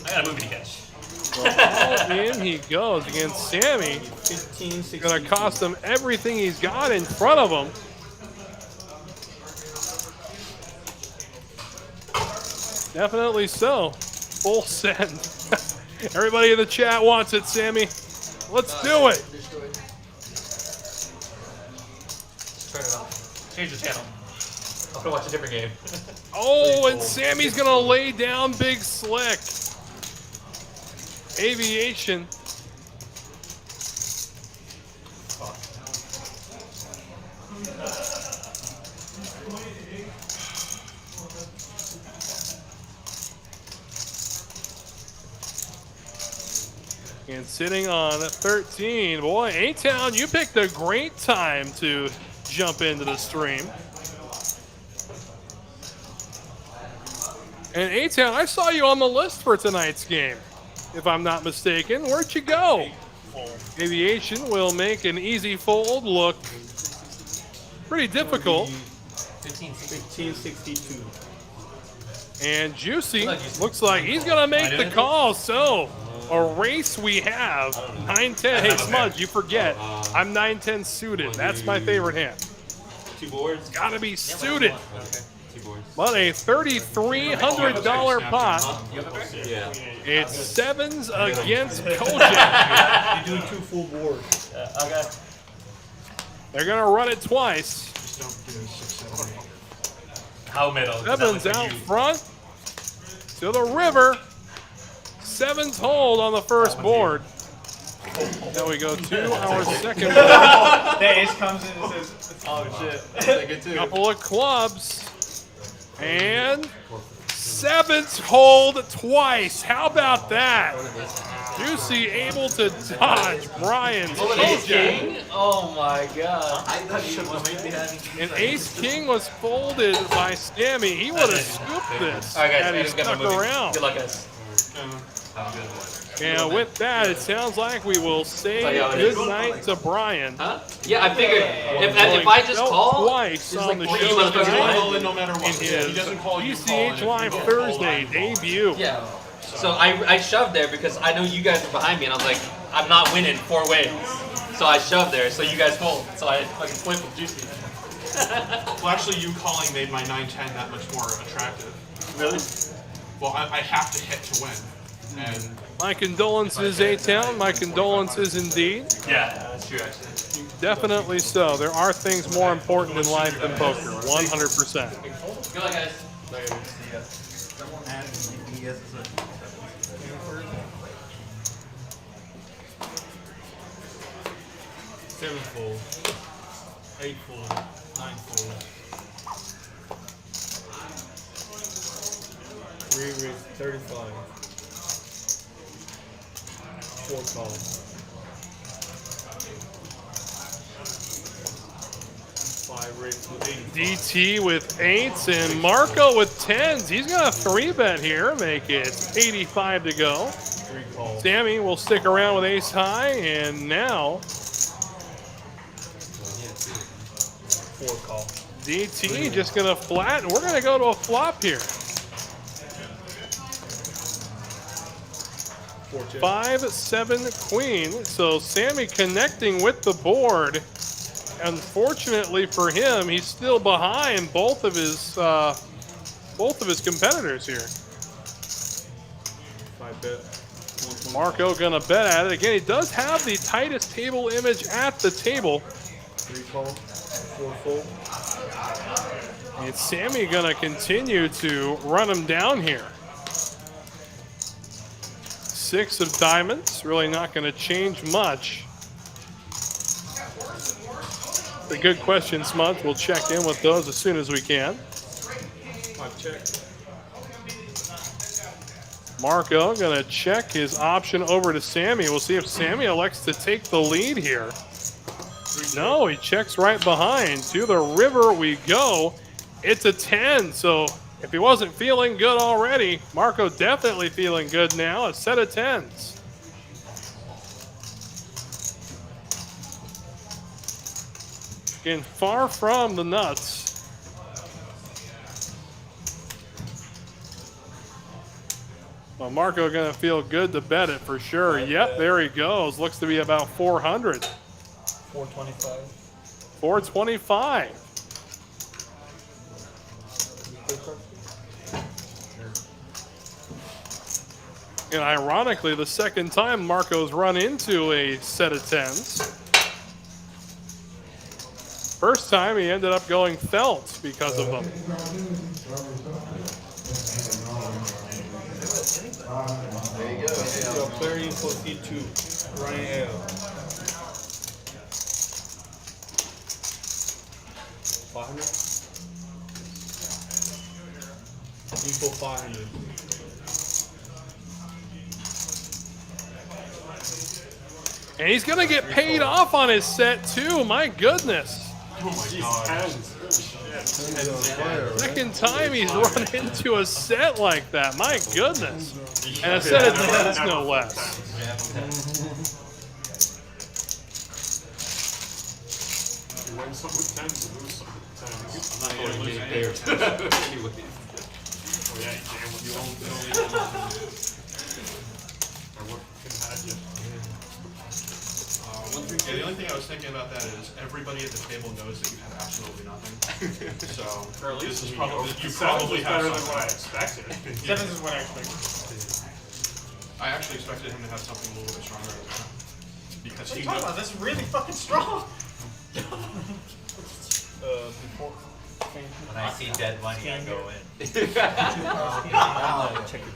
I got a movie to catch. Well, all in he goes against Sammy. 15, 16. Gonna cost him everything he's got in front of him. Definitely so. Full send. Everybody in the chat wants it, Sammy. Let's do it. Turn it off. Change the channel. I'm gonna watch a different game. Oh, and Sammy's gonna lay down Big Slick. Aviation. And sitting on 13. Boy, A-Town, you picked a great time to jump into the stream. And A-Town, I saw you on the list for tonight's game, if I'm not mistaken. Where'd you go? Aviation will make an easy fold look pretty difficult. 1562. And Juicy looks like he's going to make the call. So a race we have. 9-10. Hey, Smudge, you forget. I'm 9-10 suited. That's my favorite hand. 2 boards. Got to be suited. Okay. 2 boards. But a $3,300 pot. Yeah. It's sevens against Kojak. You're doing 2 full boards. Okay. They're going to run it twice. Just don't do 6, 7, 8. How middle? Sevens out front to the river. Sevens hold on the first board. Now we go to our second board. The ace comes in and says, Oh shit. That's good too. Couple of clubs. And sevens hold twice. How about that? Juicy able to dodge Brian's Oh, an ace Kojak. king? Oh my god. I thought you were maybe having. And ace king was folded by Sammy. He would have scooped this Alright had he guys, I got stuck my movie. around. Good luck guys. Have a good one. And with that, it sounds like we will say how it is. good night to Brian. Huh? Yeah, I figured if I just Felt call, twice on the like show three months ago. tonight Call in no matter in what. He his doesn't call you. PCH Live Thursday debut. yeah. So I shoved there because I know you guys were behind me, and I was like, I'm not winning 4 ways. So I shoved there, so you guys fold. So I fucking split with Juicy. Well, actually, you calling made my 9-10 that much more attractive. Really? Well, I have to hit to win. And My condolences, A-Town. My condolences indeed. Yeah, that's true actually. Definitely so. There are things more important in life than poker. 100%. Good luck, guys. Someone had DPS as a. 7 fold, 8 fold, 9 fold. 3 with 35. 4 columns. 5 rates with 85. DT with 8s and Marco with 10s. He's got a 3-bet here. Make it 85 to go. 3 calls. Sammy will stick around with ace high, and now 4 calls. DT just gonna flat, and we're gonna go to a flop here. 5-7 queen. So Sammy connecting with the board. Unfortunately for him, he's still behind both of his competitors here. 5-bet. Marco gonna bet at it again. He does have the tightest table image at the table. 3 call, 4 fold. And Sammy gonna continue to run him down here. 6 of diamonds, really not gonna change much. A good question, Smudge. We'll check in with those as soon as we can. 5 check. Marco gonna check his option over to Sammy. We'll see if Sammy elects to take the lead here. No, he checks right behind. To the river we go. It's a 10, so if he wasn't feeling good already, Marco definitely feeling good now. A set of 10s. Again, far from the nuts. Well, Marco gonna feel good to bet it for sure. Yep, there he goes. Looks to be about 400. 425. 425. And ironically, the second time Marco's run into a set of 10s. First time he ended up going felt because of them. There you go. So player info C2. Ryan L. 500. Info 500. And he's going to get paid off on his set too. My goodness. Oh my god. Second time he's run into a set like that. My goodness. And a set of 10s, no less. You win some with 10s, you lose some with 10s. I'm not going to lose any of anyway. Oh yeah, you jam with some. Or what can had you. Yeah, the only thing I was thinking about that is everybody at the table knows that you have absolutely nothing. So this is probably you probably have better than something. what I expected. 7s is what I expected. I actually expected him to have something a little bit stronger than that. Because What are he you talking about? knows. That's really fucking strong. Before. When I see dead money, I go in. Check it.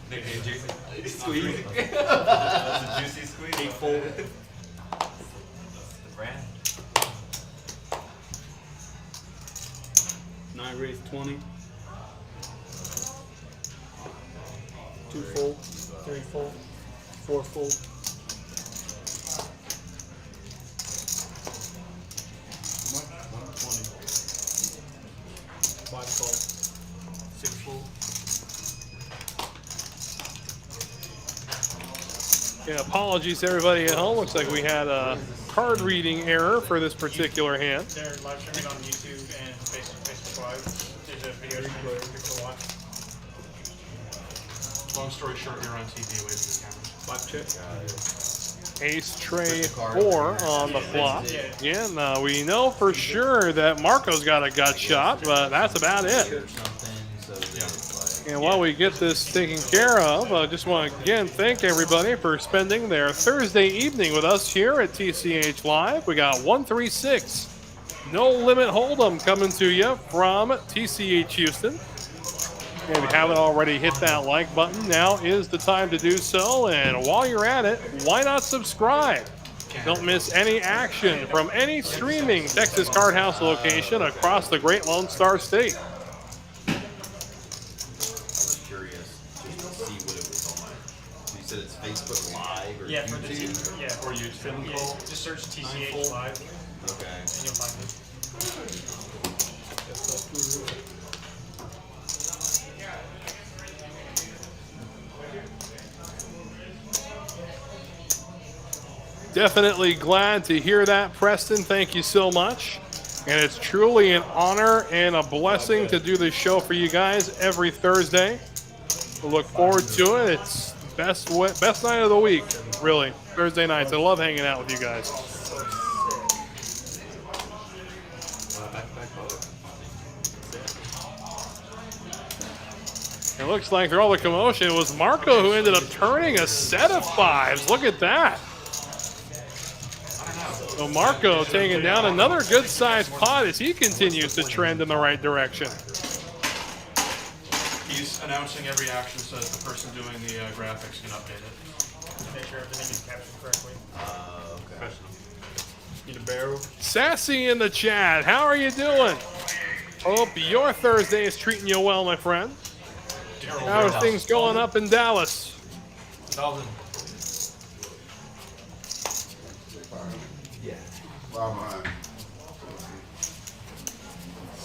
Nickname Juicy. Squeeze. That's a juicy squeeze. 8 fold. The brand. 9 raise 20. 2 fold. 3 fold. 4 fold. 5 call. 6 fold. Yeah, apologies to everybody at home. Looks like we had a card reading error for this particular hand. They're live streaming on YouTube and Facebook Live. There's a video stream for people to watch. Long story short, you're on TV waiting for the camera. 5 check. Ace tray 4 on the flop. Again, we know for sure that Marco's got a gut shot, but that's about it. And while we get this taken care of, I just want to again thank everybody for spending their Thursday evening with us here at TCH Live. We got 136 No Limit Hold'em coming to you from TCH Houston. And if you haven't already hit that like button, now is the time to do so. And while you're at it, why not subscribe? Don't miss any action from any streaming Texas Card House location across the Great Lone Star State. You said it's Facebook Live or Yeah, for the YouTube? yeah, Or YouTube. yeah, just search TCH Live Okay. and you'll find it. Definitely glad to hear that, Preston. Thank you so much. And it's truly an honor and a blessing to do this show for you guys every Thursday. We look forward to it. It's best night of the week, really. Thursday nights. I love hanging out with you guys. It looks like through all the commotion, it was Marco who ended up turning a set of 5s. Look at that. So Marco taking down another good-sized pot as he continues to trend in the right direction. He's announcing every action so that the person doing the graphics can update it. Make sure everything is captured correctly. Okay. Need a barrel? Sassy in the chat, how are you doing? Hope your Thursday is treating you well, my friend. How are things going up in Dallas? 1,000.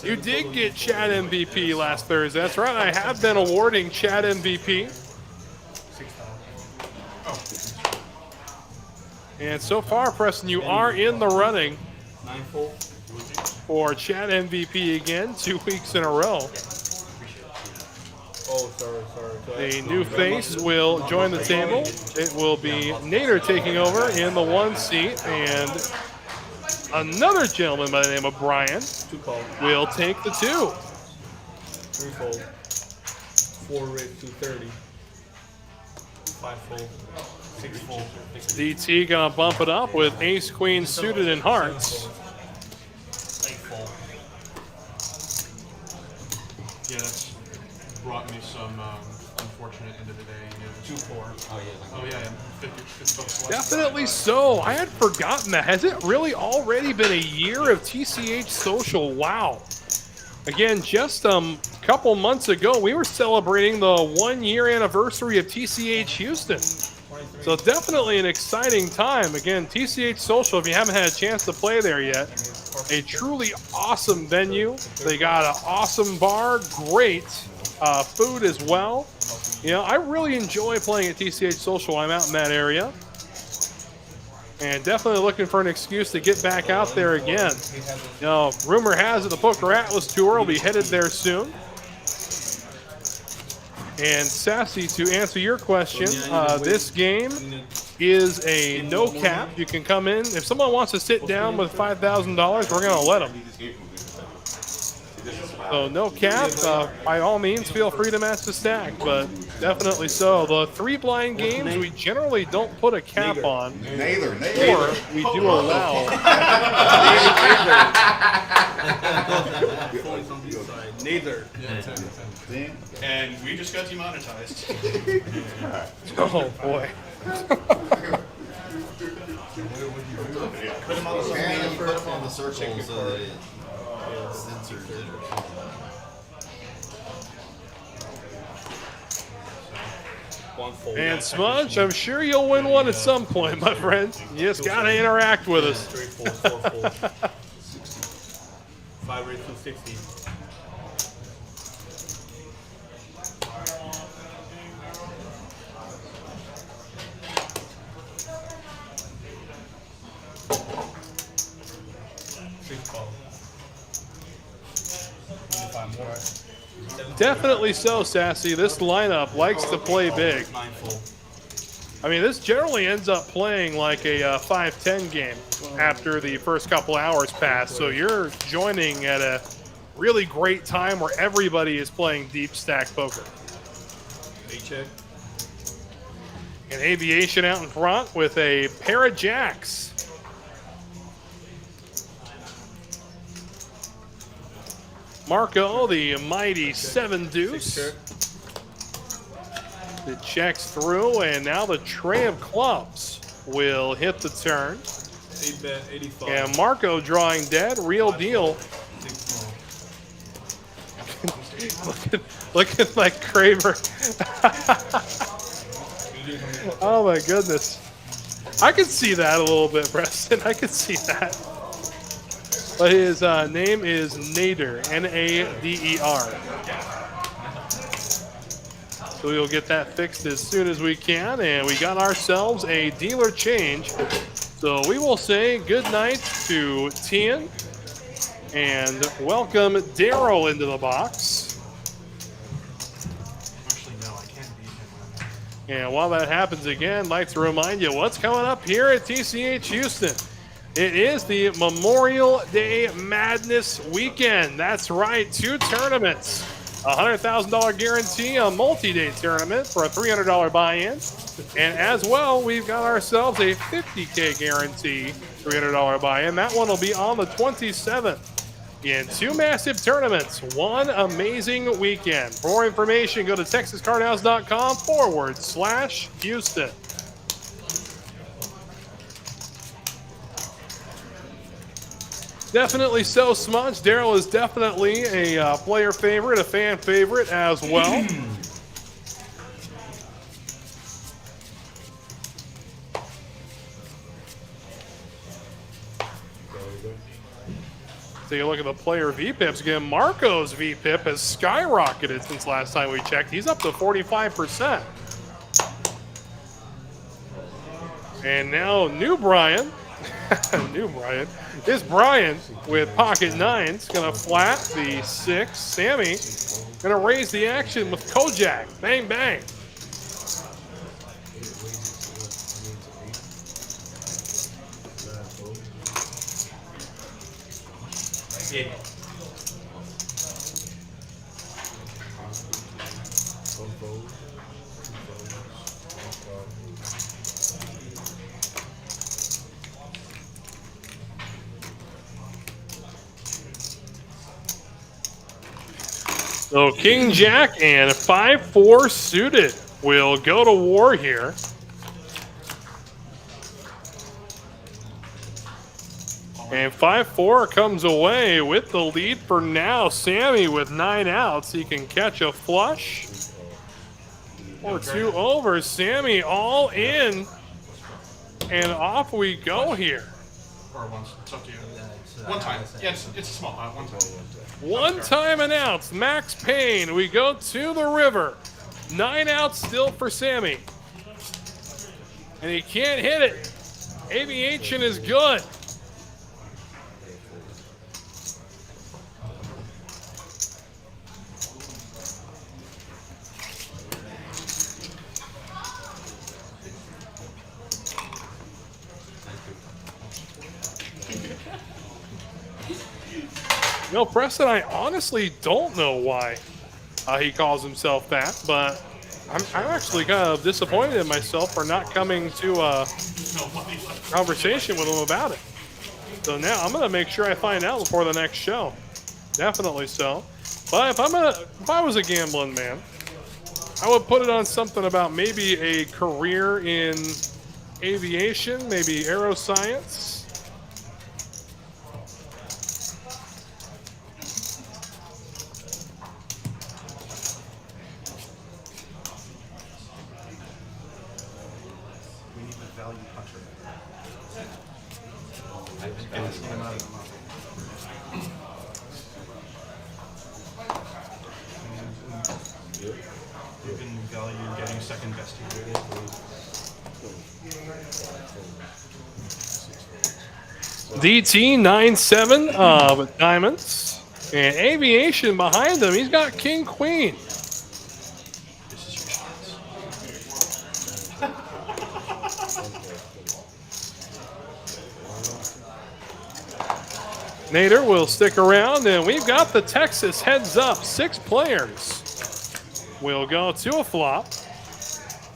You did get Chat MVP last Thursday. That's right, I have been awarding Chat MVP. And so far, Preston, you are in the running 9 full. for Chat MVP again, 2 weeks in a row. Oh, sorry. The new face will join the table. It will be Nader taking over in the 1 seat, and another gentleman by the name of Brian 2 call. will take the 2. 3 fold. 4 raise 230. 5 fold. 6 fold. DT gonna bump it up with ace queen suited in hearts. 8 fold. Yeah, that's brought me some unfortunate end of the day. 2-4. Oh yeah, 50 bucks left. Definitely so. I had forgotten that. Has it really already been a year of TCH Social? Wow. Again, just a couple months ago, we were celebrating the 1-year anniversary of TCH Houston. So definitely an exciting time. Again, TCH Social, if you haven't had a chance to play there yet, a truly awesome venue. They got an awesome bar, great food as well. You know, I really enjoy playing at TCH Social when I'm out in that area. And definitely looking for an excuse to get back out there again. You know, rumor has it the Poker Atlas Tour will be headed there soon. And Sassy, to answer your question, this game is a no cap. You can come in. If someone wants to sit down with $5,000, we're going to let them. So no cap. By all means, feel free to match the stack, but definitely so. The 3 blind games we generally don't put a cap on, or we do allow. Neither. And we just got demonetized. Oh boy. Put them on the circle so that it censors it. And Smudge, I'm sure you'll win one at some point, my friend. You just gotta interact with us. 3 fold, 4 fold. 5 raise 260. Definitely so, Sassy. This lineup likes to play big. 9 full. I mean, this generally ends up playing like a 5-10 game after the first couple hours pass. So you're joining at a really great time where everybody is playing deep stack poker. A-check. And Aviation out in front with a pair of jacks. Marco, the mighty 7 deuce. It checks through, and now the tray of clubs will hit the turn. 8 bet, 85. And Marco drawing dead, real deal. look at my Kramer. Oh my goodness. I could see that a little bit, Preston. I could see that. But his name is Nader, N-A-D-E-R. So we'll get that fixed as soon as we can, and we got ourselves a dealer change. So we will say good night to Tian, and welcome Daryl into the box. Actually, no, I can't beat him. And while that happens again, I'd like to remind you what's coming up here at TCH Houston. It is the Memorial Day Madness weekend. That's right, 2 tournaments. A $100,000 guarantee, a multi-day tournament for a $300 buy-in. And as well, we've got ourselves a $50K guarantee, $300 buy-in. That one will be on the 27th. In 2 massive tournaments, 1 amazing weekend. For more information, go to texascardhouse.com/Houston. Definitely so, Smudge. Daryl is definitely a player favorite, a fan favorite as well. Take a look at the player VPIPs again. Marco's VPIP has skyrocketed since last time we checked. He's up to 45%. And now new Brian. New Brian. This Brian with pocket 9's going to flat the 6. Sammy going to raise the action with Kojak. Bang, bang. Yeah. So King Jack and 5-4 suited will go to war here. And 5-4 comes away with the lead for now. Sammy with 9 outs. He can catch a flush or 2 over. Sammy all in. And off we go here. Or once. It's up to you. One time. Yeah, it's a small amount. One time. One time announced. Max Payne. We go to the river. 9 outs still for Sammy. And he can't hit it. Aviation is good. You know, Preston, I honestly don't know why he calls himself that, but I'm actually kind of disappointed in myself for not coming to a conversation with him about it. So now I'm going to make sure I find out before the next show. Definitely so. But if I was a gambling man, I would put it on something about maybe a career in aviation, maybe aeroscience. DT 9-7 of diamonds. And aviation behind him. He's got King Queen. Nader will stick around, and we've got the Texas heads up. 6 players will go to a flop.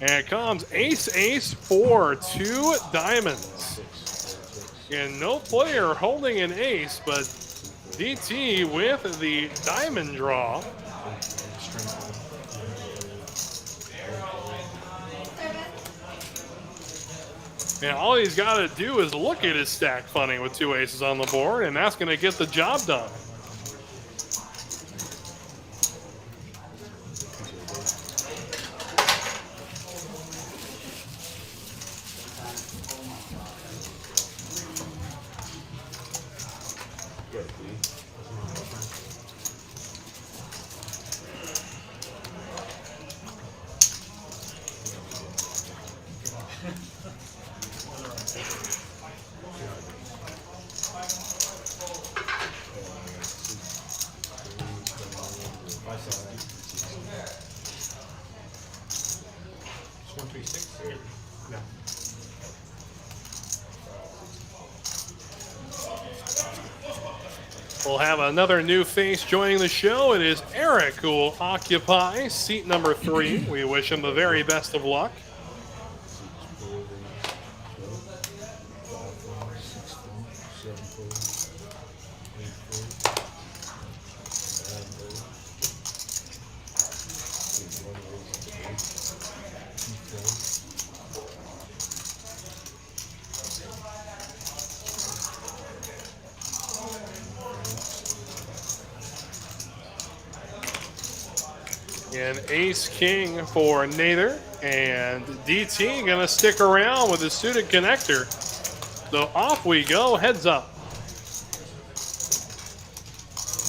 And it comes ace for 2 diamonds. And no player holding an ace, but DT with the diamond draw. And all he's got to do is look at his stack funny with 2 aces on the board, and that's going to get the job done. We'll have another new face joining the show. It is Eric who will occupy seat number 3. We wish him the very best of luck. And Ace King for Nather, and DT gonna stick around with his suited connector. So off we go, heads up.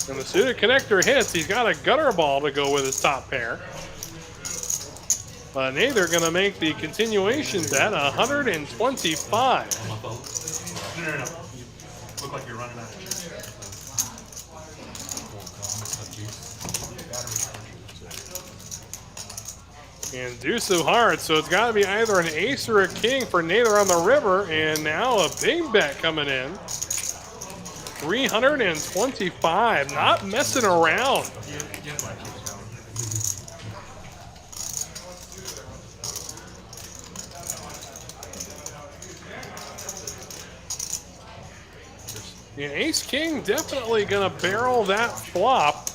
And the suited connector hits, he's got a gutter ball to go with his top pair. But Nather gonna make the continuation bet 125. No. You look like you're running out of juice. And deuce of hearts, so it's got to be either an ace or a king for Nather on the river, and now a big bet coming in. 325, not messing around. And ace king definitely gonna barrel that flop.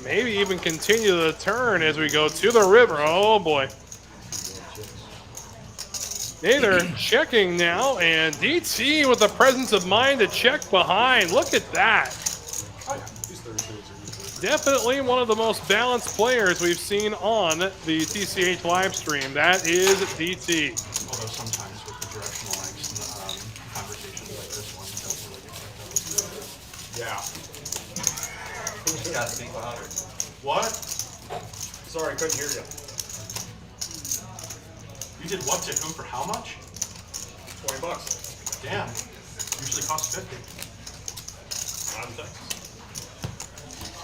Maybe even continue the turn as we go to the river. Oh boy. Nather checking now, and DT with the presence of mind to check behind. Look at that. Definitely one of the most balanced players we've seen on the TCH live stream. That is DT. Although sometimes with the directional legs and conversations like this one, it doesn't really get like those. You just gotta speak louder. What? Sorry, couldn't hear you. You did what to who for how much? $20. Damn. Usually costs 50. I'm thanks.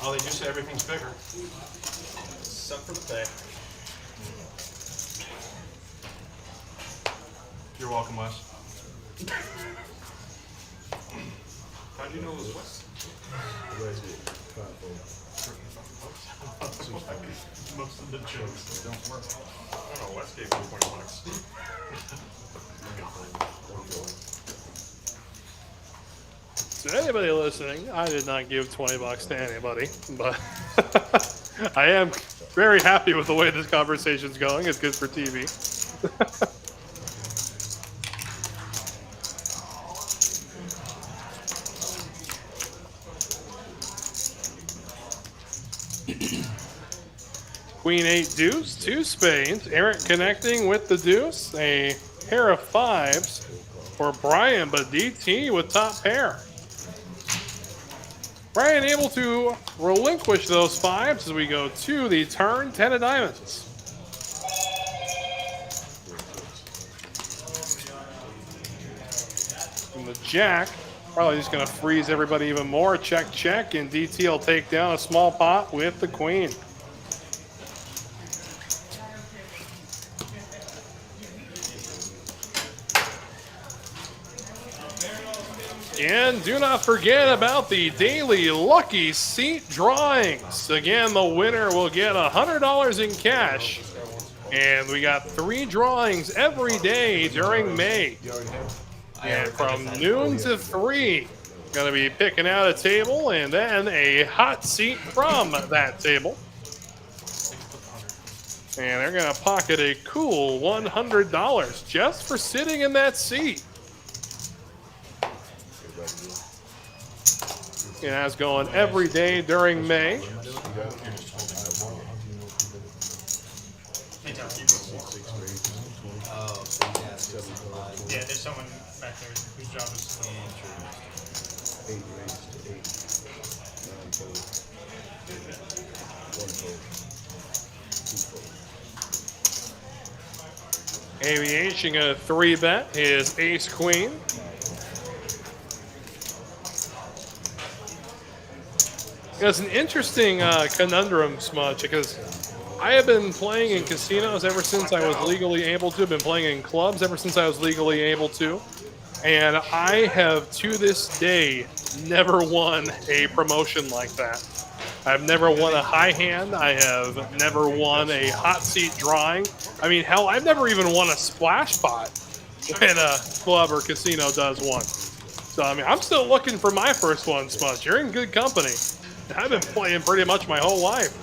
Well, they do say everything's bigger. Except for the pay. You're welcome, Wes. How do you know it was Wes? Most of the jokes don't work. I don't know, Wes gave me $20. To anybody listening, I did not give $20 to anybody, but I am very happy with the way this conversation's going. It's good for TV. Queen 8 deuce, 2 spades. Eric connecting with the deuce. A pair of 5s for Brian, but DT with top pair. Brian able to relinquish those 5s as we go to the turn. 10 of diamonds. And the jack, probably just going to freeze everybody even more. Check, check, and DT will take down a small pot with the queen. And do not forget about the daily lucky seat drawings. Again, the winner will get $100 in cash. And we got 3 drawings every day during May. And from noon to 3, going to be picking out a table and then a hot seat from that table. And they're going to pocket a cool $100 just for sitting in that seat. It has going every day during May. Yeah, there's someone back there whose job is to Aviation a 3-bet his ace queen. It's an interesting conundrum, Smudge, because I have been playing in casinos ever since I was legally able to. Been playing in clubs ever since I was legally able to. And I have, to this day, never won a promotion like that. I've never won a high hand. I have never won a hot seat drawing. I mean, hell, I've never even won a splash pot when a club or casino does one. So, I mean, I'm still looking for my first one, Smudge. You're in good company. I've been playing pretty much my whole life.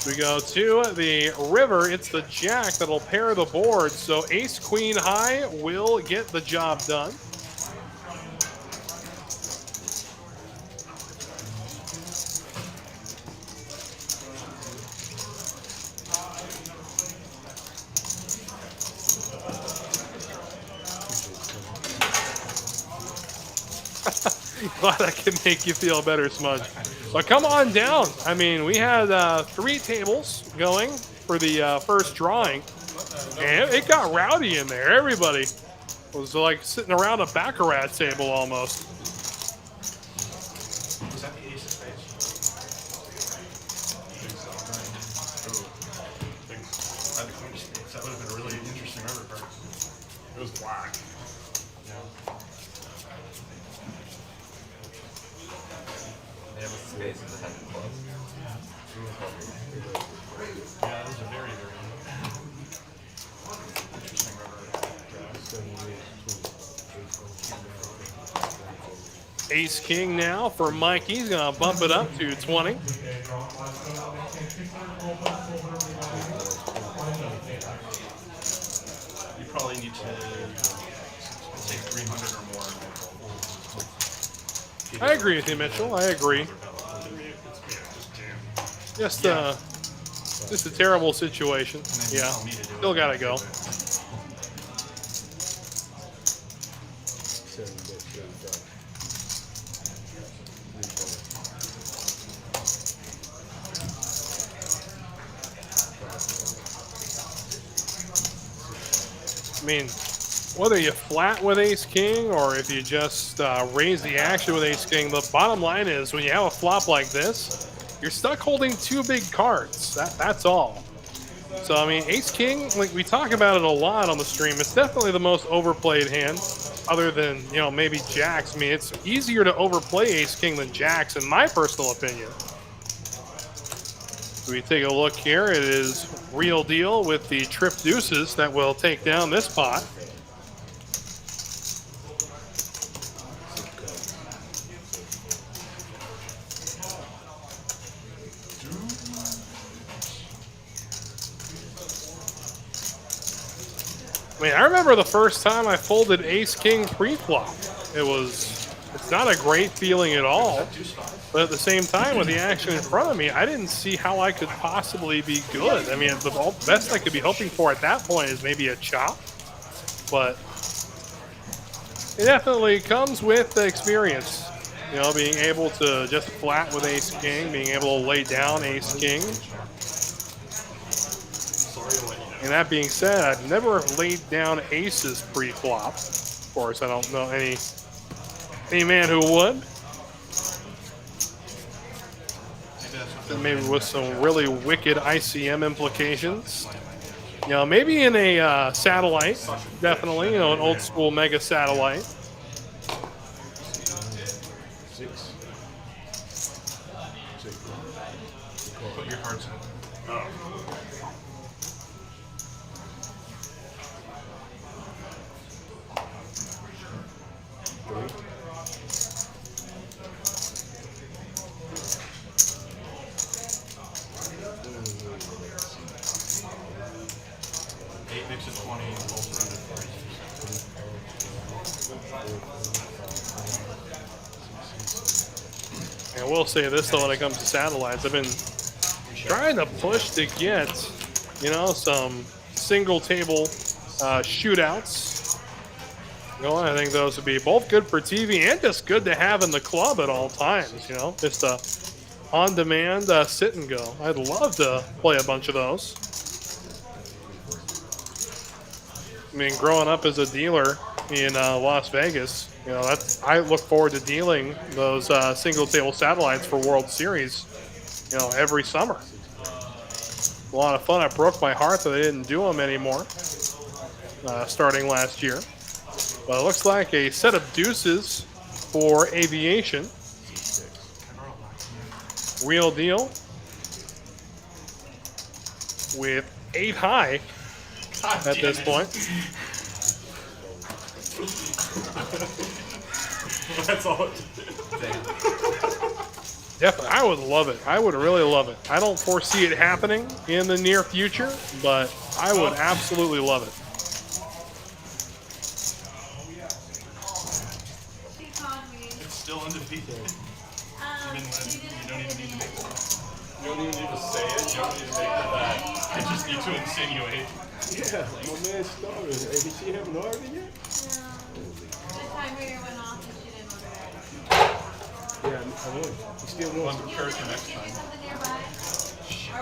We go to the river. It's the jack that'll pair the board. So ace queen high will get the job done. Glad I can make you feel better, Smudge. But come on down. I mean, we had 3 tables going for the first drawing, and it got rowdy in there. Everybody was like sitting around a baccarat table almost. Was that the ace of spades? I had the queen of spades. That would have been a really interesting river card. It was black. Yeah. They have a space in the head of clubs. Yeah, that was a very, very interesting river. Ace king now for Mikey. He's going to bump it up to 20. You probably need to take 300 or more. I agree with you, Mitchell. I agree. Just a terrible situation. Yeah, still got to go. I mean, whether you flat with ace king or if you just raise the action with ace king, the bottom line is when you have a flop like this, you're stuck holding 2 big cards. That's all. So, I mean, ace king, like we talk about it a lot on the stream, it's definitely the most overplayed hand other than, you know, maybe jacks. I mean, it's easier to overplay ace king than jacks in my personal opinion. So we take a look here. It is real deal with the trip deuces that will take down this pot. I mean, I remember the first time I folded ace-king pre-flop. It's not a great feeling at all. But at the same time, with the action in front of me, I didn't see how I could possibly be good. I mean, the best I could be hoping for at that point is maybe a chop. But it definitely comes with the experience. You know, being able to just flat with ace-king, being able to lay down ace-king. And that being said, I've never laid down aces pre-flop. Of course, I don't know any man who would. Maybe with some really wicked ICM implications. You know, maybe in a satellite, definitely, you know, an old school mega satellite. Put your cards in. I will say this though, when it comes to satellites, I've been trying to push to get, you know, some single table shootouts going. I think those would be both good for TV and just good to have in the club at all times, you know, just a on-demand sit and go. I'd love to play a bunch of those. I mean, growing up as a dealer in Las Vegas, you know, I look forward to dealing those single table satellites for World Series, you know, every summer. A lot of fun. I broke my heart that they didn't do them anymore starting last year. But it looks like a set of deuces for aviation. Real deal. With 8 high at this point. That's all it Definitely, I would love it. I would really love it. I don't foresee it happening in the near future, but I would absolutely love it. It's still undefeated. Even when you don't even need to make it. You don't even need to say it. You don't need to make that. You just need to insinuate. Yeah, my man started. Hey, did she have an order yet? The timer went off and she didn't order it. Yeah, I would. He still I'm wants prepared for next Give me time. something nearby.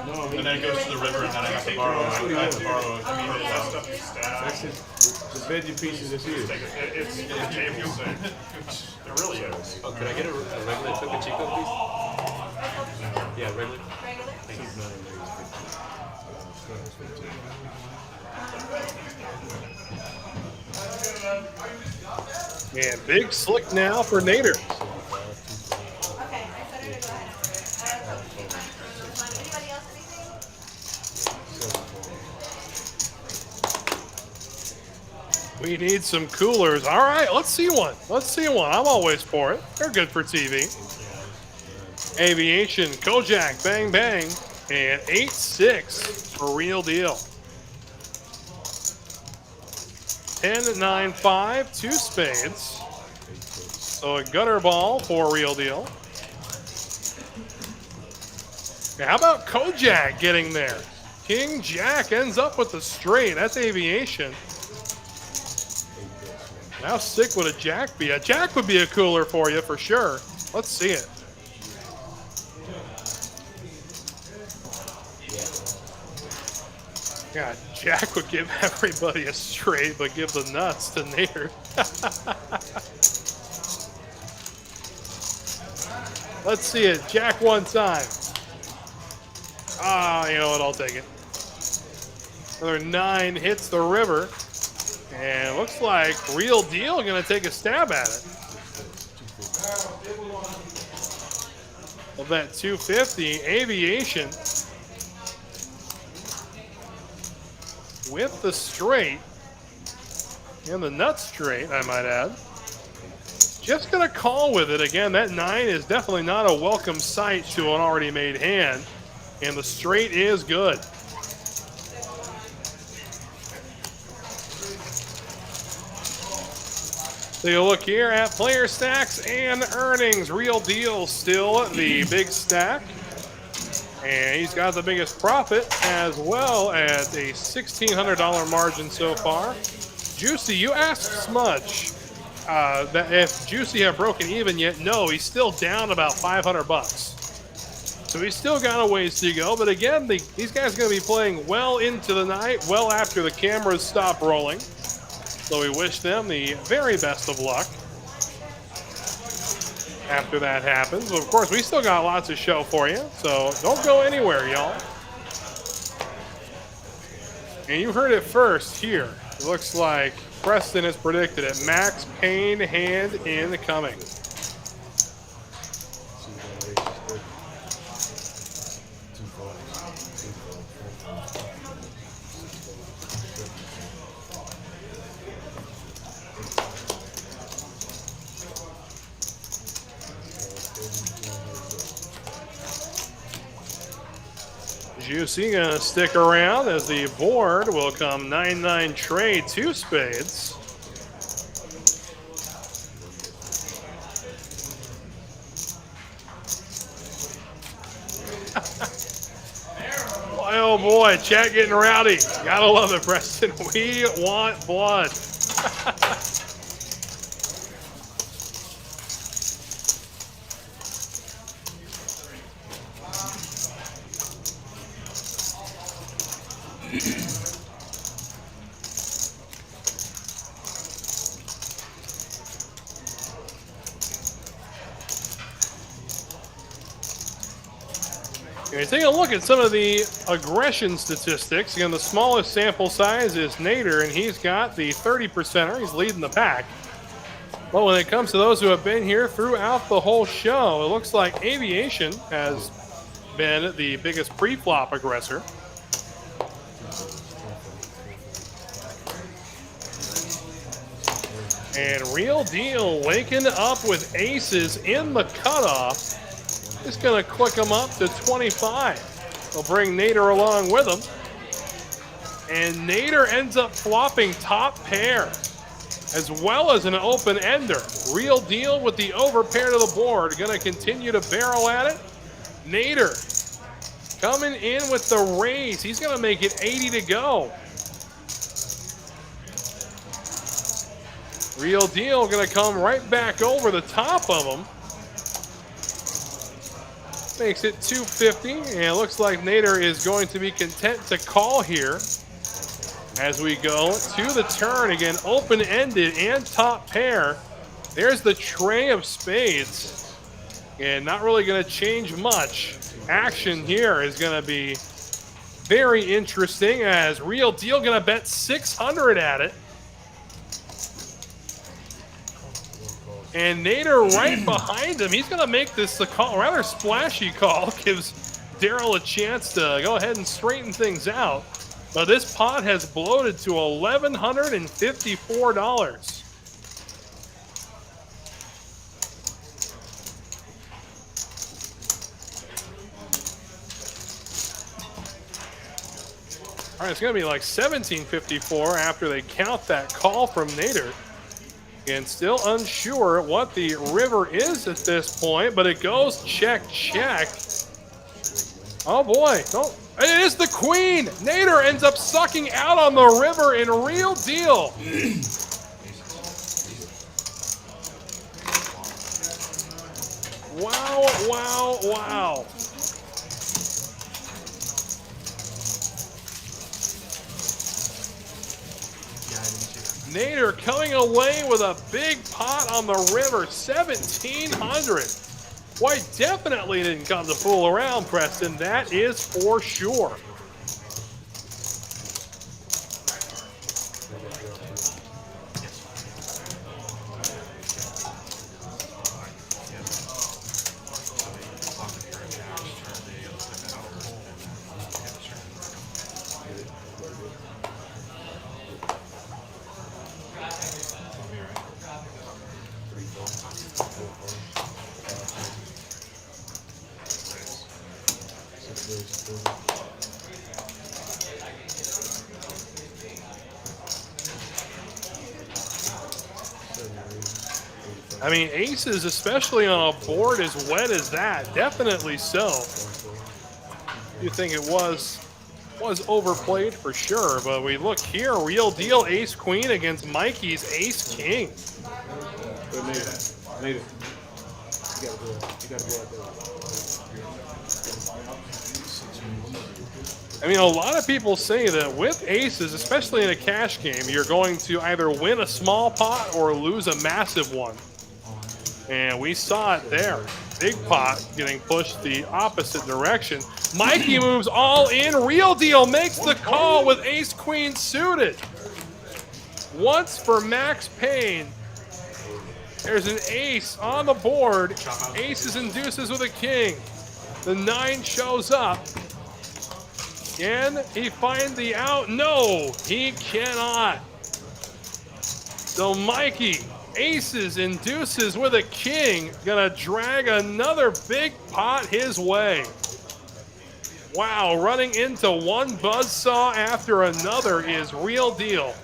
No, And then it goes to the river, and then I have to borrow. I have to borrow. I mean, that stuff is stacked. That's it. The veggie pieces is here. It's table stakes. It really is. Oh, could I get a regular Topo Chico, please? Yeah, regular. Regular? And big slick now for Nader. Okay, I said her to go ahead. Anybody else anything? We need some coolers. All right, let's see one. Let's see one. I'm always for it. They're good for TV. Aviation, Kojak, bang, bang. And 8-6 for Real Deal. 10-9-5, 2 spades. So a gutter ball for Real Deal. Now, how about Kojak getting there? King Jack ends up with the straight. That's aviation. How sick would a jack be? A jack would be a cooler for you for sure. Let's see it. Yeah, Jack would give everybody a straight, but give the nuts to Nader. Let's see it. Jack one time. Ah, you know what? I'll take it. Another 9 hits the river. And it looks like Real Deal going to take a stab at it. Of that 250, Aviation with the straight and the nut straight, I might add. Just going to call with it. Again, that 9 is definitely not a welcome sight to an already made hand. And the straight is good. Take a look here at player stacks and earnings. Real Deal still the big stack. And he's got the biggest profit as well at a $1,600 margin so far. Juicy, you asked Smudge that if Juicy have broken even yet. No, he's still down about $500. So he's still got a ways to go. But again, these guys are going to be playing well into the night, well after the cameras stop rolling. So we wish them the very best of luck after that happens. But of course, we still got lots of show for you, so don't go anywhere, y'all. And you heard it first here. It looks like Preston has predicted it. Max Payne hand incoming. Juicy gonna stick around as the board will come 9-9 trade, 2 spades. Boy, oh boy, chat getting rowdy. Gotta love it, Preston. We want blood. Okay, take a look at some of the aggression statistics. Again, the smallest sample size is Nader, and he's got the 30%er. He's leading the pack. But when it comes to those who have been here throughout the whole show, it looks like Aviation has been the biggest pre-flop aggressor. And Real Deal waking up with aces in the cutoff. He's going to click him up to 25. He'll bring Nader along with him. And Nader ends up flopping top pair as well as an open ender. Real Deal with the overpair to the board. Going to continue to barrel at it. Nader coming in with the raise. He's going to make it 80 to go. Real Deal going to come right back over the top of him. Makes it 250, and it looks like Nader is going to be content to call here as we go to the turn. Again, open-ended and top pair. There's the tray of spades. And not really going to change much. Action here is going to be very interesting as Real Deal going to bet 600 at it. And Nader right behind him. He's going to make this a call, rather splashy call. Gives Daryl a chance to go ahead and straighten things out. But this pot has bloated to $1,154. All right, it's going to be like $1,754 after they count that call from Nader. And still unsure what the river is at this point, but it goes check, check. Oh boy, oh, it is the queen. Nader ends up sucking out on the river in Real Deal. Wow, wow, wow. Nader coming away with a big pot on the river, 1,700. White definitely didn't come to fool around, Preston. That is for sure. I mean, aces, especially on a board as wet as that, definitely so. You think it was overplayed for sure, but we look here, Real Deal ace queen against Mikey's ace king. Made it. You gotta go out there. I mean, a lot of people say that with aces, especially in a cash game, you're going to either win a small pot or lose a massive one. And we saw it there. Big pot getting pushed the opposite direction. Mikey moves all in. Real Deal makes the call with ace queen suited. Once for Max Payne. There's an ace on the board. Aces and deuces with a king. The 9 shows up. Can he find the out? No, he cannot. So Mikey, aces and deuces with a king, gonna drag another big pot his way. Wow, running into one buzzsaw after another is Real Deal.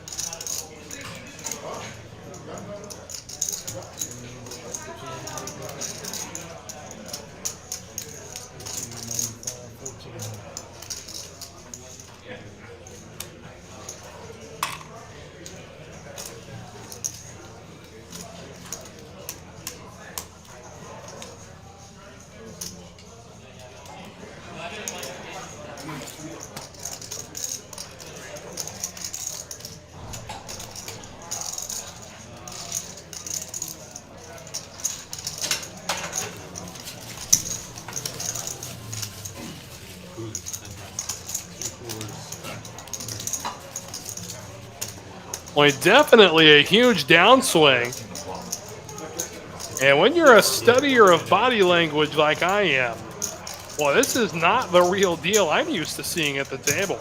Well, definitely a huge downswing. And when you're a studier of body language like I am, well, this is not the real deal I'm used to seeing at the table.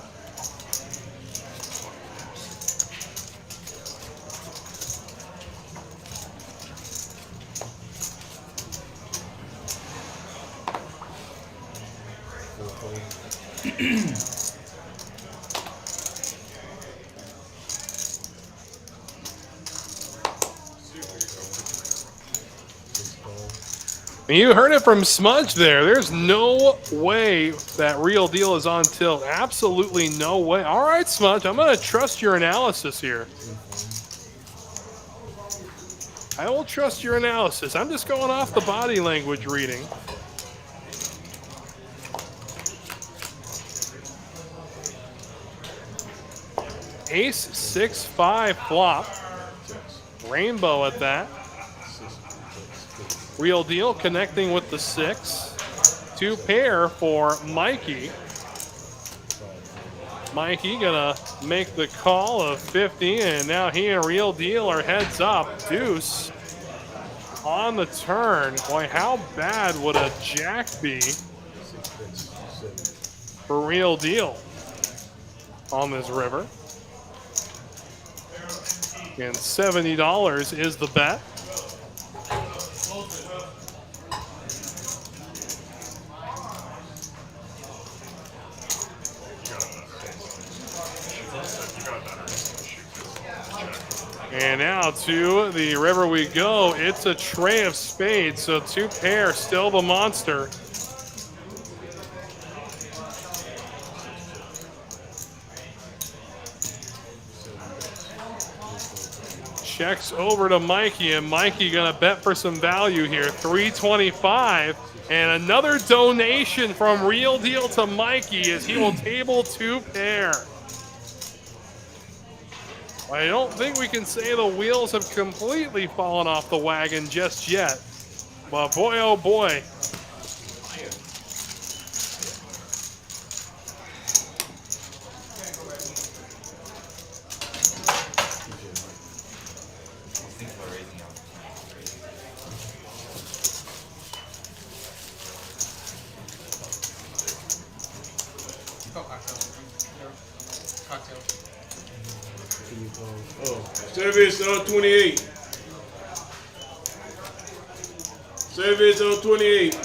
You heard it from Smudge there. There's no way that real deal is on tilt. Absolutely no way. All right, Smudge, I'm going to trust your analysis here. I will trust your analysis. I'm just going off the body language reading. Ace 6-5 flop. Rainbow at that. Real deal connecting with the 6. 2 pair for Mikey. Mikey gonna make the call of 50, and now he and Real Deal are heads up. Deuce on the turn. Boy, how bad would a jack be for Real Deal on this river? And $70 is the bet. And now to the river we go. It's a tray of spades, so 2 pair, still the monster. Checks over to Mikey, and Mikey gonna bet for some value here. 325, and another donation from Real Deal to Mikey as he will table 2 pair. I don't think we can say the wheels have completely fallen off the wagon just yet. But boy, oh boy. Service on 28. Service on 28.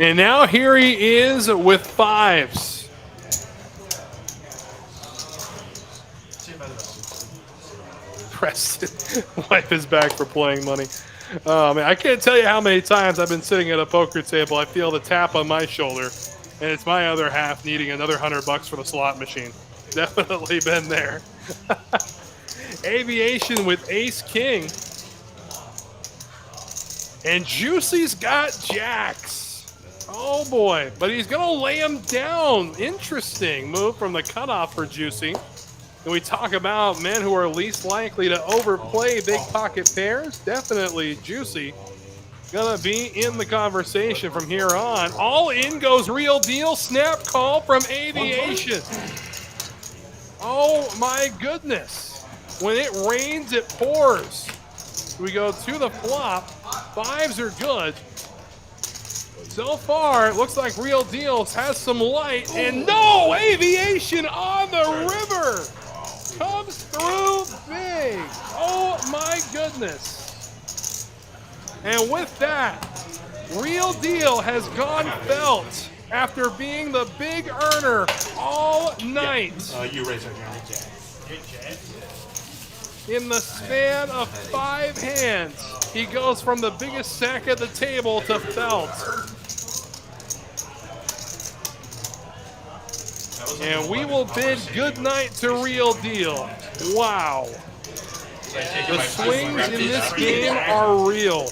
And now here he is with 5s. Preston, wipe his back for playing money. Man, I can't tell you how many times I've been sitting at a poker table. I feel the tap on my shoulder, and it's my other half needing another $100 for the slot machine. Definitely been there. Aviation with Ace King. And Juicy's got jacks. Oh boy, but he's gonna lay him down. Interesting move from the cutoff for Juicy. And we talk about men who are least likely to overplay big pocket pairs. Definitely Juicy gonna be in the conversation from here on. All in goes Real Deal. Snap call from Aviation. Oh my goodness. When it rains, it pours. We go to the flop. 5s are good. So far, it looks like Real Deals has some light, and no! Aviation on the river! Comes through big! Oh my goodness! And with that, Real Deal has gone felt after being the big earner all night. You raise our hand. In the span of 5 hands, he goes from the biggest sack at the table to felt. And we will bid good night to Real Deal. Wow. The swings in this game are real.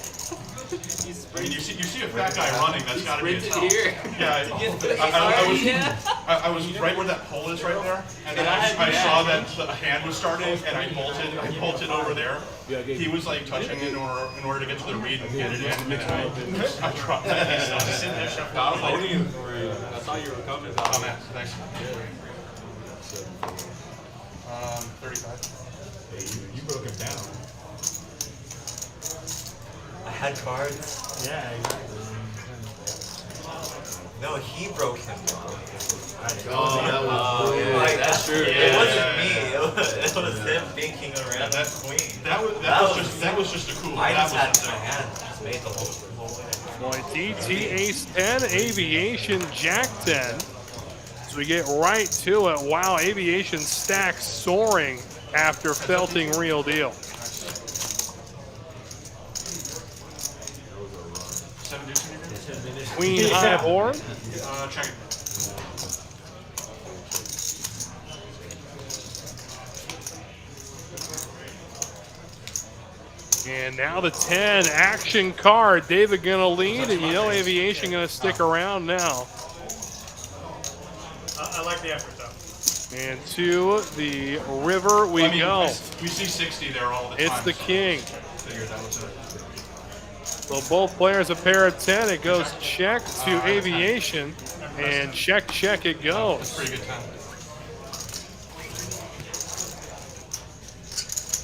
I mean, you see a fat guy running, that's got to be a tell. Here. Yeah, I was right where that pole is right there, and then I saw that the hand was starting, and I bolted over there. He was like touching it in order to get to the read and get it in, and I dropped that piece. I was just sitting there shoved out. I thought you were coming. Oh man, thanks. 35. Hey, you broke him down. I had cards. Yeah, exactly. No, he broke him down. Yeah, that's true. It wasn't me. It was him thinking around that queen. That was just a cool. I That just had was my hand. Just made the whole way. Boy, DT Ace 10, Aviation Jack 10. So we get right to it. Wow, Aviation stack soaring after felting Real Deal. 7 deuce in here? Queen high board. Check it. And now the 10 action card. David gonna lead, and you know Aviation gonna stick around now. I like the effort, though. And to the river we go. We see 60 there all the time. It's the king. Figured that was it. So both players a pair of 10. It goes check to Aviation, and check it goes. Pretty good time.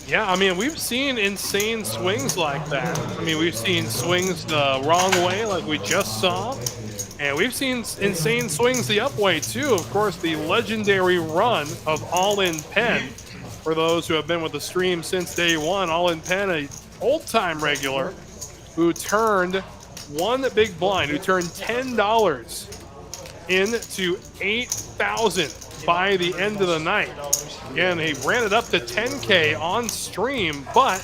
Yeah, I mean, we've seen insane swings like that. I mean, we've seen swings the wrong way like we just saw. And we've seen insane swings the up way, too. Of course, the legendary run of All-In Pen. For those who have been with the stream since day one, All-In Pen, an old-time regular, who turned one big blind, who turned $10 into $8,000 by the end of the night. Again, he ran it up to 10K on stream, but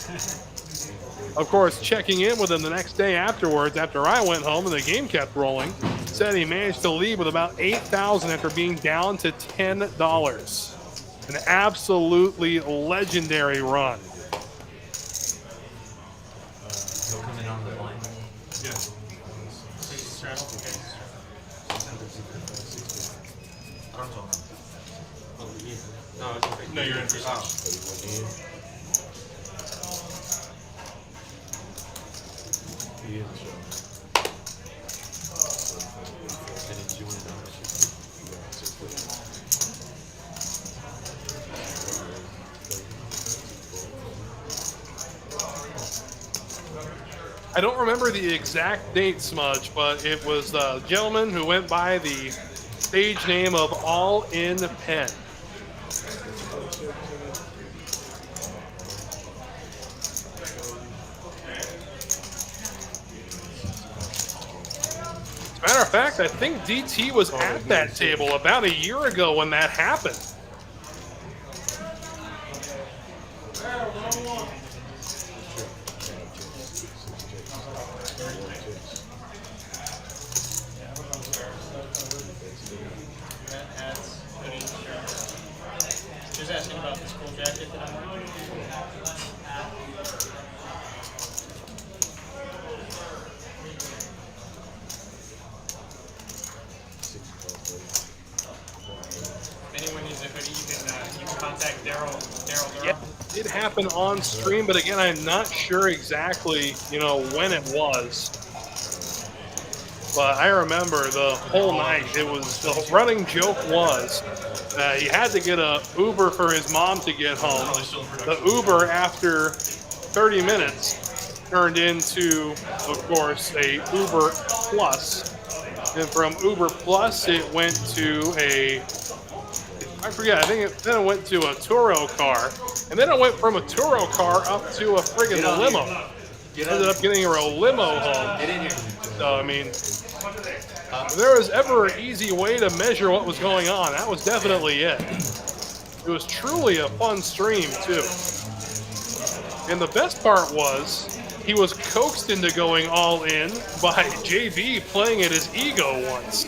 of course, checking in with him the next day afterwards, after I went home and the game kept rolling, said he managed to leave with about $8,000 after being down to $10. An absolutely legendary run. Yeah. No, you're in for I don't remember the exact date, Smudge, but it was a gentleman who went by the stage name of All-In Pen. As a matter of fact, I think DT was at that table about a year ago when that happened. Just asking about the school jacket that I'm wearing. If anyone needs a hoodie, you can contact Daryl. Yeah, it did happen on stream, but again, I'm not sure exactly, when it was. But I remember the whole night, the running joke was he had to get a Uber for his mom to get home. The Uber, after 30 minutes, turned into, of course, a Uber Plus. And from Uber Plus, it went to I think it went to a Turo car. And then it went from a Turo car up to a friggin' limo. Ended up getting her a limo home. Get in here. So, I mean, if there was ever an easy way to measure what was going on, that was definitely it. It was truly a fun stream, too. And the best part was, he was coaxed into going all in by JV playing at his ego once.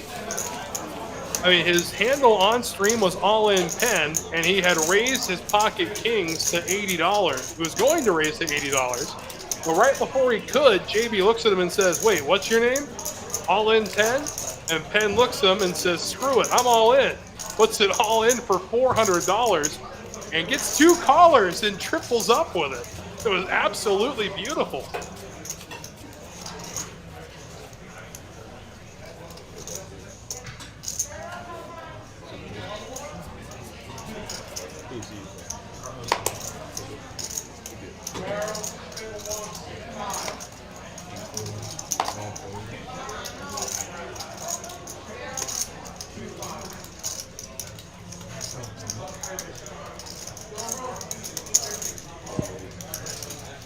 I mean, his handle on stream was All-In Pen, and he had raised his pocket kings to $80. He was going to raise to $80. But right before he could, JB looks at him and says, wait, what's your name? All in 10? And Penn looks at him and says, screw it, I'm all in. Puts it all in for $400 and gets 2 callers and triples up with it. It was absolutely beautiful.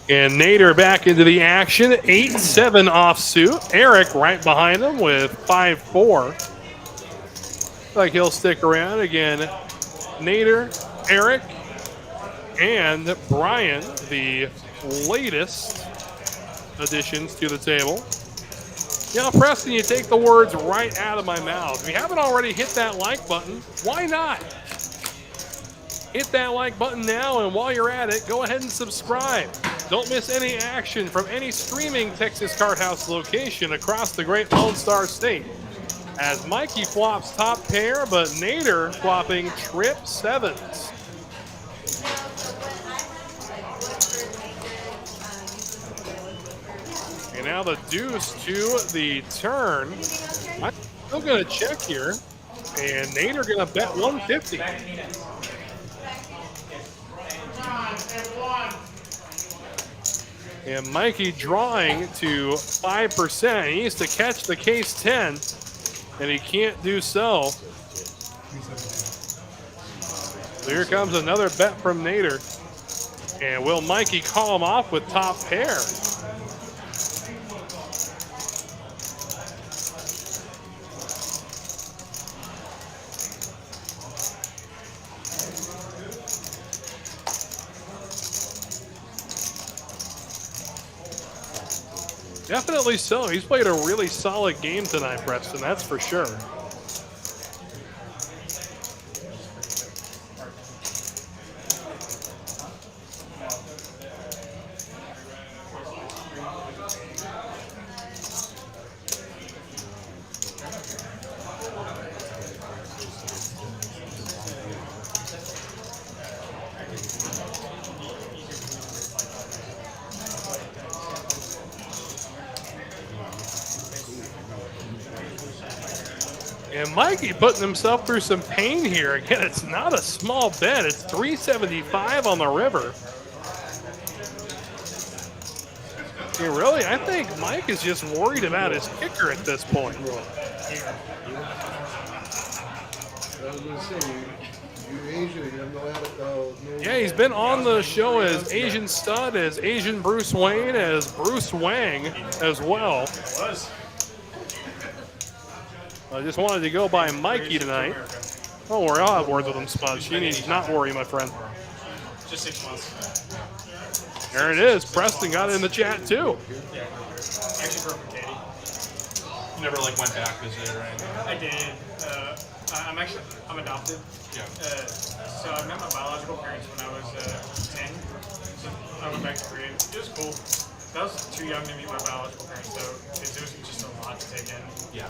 And Nader back into the action, 8-7 offsuit. Eric right behind him with 5-4. Like he'll stick around again. Nader, Eric, and Brian, the latest additions to the table. Now, Preston, you take the words right out of my mouth. If you haven't already hit that like button, why not? Hit that like button now, and while you're at it, go ahead and subscribe. Don't miss any action from any streaming Texas Card House location across the Great Lone Star State. As Mikey flops top pair, but Nader flopping trip sevens. And now the deuce to the turn. I'm still going to check here, and Nader going to bet 150. And Mikey drawing to 5%. He needs to catch the case 10, and he can't do so. So here comes another bet from Nader. And will Mikey call him off with top pair? Definitely so. He's played a really solid game tonight, Preston, that's for sure. And Mikey putting himself through some pain here. Again, it's not a small bet. It's 375 on the river. Yeah, really, I think Mike is just worried about his kicker at this point. Yeah, he's been on the show as Asian Stud, as Asian Bruce Wayne, as Bruce Wang as well. I just wanted to go by Mikey tonight. Don't worry, I'll have words with him, Spuds. You need to not worry, my friend. Just 6 months. There it is. Preston got it in the chat, too. Yeah. Actually, broke with Katie. You never like went back visited or anything? I did. I'm adopted. Yeah. So I met my biological parents when I was 10. So I went back to Korea. It was cool. I was too young to meet my biological parents, though, because it was just a lot to take in. Yeah.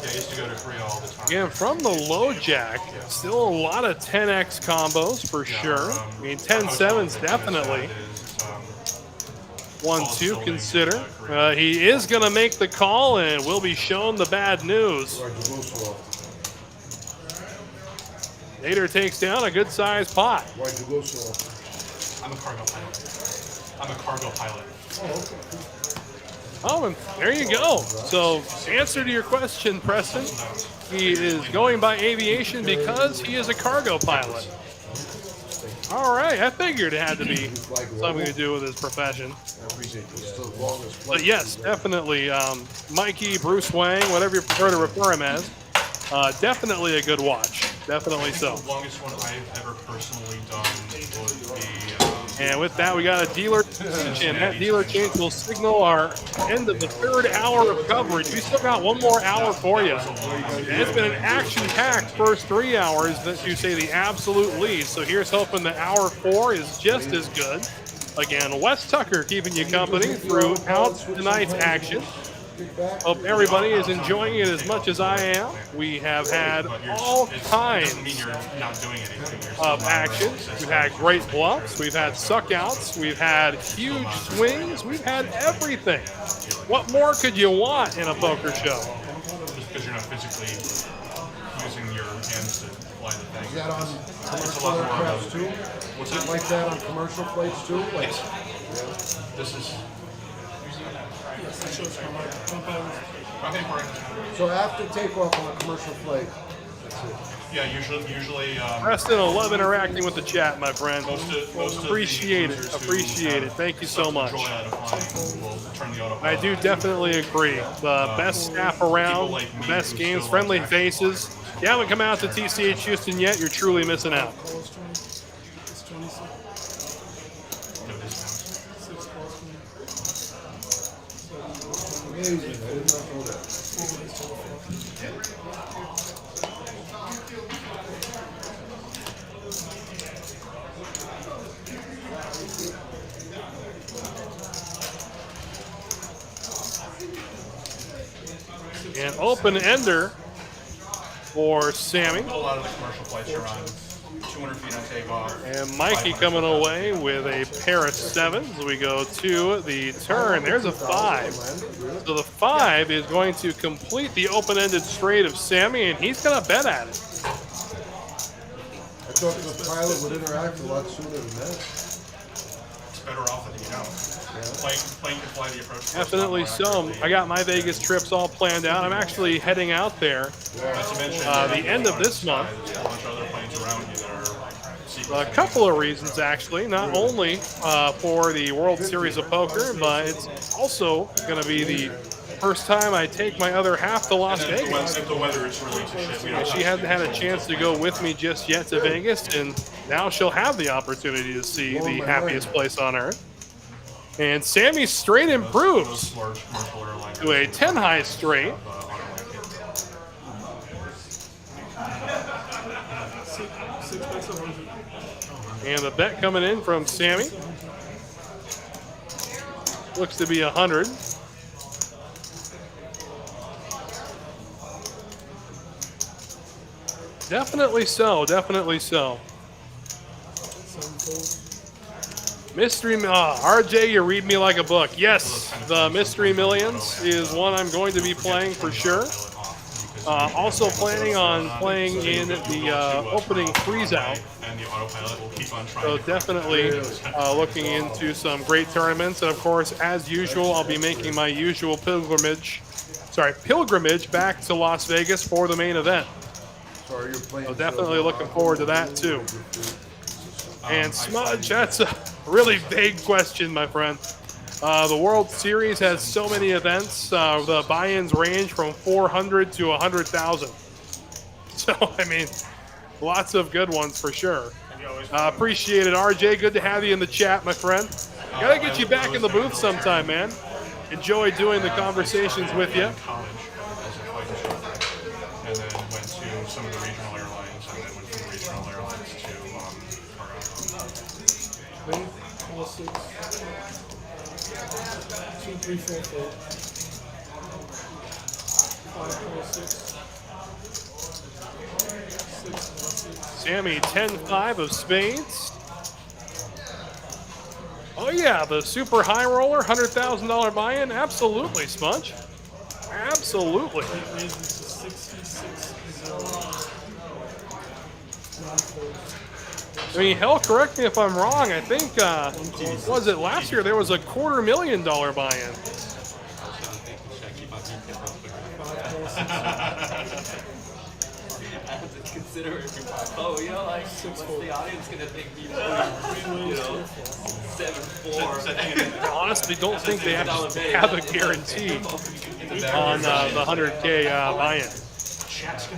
Yeah, I used to go to Korea all the time. Again, from the low jack, still a lot of 10x combos for sure. I mean, 10-7's definitely one to consider. He is going to make the call and will be shown the bad news. Nader takes down a good-sized pot. Why'd you go so often? I'm a cargo pilot. I'm a cargo pilot. Oh, okay. Oh, and there you go. So, answer to your question, Preston. He is going by aviation because he is a cargo pilot. All right, I figured it had to be something to do with his profession. But yes, definitely, Mikey, Bruce Wang, whatever you prefer to refer him as, definitely a good watch. Definitely so. The longest one I've ever personally done would be... And with that, we got a dealer change, and that dealer change will signal our end of the third hour of coverage. We still got one more hour for you. And it's been an action-packed first 3 hours, that you say the absolute least. So here's hoping that hour 4 is just as good. Again, Wes Tucker keeping you company throughout tonight's action. Hope everybody is enjoying it as much as I am. We have had all kinds of action. We've had great bluffs. We've had suckouts. We've had huge swings. We've had everything. What more could you want in a poker show? Just because you're not physically using your hands to fly the thing. Is that on It's a commercial lot more aircraft of too? What's Is it that? like that on commercial flights too? Like, This is. Yes, it shows from like compound. I think we're. so after takeoff on a commercial flight, that's it. Yeah, usually. Preston, I love interacting with the chat, my friend. Most Appreciate of it. the Appreciate it. Thank you so much. Joy out of flying will turn the autopilot I do definitely agree. The best staff around, like me best who games, still friendly like actual faces. If you haven't come out to TCH Houston yet, you're truly missing out. Calls 20. It's 26. No discounts. 6 calls 20. Amazing. I did not know that. An open ender for Sammy. A lot of the commercial flights are on 200 feet on takeoff. And Mikey 500 coming feet. away with a pair of sevens. We go to the turn. There's a 5. So the 5 is going to complete the open-ended straight of Sammy, and he's going to bet at it. I thought the pilot would interact a lot sooner than that. It's better off than you know. Plane can fly the approach course a lot Definitely more so. accurately. I got my Vegas trips all planned out. I'm actually heading out there Not to mention, the end of this month. There's a bunch of other planes around you that are A couple of reasons, actually. Not only for the World Series of Poker, but it's also going to be the first time I take my other half to Las Vegas. If the weather is really too shit, we don't She hadn't had a chance to go with me just yet to Vegas, and now she'll have the opportunity to see the happiest place on earth. And Sammy straight improves large commercial airlines. to a 10 high straight. And the bet coming in from Sammy looks to be 100. Definitely so. Definitely so. Mystery, RJ, you read me like a book. Yes, the Mystery Millions is one I'm going to be playing for sure. Also planning on playing in the opening freeze out. And the autopilot will keep on trying. So definitely looking into some great tournaments. And of course, as usual, I'll be making my usual pilgrimage back to Las Vegas for the main event. So definitely looking forward to that too. And Smudge, that's a really vague question, my friend. The World Series has so many events. The buy-ins range from 400 to 100,000. So, I mean, lots of good ones for sure. Appreciate it, RJ. Good to have you in the chat, my friend. Gotta get you back in the booth sometime, man. Enjoy doing the conversations with you. College as a flight instructor, and then went to some of the regional airlines, and then went from the regional airlines to Lane, call 6. 2, 3, 4, 4. 5, call 6. 6, call 6. Sammy, 10-5 of spades. Oh yeah, the super high roller, $100,000 buy-in. Absolutely, Smudge. Absolutely. Raises to 66, 0. I mean, hell, correct me if I'm wrong. I think, was it last year there was a $250,000 buy-in? I have to consider it. Oh, you know, like, what's the audience gonna think? You know, 7-4. I honestly don't think they actually have a guarantee on the 100K buy-in.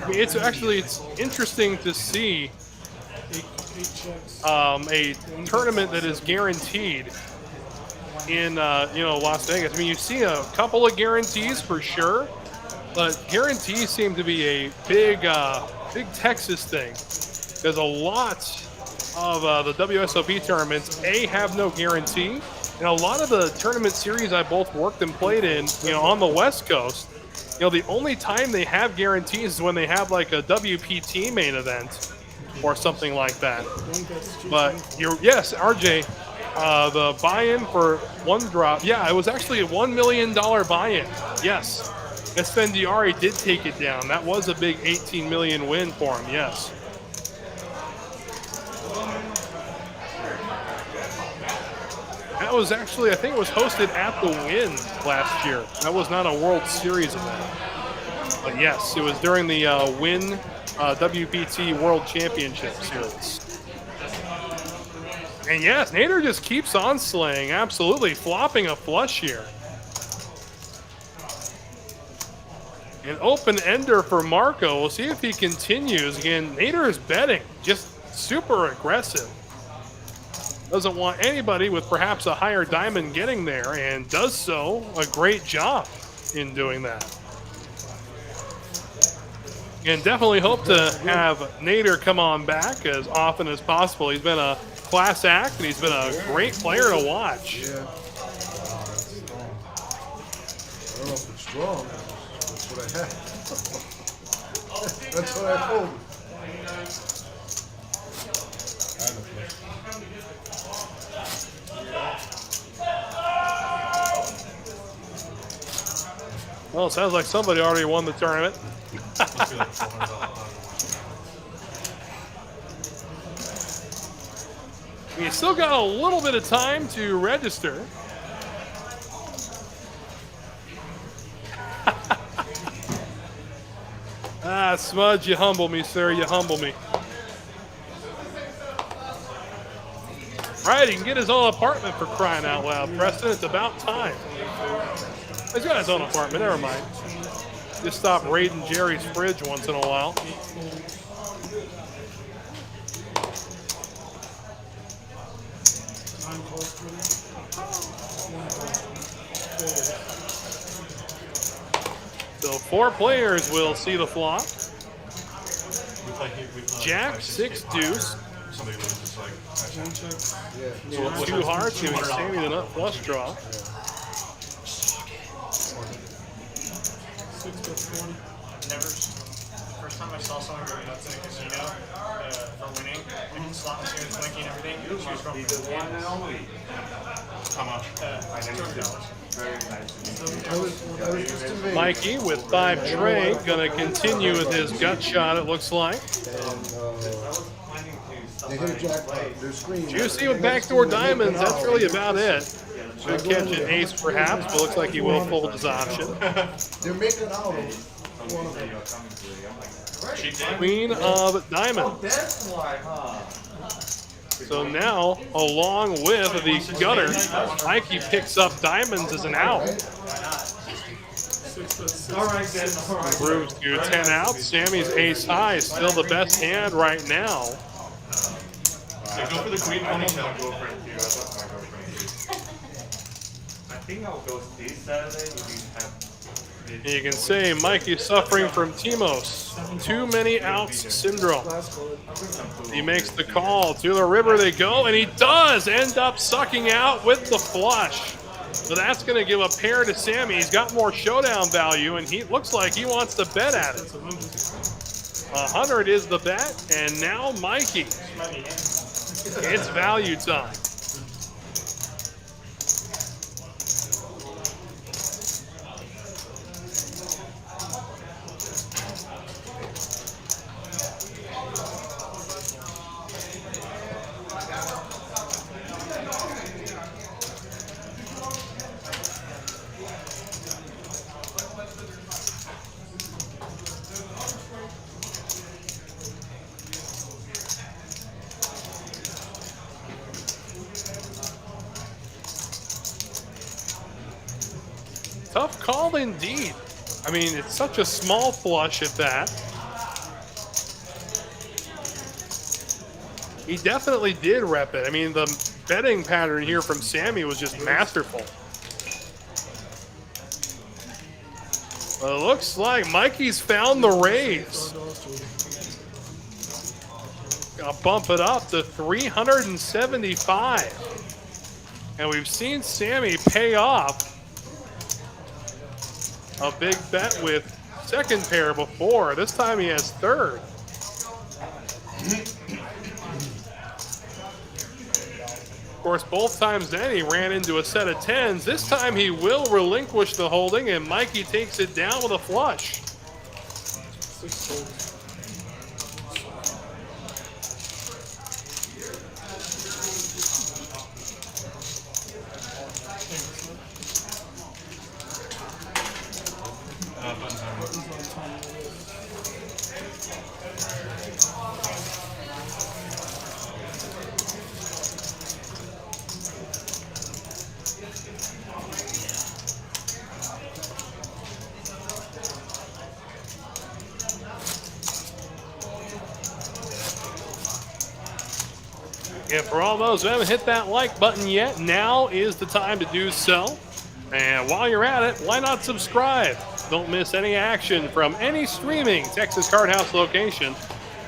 I mean, it's interesting to see a tournament that is guaranteed in Las Vegas. I mean, you see a couple of guarantees for sure, but guarantees seem to be a big Texas thing. There's a lot of the WSOP tournaments, A, have no guarantee. And a lot of the tournament series I both worked and played in, on the West Coast, the only time they have guarantees is when they have like a WPT main event or something like that. But yes, RJ, the buy-in for one drop, yeah, it was actually a $1 million buy-in. Yes, Esfandiari did take it down. That was a big 18 million win for him. Yes. That was actually, I think it was hosted at the Wynn last year. That was not a World Series event. But yes, it was during the Wynn WPT World Championship Series. And yes, Nader just keeps on slaying, absolutely flopping a flush here. An open ender for Marco. We'll see if he continues. Again, Nader is betting, just super aggressive. Doesn't want anybody with perhaps a higher diamond getting there, and does so a great job in doing that. And definitely hope to have Nader come on back as often as possible. He's been a class act, and he's been a great player to watch. Yeah. I don't know if it's strong. That's what I have. That's what I folded. Well, it sounds like somebody already won the tournament. You still got a little bit of time to register. Smudge, you humble me, sir. You humble me. Right, he can get his own apartment for crying out loud, Preston. It's about time. He's got his own apartment. Never mind. Just stop raiding Jerry's fridge once in a while. So 4 players will see the flop. Jack, 6 deuce. Somebody loses, like, Yeah. 2 hearts, giving Sammy the nut flush draw. 6 to 20. First time I saw someone go nuts in a casino for winning, and slot machine was blinking and everything, she was going for the how much? $200. I was just amazed. Mikey with 5 tray, gonna continue with his gut shot, it looks like. They hit a jackpot. They're screaming. Juicy with backdoor diamonds, that's really about it. Should catch an ace perhaps, but looks like he will fold his option. They're making out of one of them. Queen of diamonds. So now, along with the gutter, Mikey picks up diamonds as an out. Improves to 10 out. Sammy's ace high is still the best hand right now. Go for the queen ponytail. I think I'll go this Saturday if you have. You can say Mikey's suffering from Timos. Too many outs syndrome. He makes the call. To the river they go, and he does end up sucking out with the flush. So that's going to give a pair to Sammy. He's got more showdown value, and he looks like he wants to bet at it. 100 is the bet, and now Mikey. It's value time. Tough call indeed. I mean, it's such a small flush at that. He definitely did rep it. I mean, the betting pattern here from Sammy was just masterful. Well, it looks like Mikey's found the raise. I'll bump it up to 375. And we've seen Sammy pay off a big bet with second pair before. This time he has third. Of course, both times then he ran into a set of tens. This time he will relinquish the holding, and Mikey takes it down with a flush. 6 folds. And for all those who haven't hit that like button yet, now is the time to do so. And while you're at it, why not subscribe? Don't miss any action from any streaming Texas Card House location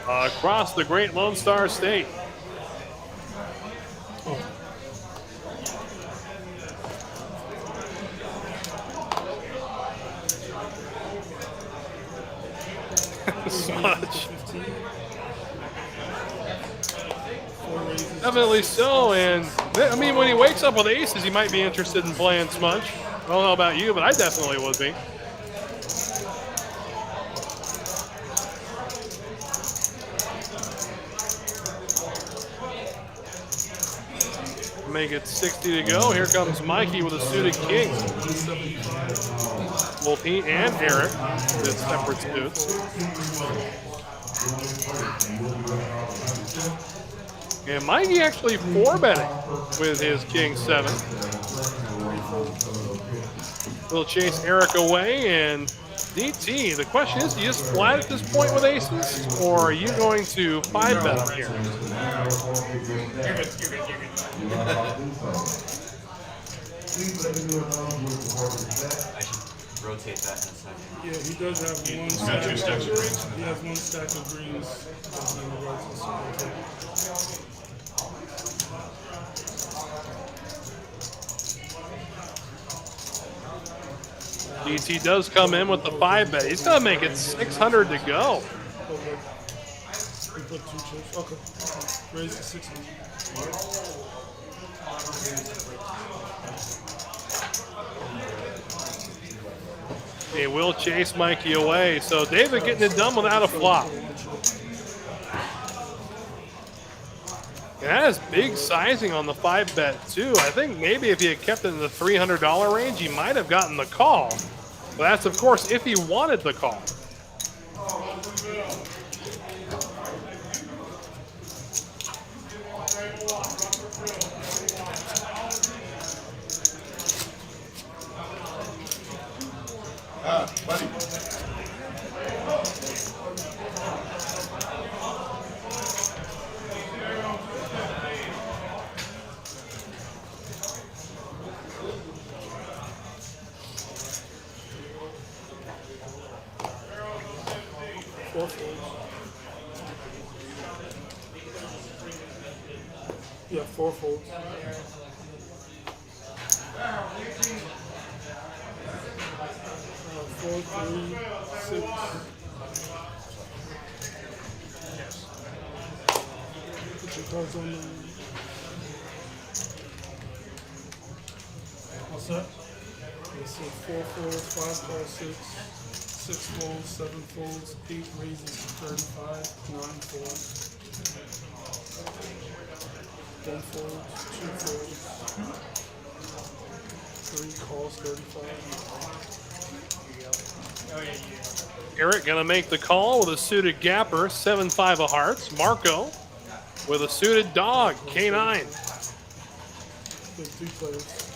across the great Lone Star State. Smudge. Definitely so, and I mean, when he wakes up with aces, he might be interested in playing Smudge. I don't know about you, but I definitely would be. Make it 60 to go. Here comes Mikey with a suited king. Both he and Eric with separate suits. And Mikey actually 4-betting with his king 7. We'll chase Eric away, and DT, the question is, do you just flat at this point with aces, or are you going to 5-bet here? You're good. I should rotate that in a second. Yeah, he does have one Got stack. 2 stacks of greens. He has one stack of greens. DT does come in with the 5-bet. He's going to make it 600 to go. Okay. We put 2 chips. Okay. Raise to 600. He will chase Mikey away. So David getting it done without a flop. And that is big sizing on the 5-bet too. I think maybe if he had kept it in the $300 range, he might have gotten the call. But that's, of course, if he wanted the call. Buddy. 4 folds. Yeah, 4 folds. 4, 3, 6. Put your cards on the. What's that? Yeah, so 4 folds, 5 cards, 6 folds, 7 folds, 8 raises, 35, 9 folds. 1 fold, 2 folds, 3 calls, 35. Eric gonna make the call with a suited gapper, 7-5 of hearts. Marco with a suited dog, K9. There's 3 players.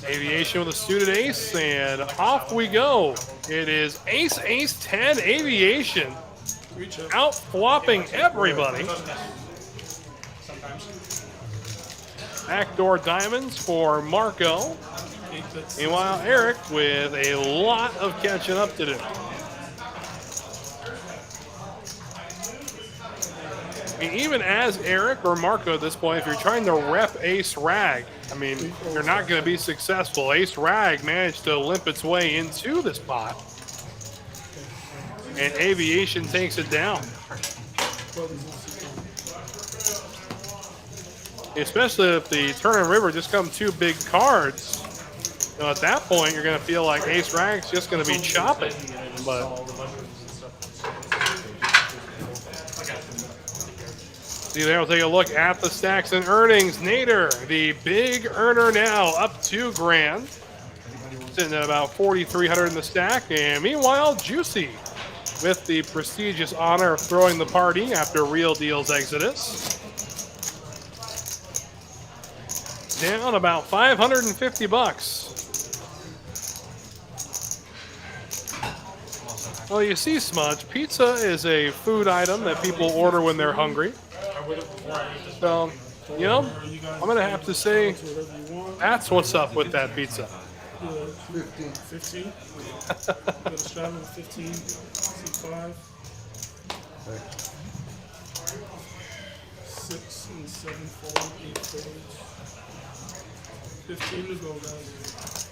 Aviation with a suited ace, and off we go. It is ace, ace, 10, aviation. Out flopping everybody. Backdoor diamonds for Marco. Meanwhile, Eric with a lot of catching up to do. even as Eric or Marco at this point, if you're trying to rep Ace Rag, I mean, you're not going to be successful. Ace Rag managed to limp its way into this pot, and Aviation takes it down. Especially if the turn and river just come 2 big cards. You know, at that point, you're going to feel like Ace Rag's just going to be chopping. But see there, we'll take a look at the stacks and earnings. Nader, the big earner now, up $2,000. Sitting at about 4,300 in the stack. And meanwhile, Juicy with the prestigious honor of throwing the party after Real Deal's exodus. Down about 550 bucks. Well, you see, Smudge, pizza is a food item that people order when they're hungry. So, you know, I'm going to have to say that's what's up with that pizza. 15. Got a shot with 15. C5. 6 and 7 fold, 8 folds. 15 to go, guys.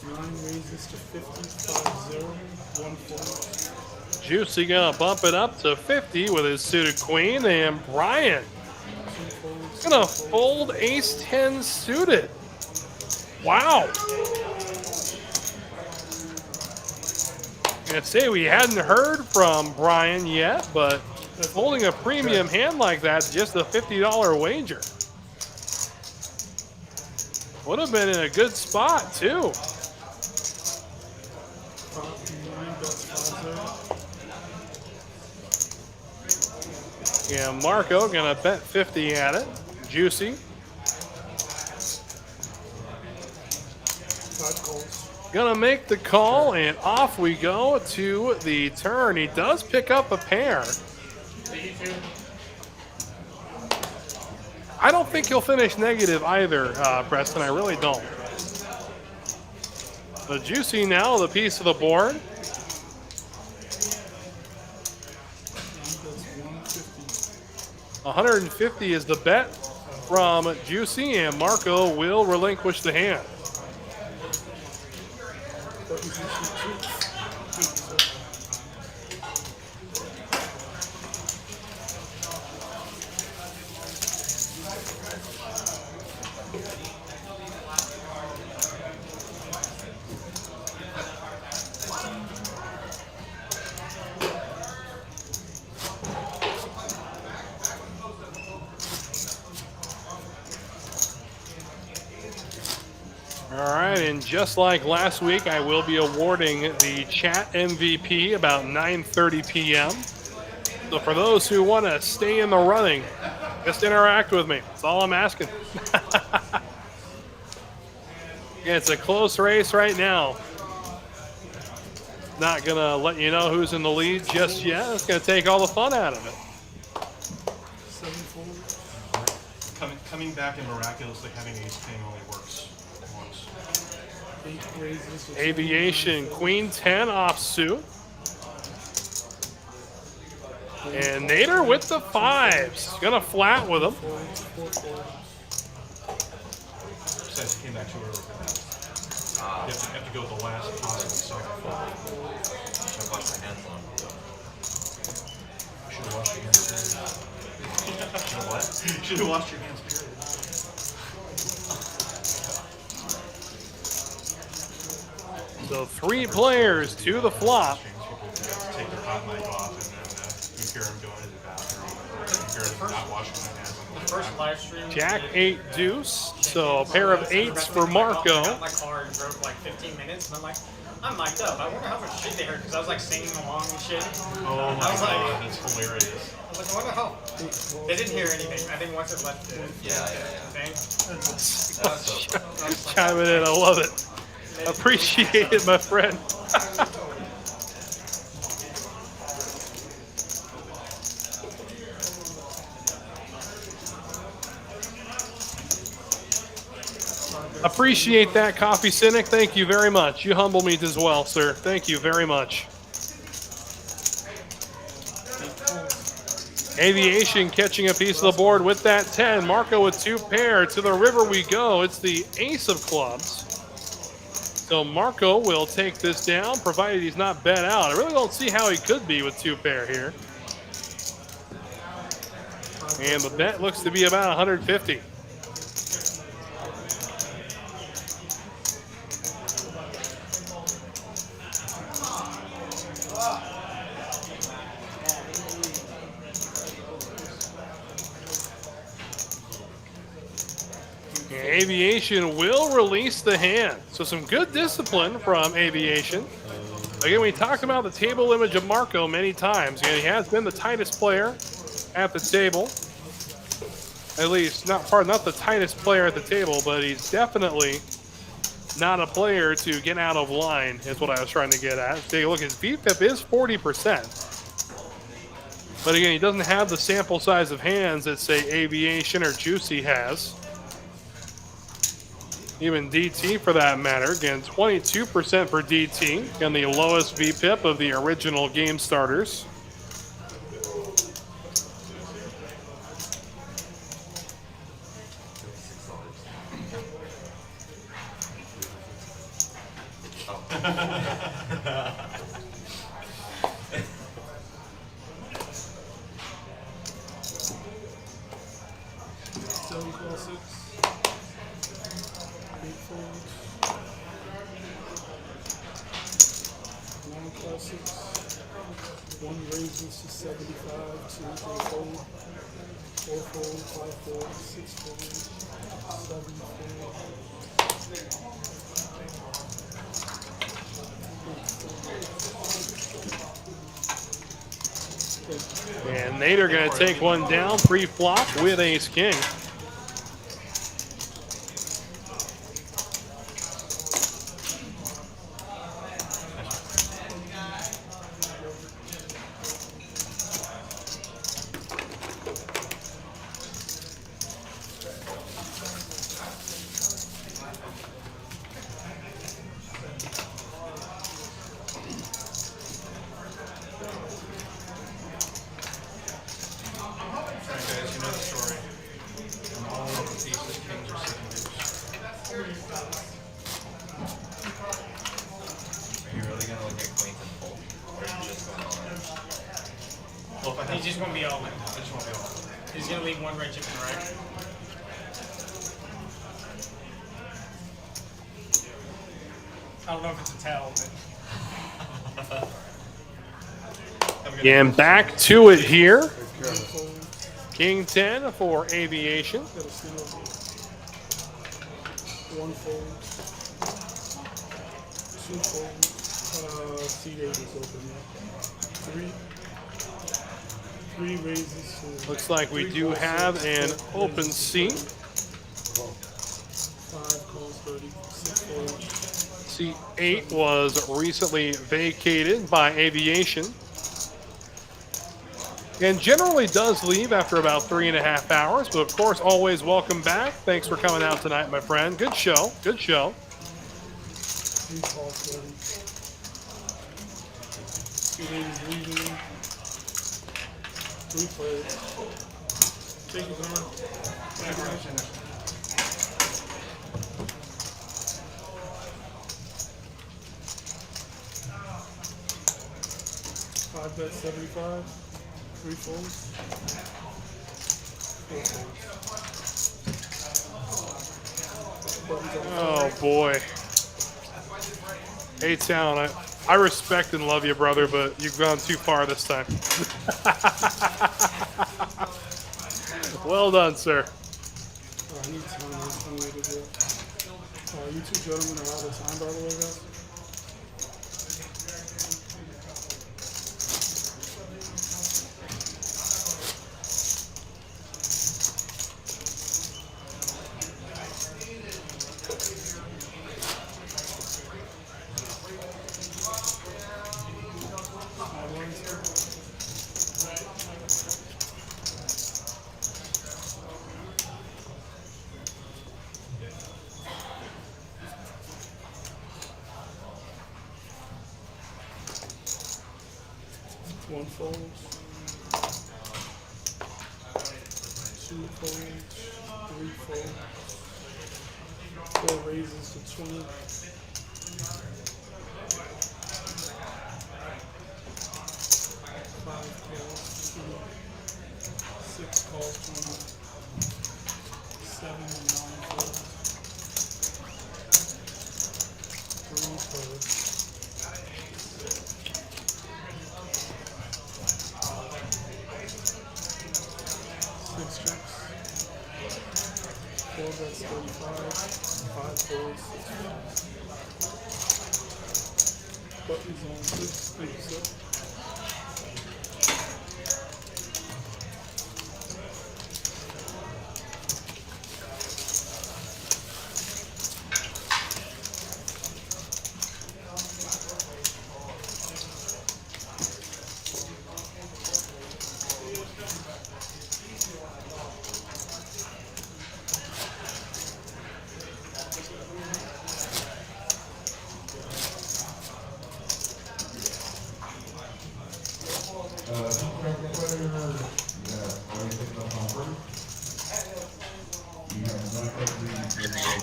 9 raises to 50, 5-0, 1 fold. Juicy gonna bump it up to 50 with his suited queen, and Brian gonna fold ace 10 suited. Wow. I'd say we hadn't heard from Brian yet, but folding a premium hand like that, just a $50 wager. Would have been in a good spot too. Yeah, Marco gonna bet 50 at it. Juicy. 5 calls. Gonna make the call, and off we go to the turn. He does pick up a pair. I don't think he'll finish negative either, Preston. I really don't. The Juicy now, the piece of the board. 150 is the bet from Juicy, and Marco will relinquish the hand. All right, and just like last week, I will be awarding the chat MVP about 9:30 p.m. So for those who want to stay in the running, just interact with me. That's all I'm asking. Yeah, it's a close race right now. Not going to let you know who's in the lead just yet. It's going to take all the fun out of it. 7 fold. Coming back and miraculously having ace king only works once. 8 raises. to Aviation, Queen 10 offsuit. And Nader with the 5s. Gonna flat with him. 4 folds. Since he came back too early for that. You have to go with the last possible cycle. Should wash my hands on. Should have washed your hands. Should what? Should have washed your hands, period. So 3 players to the flop. People take their hot mic off and then you hear them going to the bathroom. You hear them not washing their hands. First live stream. Jack 8 deuce. So a pair of 8s for Marco. I got my car and drove like 15 minutes, and I'm like, I'm mic'd up. I wonder how much shit they heard because I was like singing along and shit. Oh my I was like, god, that's hilarious. I was like, I wonder how. They didn't hear anything. I think once it left the Yeah. thing. That's so Chiming in, I love it. Appreciate it, my friend. Appreciate that, Coffee Cynic. Thank you very much. You humble me as well, sir. Thank you very much. Aviation catching a piece of the board with that 10. Marco with 2 pair. To the river we go. It's the ace of clubs. So Marco will take this down, provided he's not bet out. I really don't see how he could be with 2 pair here. And the bet looks to be about 150. Aviation will release the hand. So some good discipline from Aviation. Again, we talked about the table image of Marco many times. And he has been the tightest player at the table. At least, not the tightest player at the table, but he's definitely not a player to get out of line, is what I was trying to get at. Take a look, his VPIP is 40%. But again, he doesn't have the sample size of hands that, say, Aviation or Juicy has. Even DT for that matter. Again, 22% for DT, and the lowest VPIP of the original game starters. One raises to 75, 2 fold, 4 fold, 5 fold, 6 fold, 7 fold. And Nader going to take one down pre-flop with ace king. He's just going to be all in. He's going to leave one red chip in the right. I don't know if it's a tell, but. And back to it here. King 10 for Aviation. 1 fold, 2 fold, seat 8 is open now. 3 raises. Looks like we do have an open seat. 5 calls 30, 6 folds. Seat 8 was recently vacated by Aviation. And generally does leave after about 3.5 hours, but of course, always welcome back. Thanks for coming out tonight, my friend. Good show. Good show. 3 calls 30. Seat 8 is leaving. 3 players. Thank you, Conrad. Five bet 75. 3 folds. 4 folds. Oh boy. A-Town, I respect and love you, brother, but you've gone too far this time. Well done, sir. I need time. You two gentlemen are out of time, by the way, guys. One fold. folds, 3 folds, 4 raises to 20. 5 calls, 6 calls, 20. 7 and 9 folds. 3 folds. 6 checks. 4 bets 35. 5 folds, 6 folds. Buttons on 6, 87.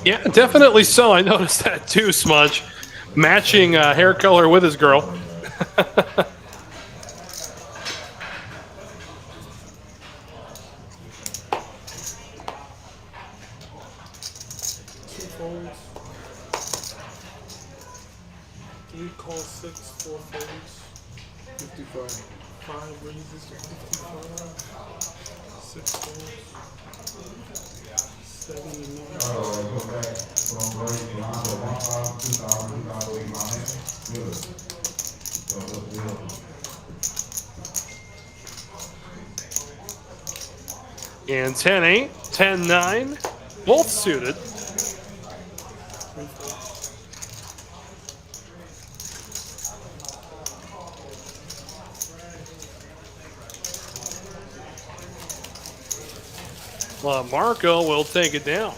Yeah, definitely so. I noticed that too, Smudge. Matching hair color with his girl. 2 folds. 3 calls, 6, 4 folds. 55. 5 raises to 55. 6 folds. 7 and 9. And 10-8, 10-9, both suited. 3 folds. Well, Marco will take it down.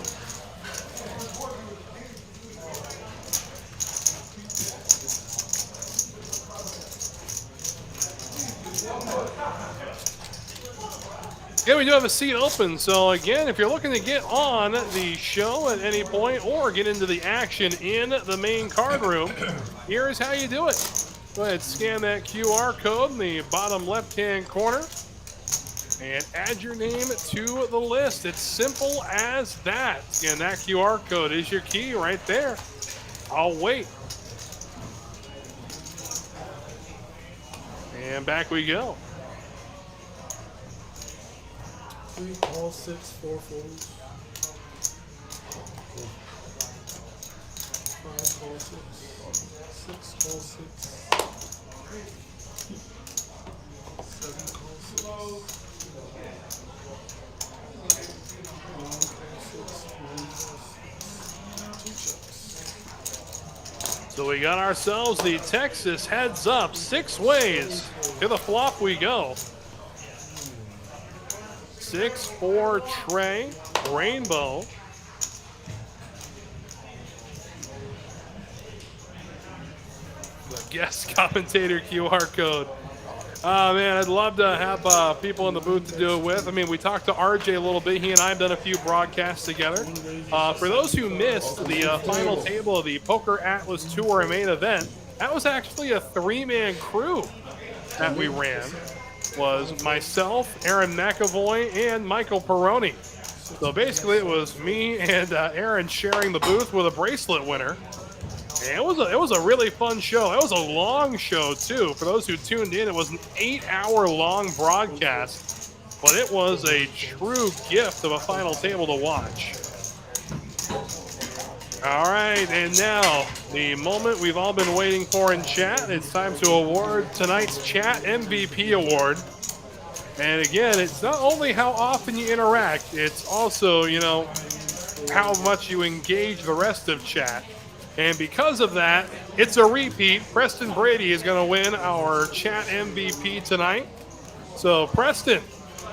Yeah, we do have a seat open. So again, if you're looking to get on the show at any point or get into the action in the main card room, here's how you do it. Go ahead, scan that QR code in the bottom left-hand corner and add your name to the list. It's simple as that. Again, that QR code is your key right there. I'll wait. And back we go. 3 calls, 6, 4 folds. 5 calls, 6. 6 calls, 6. 7 calls, 6. 9 calls, 6. 1 calls, 6. 2 checks. So we got ourselves the Texas heads up 6 ways. To the flop we go. 6-4 Trey, Rainbow. The guest commentator QR code. Man, I'd love to have people in the booth to do it with. I mean, we talked to RJ a little bit. He and I have done a few broadcasts together. For those who missed the final table of the Poker Atlas Tour main event, that was actually a 3-man crew that we ran. Was myself, Aaron McAvoy, and Michael Perroni. So basically it was me and Aaron sharing the booth with a bracelet winner. And it was a really fun show. It was a long show too. For those who tuned in, it was an 8-hour long broadcast, but it was a true gift of a final table to watch. All right, and now the moment we've all been waiting for in chat. It's time to award tonight's chat MVP award. And again, it's not only how often you interact, it's also, you know, how much you engage the rest of chat. And because of that, it's a repeat. Preston Brady is going to win our chat MVP tonight. So Preston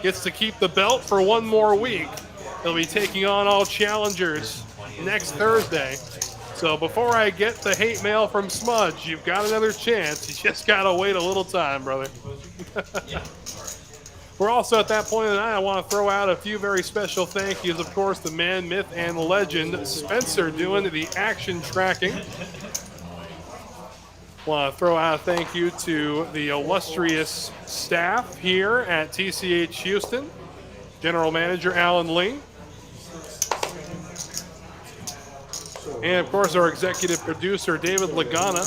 gets to keep the belt for one more week. He'll be taking on all challengers next Thursday. So before I get the hate mail from Smudge, you've got another chance. You just got to wait a little time, brother. We're also at that point of the night. I want to throw out a few very special thank yous. Of course, the man, myth, and legend, Spencer, doing the action tracking. Want to throw out a thank you to the illustrious staff here at TCH Houston. General Manager Alan Lee. And of course, our executive producer, David Lagana.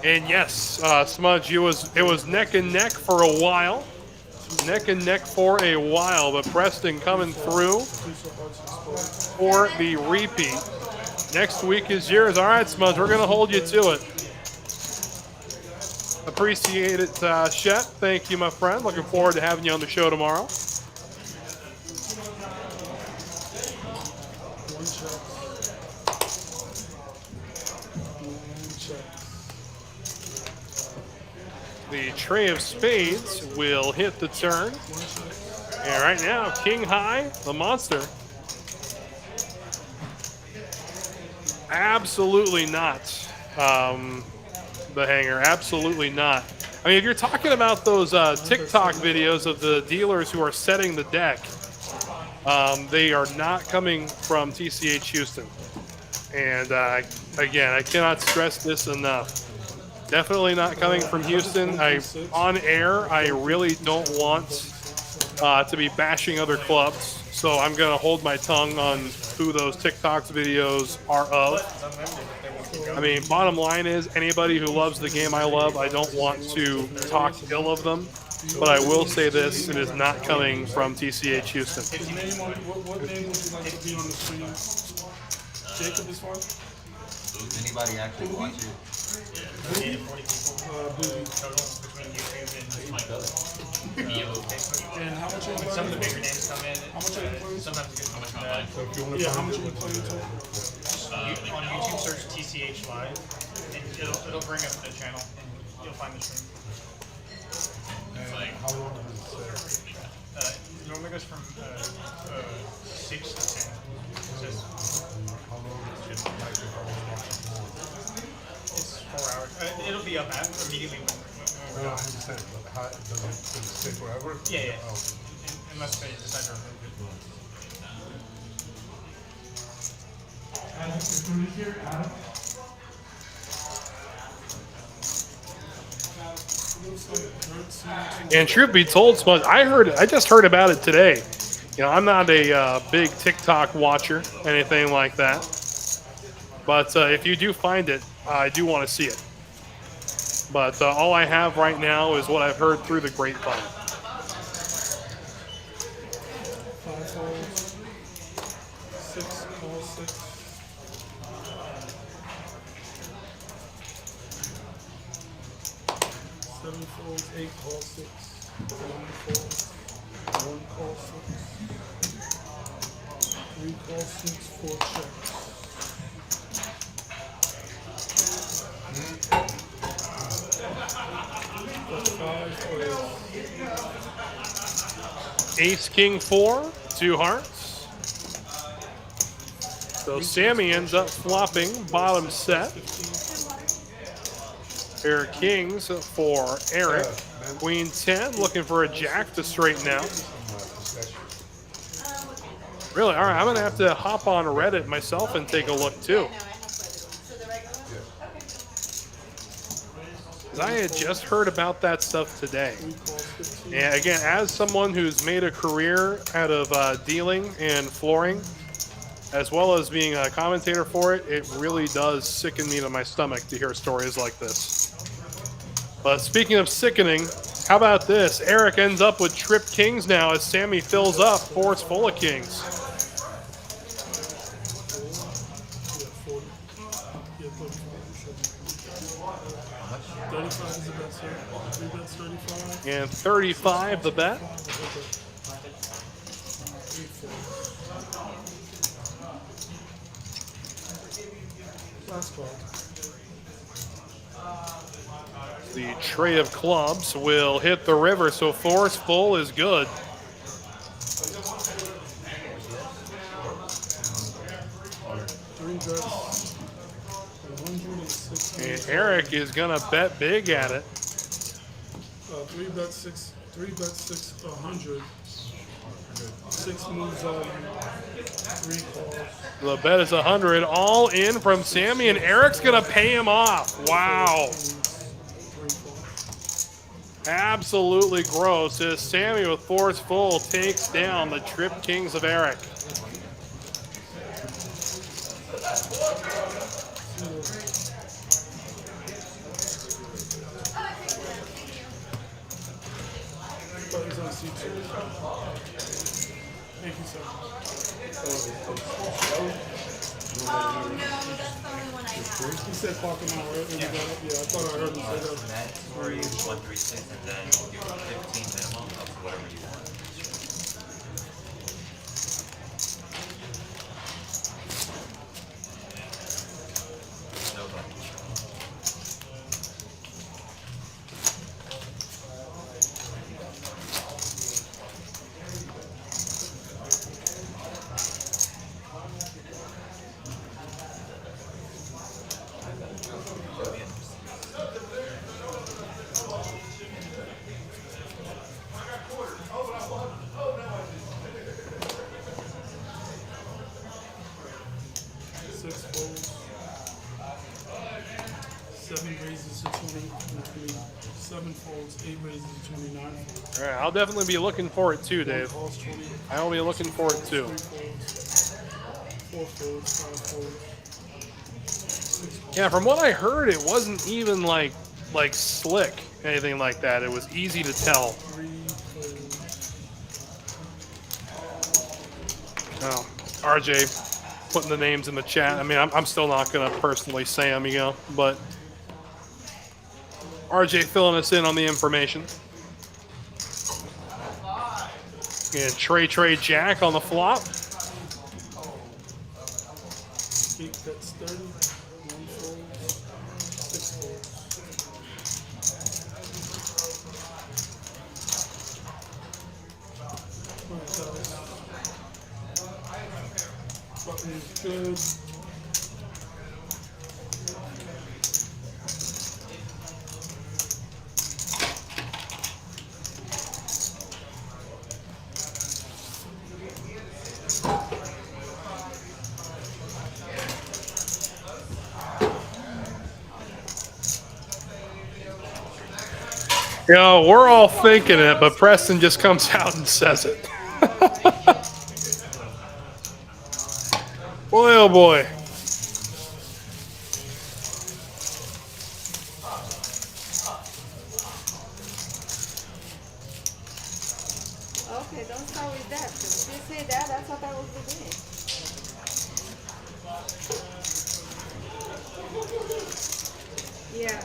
And yes, Smudge, it was neck and neck for a while. Neck and neck for a while, but Preston coming through for the repeat. Next week is yours. All right, Smudge, we're going to hold you to it. Appreciate it, Shet. Thank you, my friend. Looking forward to having you on the show tomorrow. The tray of spades will hit the turn. And right now, King High, the monster. Absolutely not. The hanger, absolutely not. I mean, if you're talking about those TikTok videos of the dealers who are setting the deck, they are not coming from TCH Houston. And again, I cannot stress this enough. Definitely not coming from Houston. On air, I really don't want to be bashing other clubs, so I'm going to hold my tongue on who those TikToks videos are of. I mean, bottom line is, anybody who loves the game I love, I don't want to talk ill of them, but I will say this, it is not coming from TCH Houston. His name on, what name would you like to be on the screen? Jacob is fine? Does anybody actually watch it? Between YouTube And how much are you some of the playing? bigger names come in. How much are you playing? Sometimes it gets how much Yeah, how much are you playing total? on YouTube, search TCH Live, and it'll bring up the channel, and you'll find the stream. How long does it say? It normally goes from 6 to 10. How long does it take? It's 4 hours. It'll be up immediately when No, I understand, but how, does it stay forever? Yeah. Oh. Unless they decide to remove it. And truth be told, Smudge, I just heard about it today. You know, I'm not a big TikTok watcher, anything like that. But if you do find it, I do want to see it. But all I have right now is what I've heard through the grapevine. 5 holes, 6, call 6. Seven folds, 8 call 6. 9 folds, 1 call 6. 3 call 6, 4 checks. Ace, King, 4, 2 hearts. So Sammy ends up flopping bottom set. Pair of kings for Eric. Queen 10 looking for a jack to straighten out. Really? All right, I'm going to have to hop on Reddit myself and take a look too. I had just heard about that stuff today. And again, as someone who's made a career out of dealing and flooring, as well as being a commentator for it, it really does sicken me to my stomach to hear stories like this. But speaking of sickening, how about this? Eric ends up with trip kings now as Sammy fills up. Four's full of kings. And 35 the bet. The tray of clubs will hit the river, so four's full is good. And Eric is going to bet big at it. 3 bet 6, 100. 6 moves all you. 3 calls. The bet is 100. All in from Sammy, and Eric's going to pay him off. Wow. 3 calls. Absolutely gross as Sammy with force full takes down the Trip Kings of Eric. But he's on C2. Thank you, sir. Oh no, that's the only one I have. He said park him out right when we got up. Yeah, I thought I heard him say that. Mandatory 136, and then we'll give you 15 minimum of whatever you want. No problem. Six folds. 7 raises to 20. 7 folds, 8 raises to 29. All right, I'll definitely be looking for it too, Dave. Calls 20. I'll be looking for it too. 3 folds. 4 folds, 5 folds. 6 folds. Yeah, from what I heard, it wasn't even like slick, anything like that. It was easy to tell. 3 folds. Oh, RJ putting the names in the chat. I mean, I'm still not going to personally say them, you know, but RJ filling us in on the information. And Trey Jack on the flop. Big bets 30. 1 fold. 6 folds. Button is good. You know, we're all thinking it, but Preston just comes out and says it. Boy, oh boy. Okay, don't start with that. 'Cause if you say that, that's what I was doing. Yeah.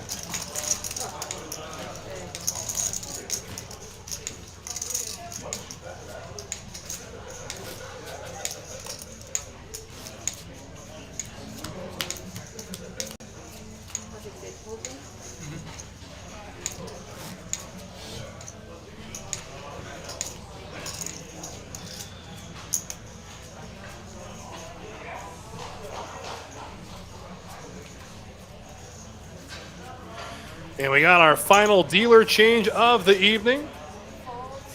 And we got our final dealer change of the evening.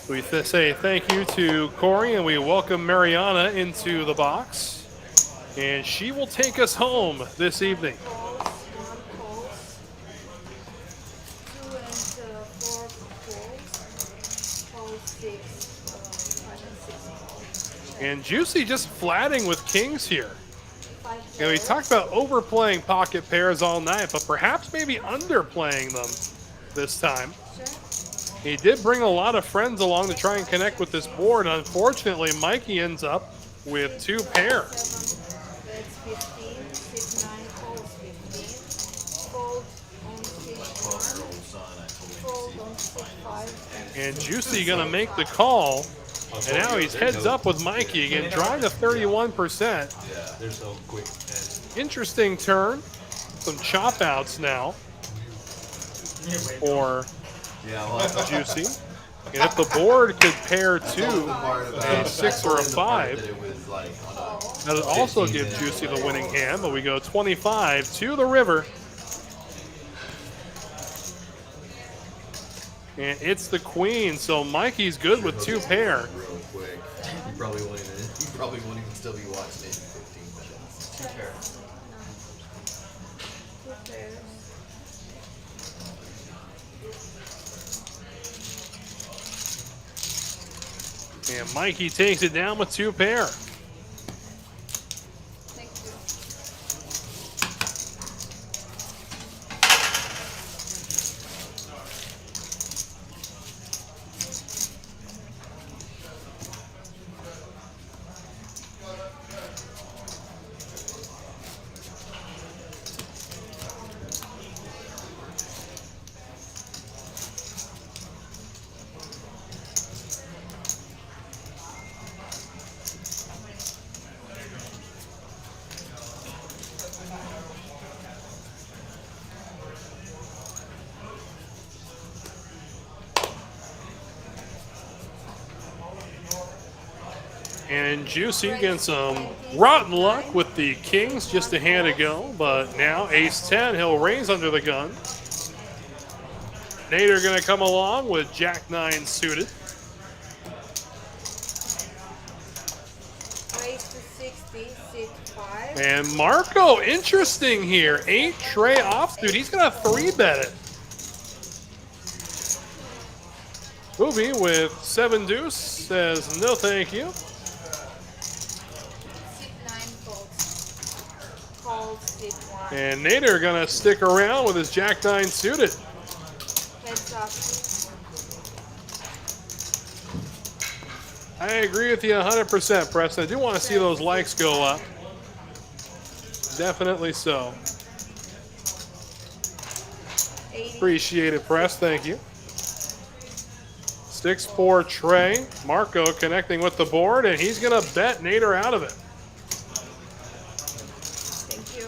We say thank you to Corey, and we welcome Mariana into the box. And she will take us home this evening. And Juicy just flatting with kings here. And we talked about overplaying pocket pairs all night, but perhaps maybe underplaying them this time. He did bring a lot of friends along to try and connect with this board. Unfortunately, Mikey ends up with 2 pairs. That's 15, 6, 9, folds 15, fold on 6, 1, fold on 6, 5. And Juicy gonna make the call. And now he's heads up with Mikey again, drawing to 31%. Yeah, they're so quick. Interesting turn. Some chop outs now for Juicy. And if the board could pair 2, a 6 or a 5, that would also give Juicy the winning hand. But we go 25 to the river. And it's the queen, so Mikey's good with 2 pair. Real quick. You probably won't even still be watching it in 15 minutes. 2 pair. 2 pairs. And Mikey takes it down with 2 pair. Thank you. And Juicy getting some rotten luck with the kings just a hand ago, but now ace 10, he'll raise under the gun. Nader going to come along with jack 9 suited. Raise to 60, sit 5. And Marco, interesting here, 8 tray offsuit. He's going to 3-bet it. Booby with 7 deuce says no thank you. Sit 9 folds. Call, sit 1. And Nader going to stick around with his jack 9 suited. Heads up. I agree with you 100%, Preston. I do want to see those likes go up. Definitely so. 80. Appreciate it, Press. Thank you. 6-4 Trey. Marco connecting with the board, and he's going to bet Nader out of it. Thank you.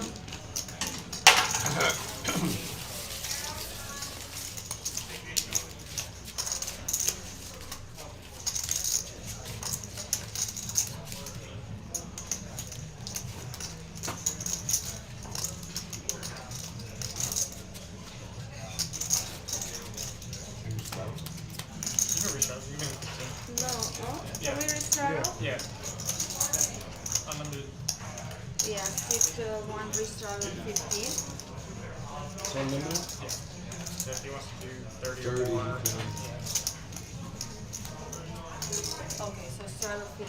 You can restart. You can make it 15. No, oh? Yeah. Can we restart? Yeah. Unlimited. Yeah, sit 1 restart of 15. So limited? Yeah. So if he wants to do 30 or 30, more. yeah. Okay, so start of 15.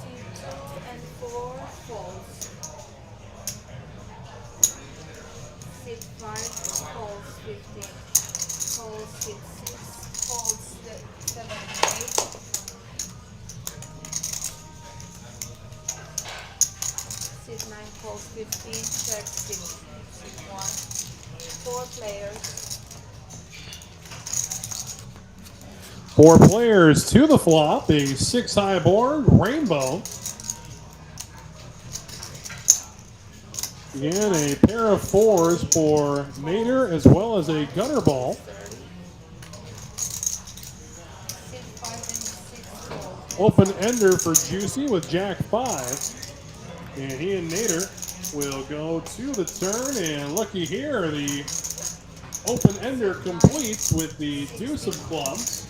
C2 and 4 folds. Sit 5, folds 15. Folds sit 6, folds 7 and 8. Sit 9, folds 15, check 6, sit 1. 4 players. 4 players to the flop, a 6-high board, rainbow. Again, a pair of 4s for Nader as well as a gutter ball. 30. Sit 5 and 6 folds. Open ender for Juicy with jack 5. And he and Nader will go to the turn, and looky here, the open ender completes with the deuce of clubs.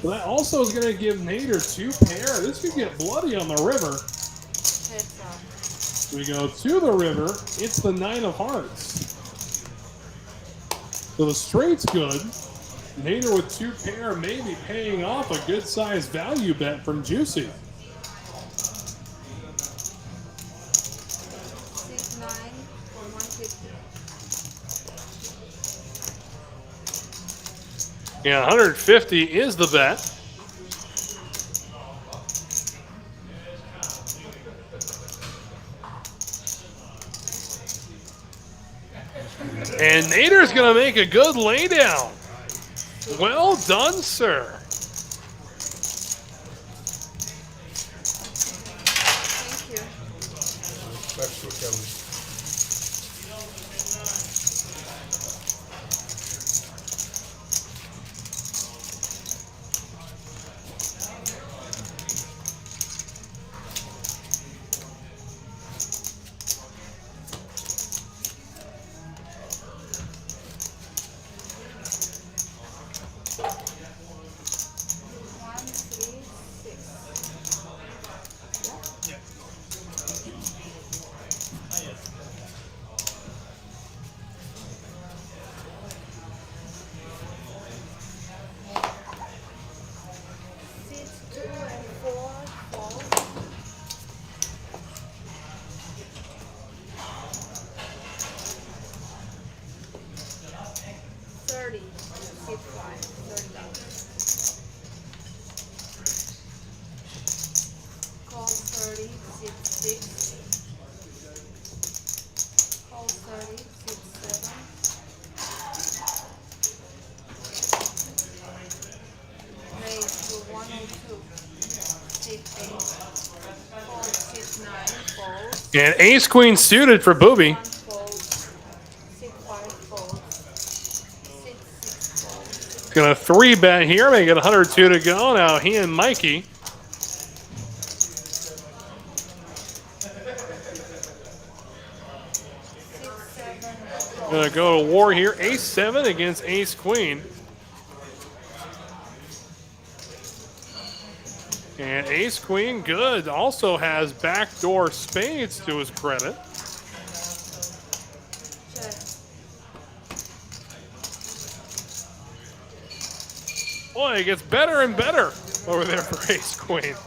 So that also is going to give Nader 2 pair. This could get bloody on the river. Heads up. We go to the river. It's the 9 of hearts. So the straight's good. Nader with 2 pair may be paying off a good-sized value bet from Juicy. Sit 9 for 150. Yeah, 150 is the bet. And Nader's going to make a good laydown. Well done, sir. Thank you. That's what Kelly. And ace queen suited for Booby. 1 fold, 6 5 fold, 6 6 fold. Gonna 3-bet here, make it 102 to go. Now he and Mikey. Gonna go to war here. Ace 7 against ace queen. And ace queen, good. Also has backdoor spades to his credit. Check. Boy, it gets better and better over there for ace queen. Check.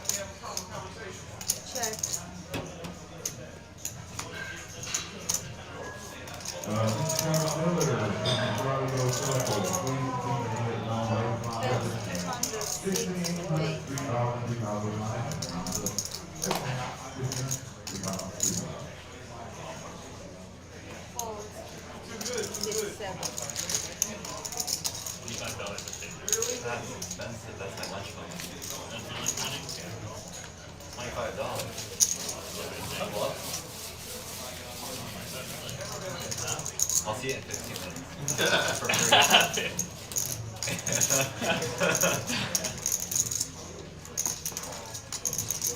That's expensive. That's my lunch money. $25. I'll see it in 15 minutes. For free.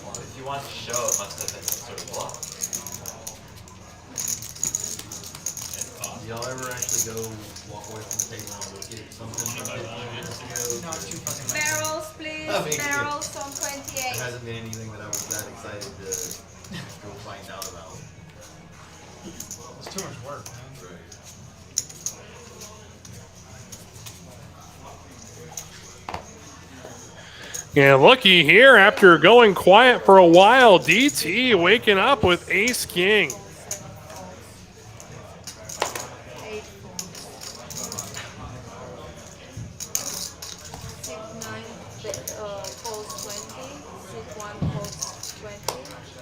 Well, if you want to show, it must have been some sort of bluff. Do y'all ever actually go walk away from the table and go get something from it? Barrels, please. I mean, Barrels on There 28. hasn't been anything that I was that excited to go find out about. It's too much work, man. And looky here, after going quiet for a while, DT waking up with ace king. 8 6 9 folds 20. 6 1 folds 20.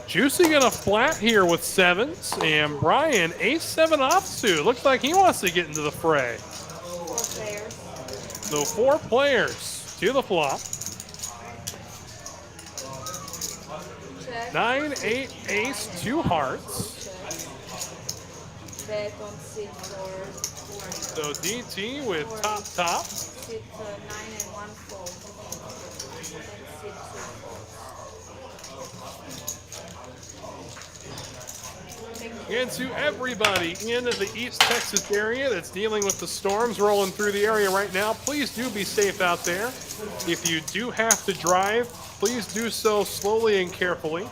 Juicy gonna flat here with 7s, and Brian ace 7 offsuit. Looks like he wants to get into the fray. 4 players. So 4 players to the flop. Check. 9 8 ace 2 hearts. Check. Bet on 6 or So DT with top top. 6 9 and 1 fold. And 6 2 folds. And to everybody in the East Texas area that's dealing with the storms rolling through the area right now, please do be safe out there. If you do have to drive, please do so slowly and carefully.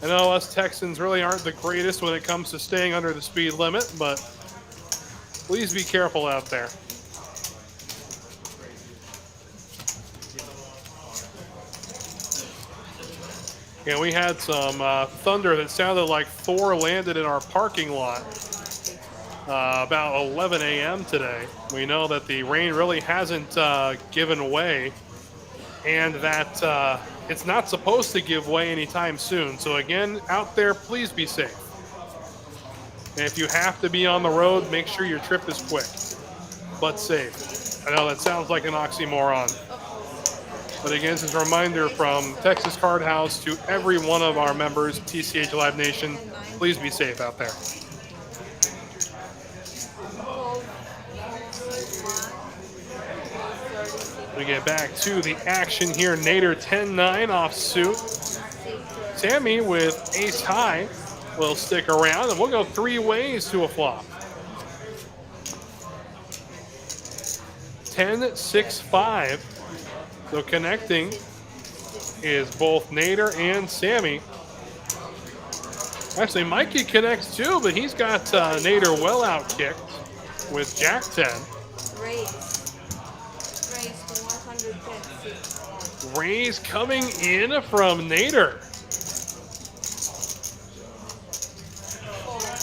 I know us Texans really aren't the greatest when it comes to staying under the speed limit, but please be careful out there. And we had some thunder that sounded like Thor landed in our parking lot about 11 a.m. today. We know that the rain really hasn't given way, and that it's not supposed to give way anytime soon. So again, out there, please be safe. And if you have to be on the road, make sure your trip is quick, but safe. I know that sounds like an oxymoron. But again, this is a reminder from Texas Card House to every one of our members, TCH Live Nation, please be safe out there. We get back to the action here. Nader 10-9 off suit. Sammy with ace high will stick around, and we'll go 3 ways to a flop. 10-6-5. So connecting is both Nader and Sammy. Actually, Mikey connects too, but he's got Nader well outkicked with Jack 10. Raise to 110. Raise coming in from Nader. Fold 6.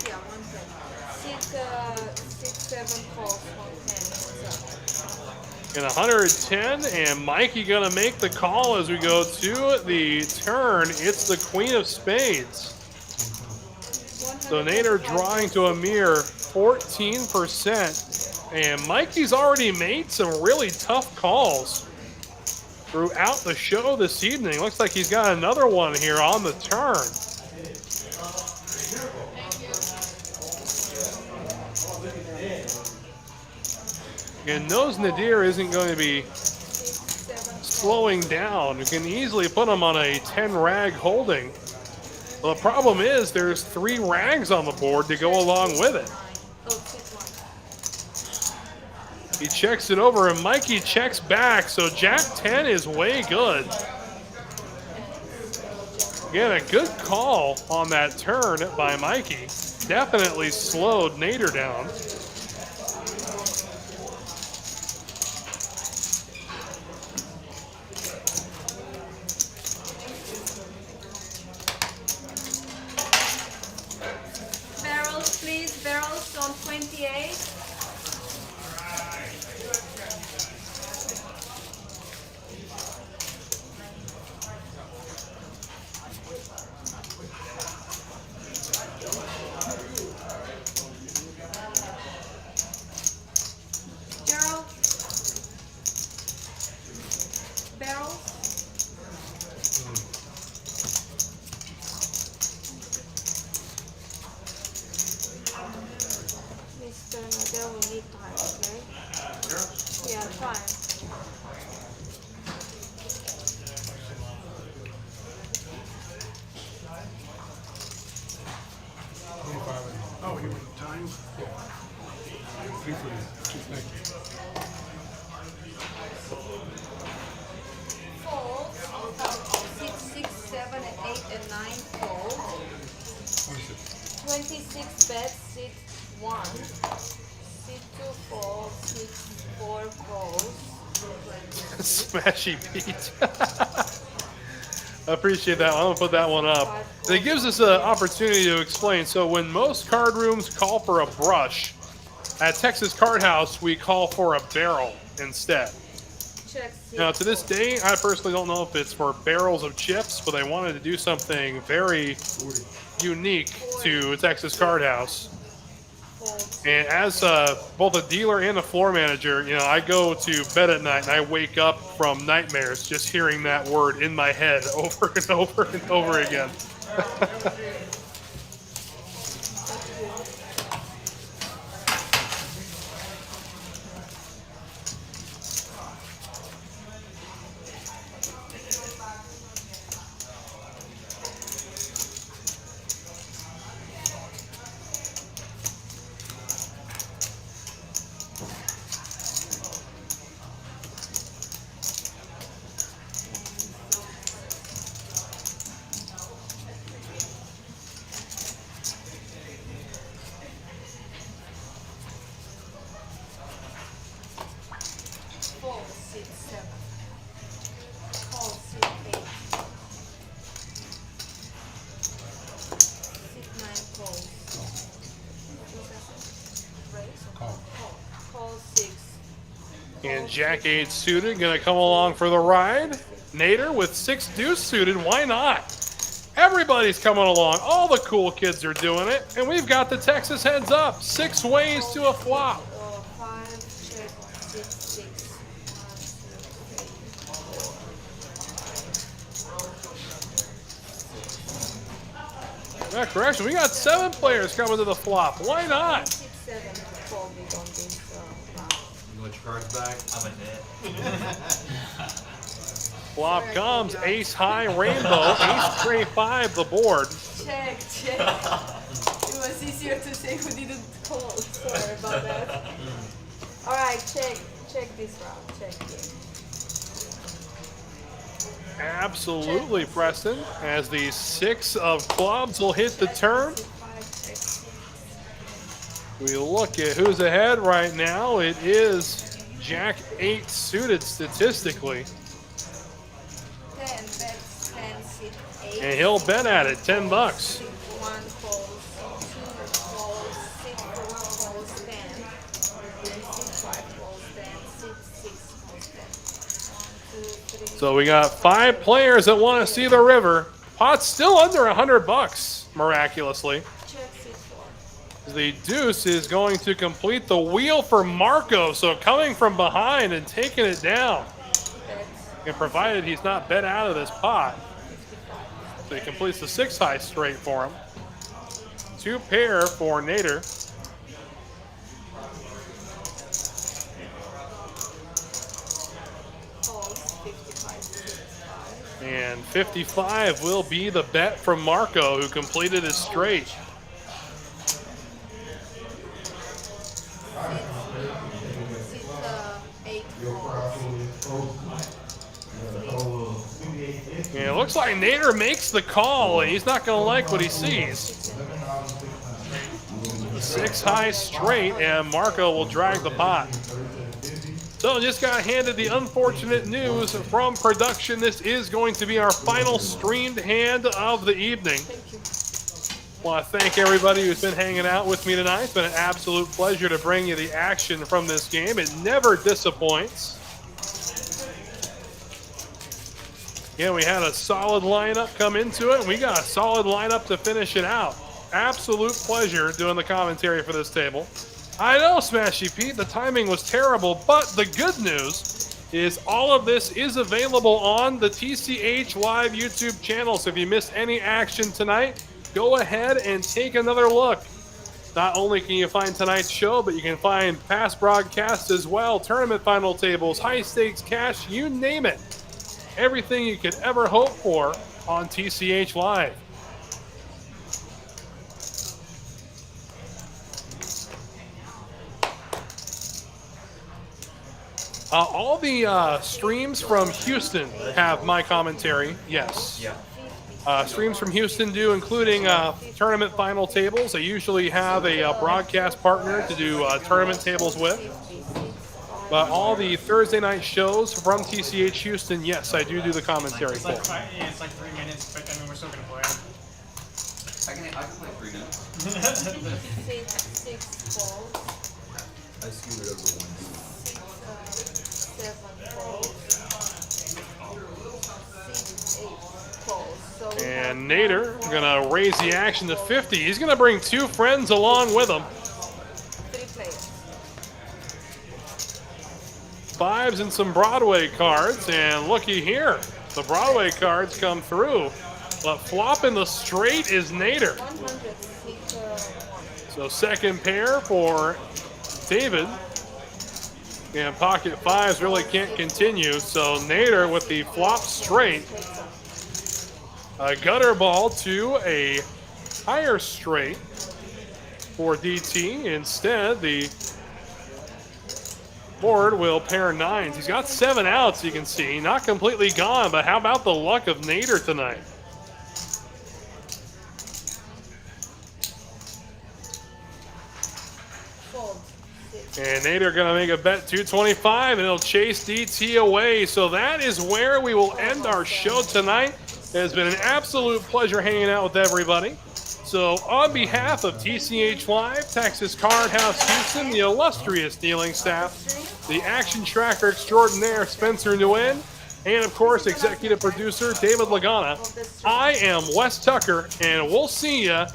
Yeah, 110. 6 7 calls 110. In 110, and Mikey gonna make the call as we go to the turn. It's the Queen of Spades. 110 So Nader drawing to a mere 14%. And Mikey's already made some really tough calls throughout the show this evening. Looks like he's got another one here on the turn. And knows Nadir isn't going to be slowing down. You can easily put him on a 10 rag holding. Well, the problem is there's 3 rags on the board to go along with it. He checks it over, and Mikey checks back, so Jack 10 is way good. Again, a good call on that turn by Mikey. Definitely slowed Nader down. Barrels, please. Barrels on 28. Gerald. Barrels. Mr. Nadell, we need time, okay? Yeah, time. Oh, you want time? Yeah. 3 for you. Thank you. Fold. 6, 6, 7, 8, and 9 fold. 26 bets, 6, 1. 6, 2 fold, 6, 4 folds. Smashy Pete. I appreciate that one. I'm going to put that one up. And it gives us an opportunity to explain. So when most card rooms call for a brush, at Texas Card House, we call for a barrel instead. Check. Now, to this day, I personally don't know if it's for barrels of chips, but they wanted to do something very unique to Texas Card House. And as both a dealer and a floor manager, you know, I go to bed at night and I wake up from nightmares just hearing that word in my head over and over and over again. Fold, 6, 7. Call, 6, 8. 6, 9 calls. Raise or Call. Call 6. And Jack 8 suited, gonna come along for the ride. Nader with 6 deuce suited, why not? Everybody's coming along. All the cool kids are doing it. And we've got the Texas heads up. 6 ways to a flop. 5, check, 6, 6. 1, 2, 3. Yeah, correction. We got 7 players coming to the flop. Why not? 6, 7. Folding on this round. You want your cards back? I'm a net. Flop comes. Ace high rainbow. Ace tray 5 the board. Check, check. It was easier to say who didn't call. Sorry about that. Alright, check this round. Check it. Absolutely, Preston. As the 6 of clubs will hit the turn. We look at who's ahead right now. It is Jack 8 suited statistically. 10 bets, 10, 6, 8. And he'll bet at it, $10. 6, 1 calls, 2 calls, 6, 4 calls, 10. Then 6, 5 calls, 10, 6, 6 calls, 10. 1, 2, 3. So we got 5 players that want to see the river. Pot's still under $100, miraculously. Check 6, The deuce is going to complete the wheel for Marco. So coming from behind and taking it down. And provided he's not bet out of this pot. So he completes the 6-high straight for him. 2 pair for Nader. And 55 will be the bet from Marco, who completed his straight. And it looks like Nader makes the call, and he's not going to like what he sees. 6-high straight, and Marco will drag the pot. So just got handed the unfortunate news from production. This is going to be our final streamed hand of the evening. I want to thank everybody who's been hanging out with me tonight. It's been an absolute pleasure to bring you the action from this game. It never disappoints. Yeah, we had a solid lineup come into it, and we got a solid lineup to finish it out. Absolute pleasure doing the commentary for this table. I know, Smashy Pete, the timing was terrible, but the good news is all of this is available on the TCH Live YouTube channel. So if you missed any action tonight, go ahead and take another look. Not only can you find tonight's show, but you can find past broadcasts as well, tournament final tables, high stakes cash, you name it. Everything you could ever hope for on TCH Live. All the streams from Houston have my commentary, yes. Yeah. Streams from Houston do, including tournament final tables. I usually have a broadcast partner to do tournament tables with. But all the Thursday night shows from TCH Houston, yes, I do the commentary for. It's like 3 minutes, but I mean, we're still going to play. I can play 3 minutes. 6 balls. I skewed it over 1. 7 balls. 6, 8 balls. So And Nader gonna raise the action to 50. He's gonna bring 2 friends along with him. 3 players. 5s and some Broadway cards, and looky here, the Broadway cards come through, but flopping the straight is Nader. 100. So second pair for David, and pocket 5s really can't continue, so Nader with the flop straight, a gutter ball to a higher straight for DT. Instead, the board will pair 9s. He's got 7 outs, you can see. Not completely gone, but how about the luck of Nader tonight? And Nader going to make a bet 225, and he'll chase DT away. So that is where we will end our show tonight. It has been an absolute pleasure hanging out with everybody. So on behalf of TCH Live, Texas Card House Houston, the illustrious dealing staff, the action tracker extraordinaire Spencer Nguyen, and of course executive producer David Lagana, I am Wes Tucker, and we'll see you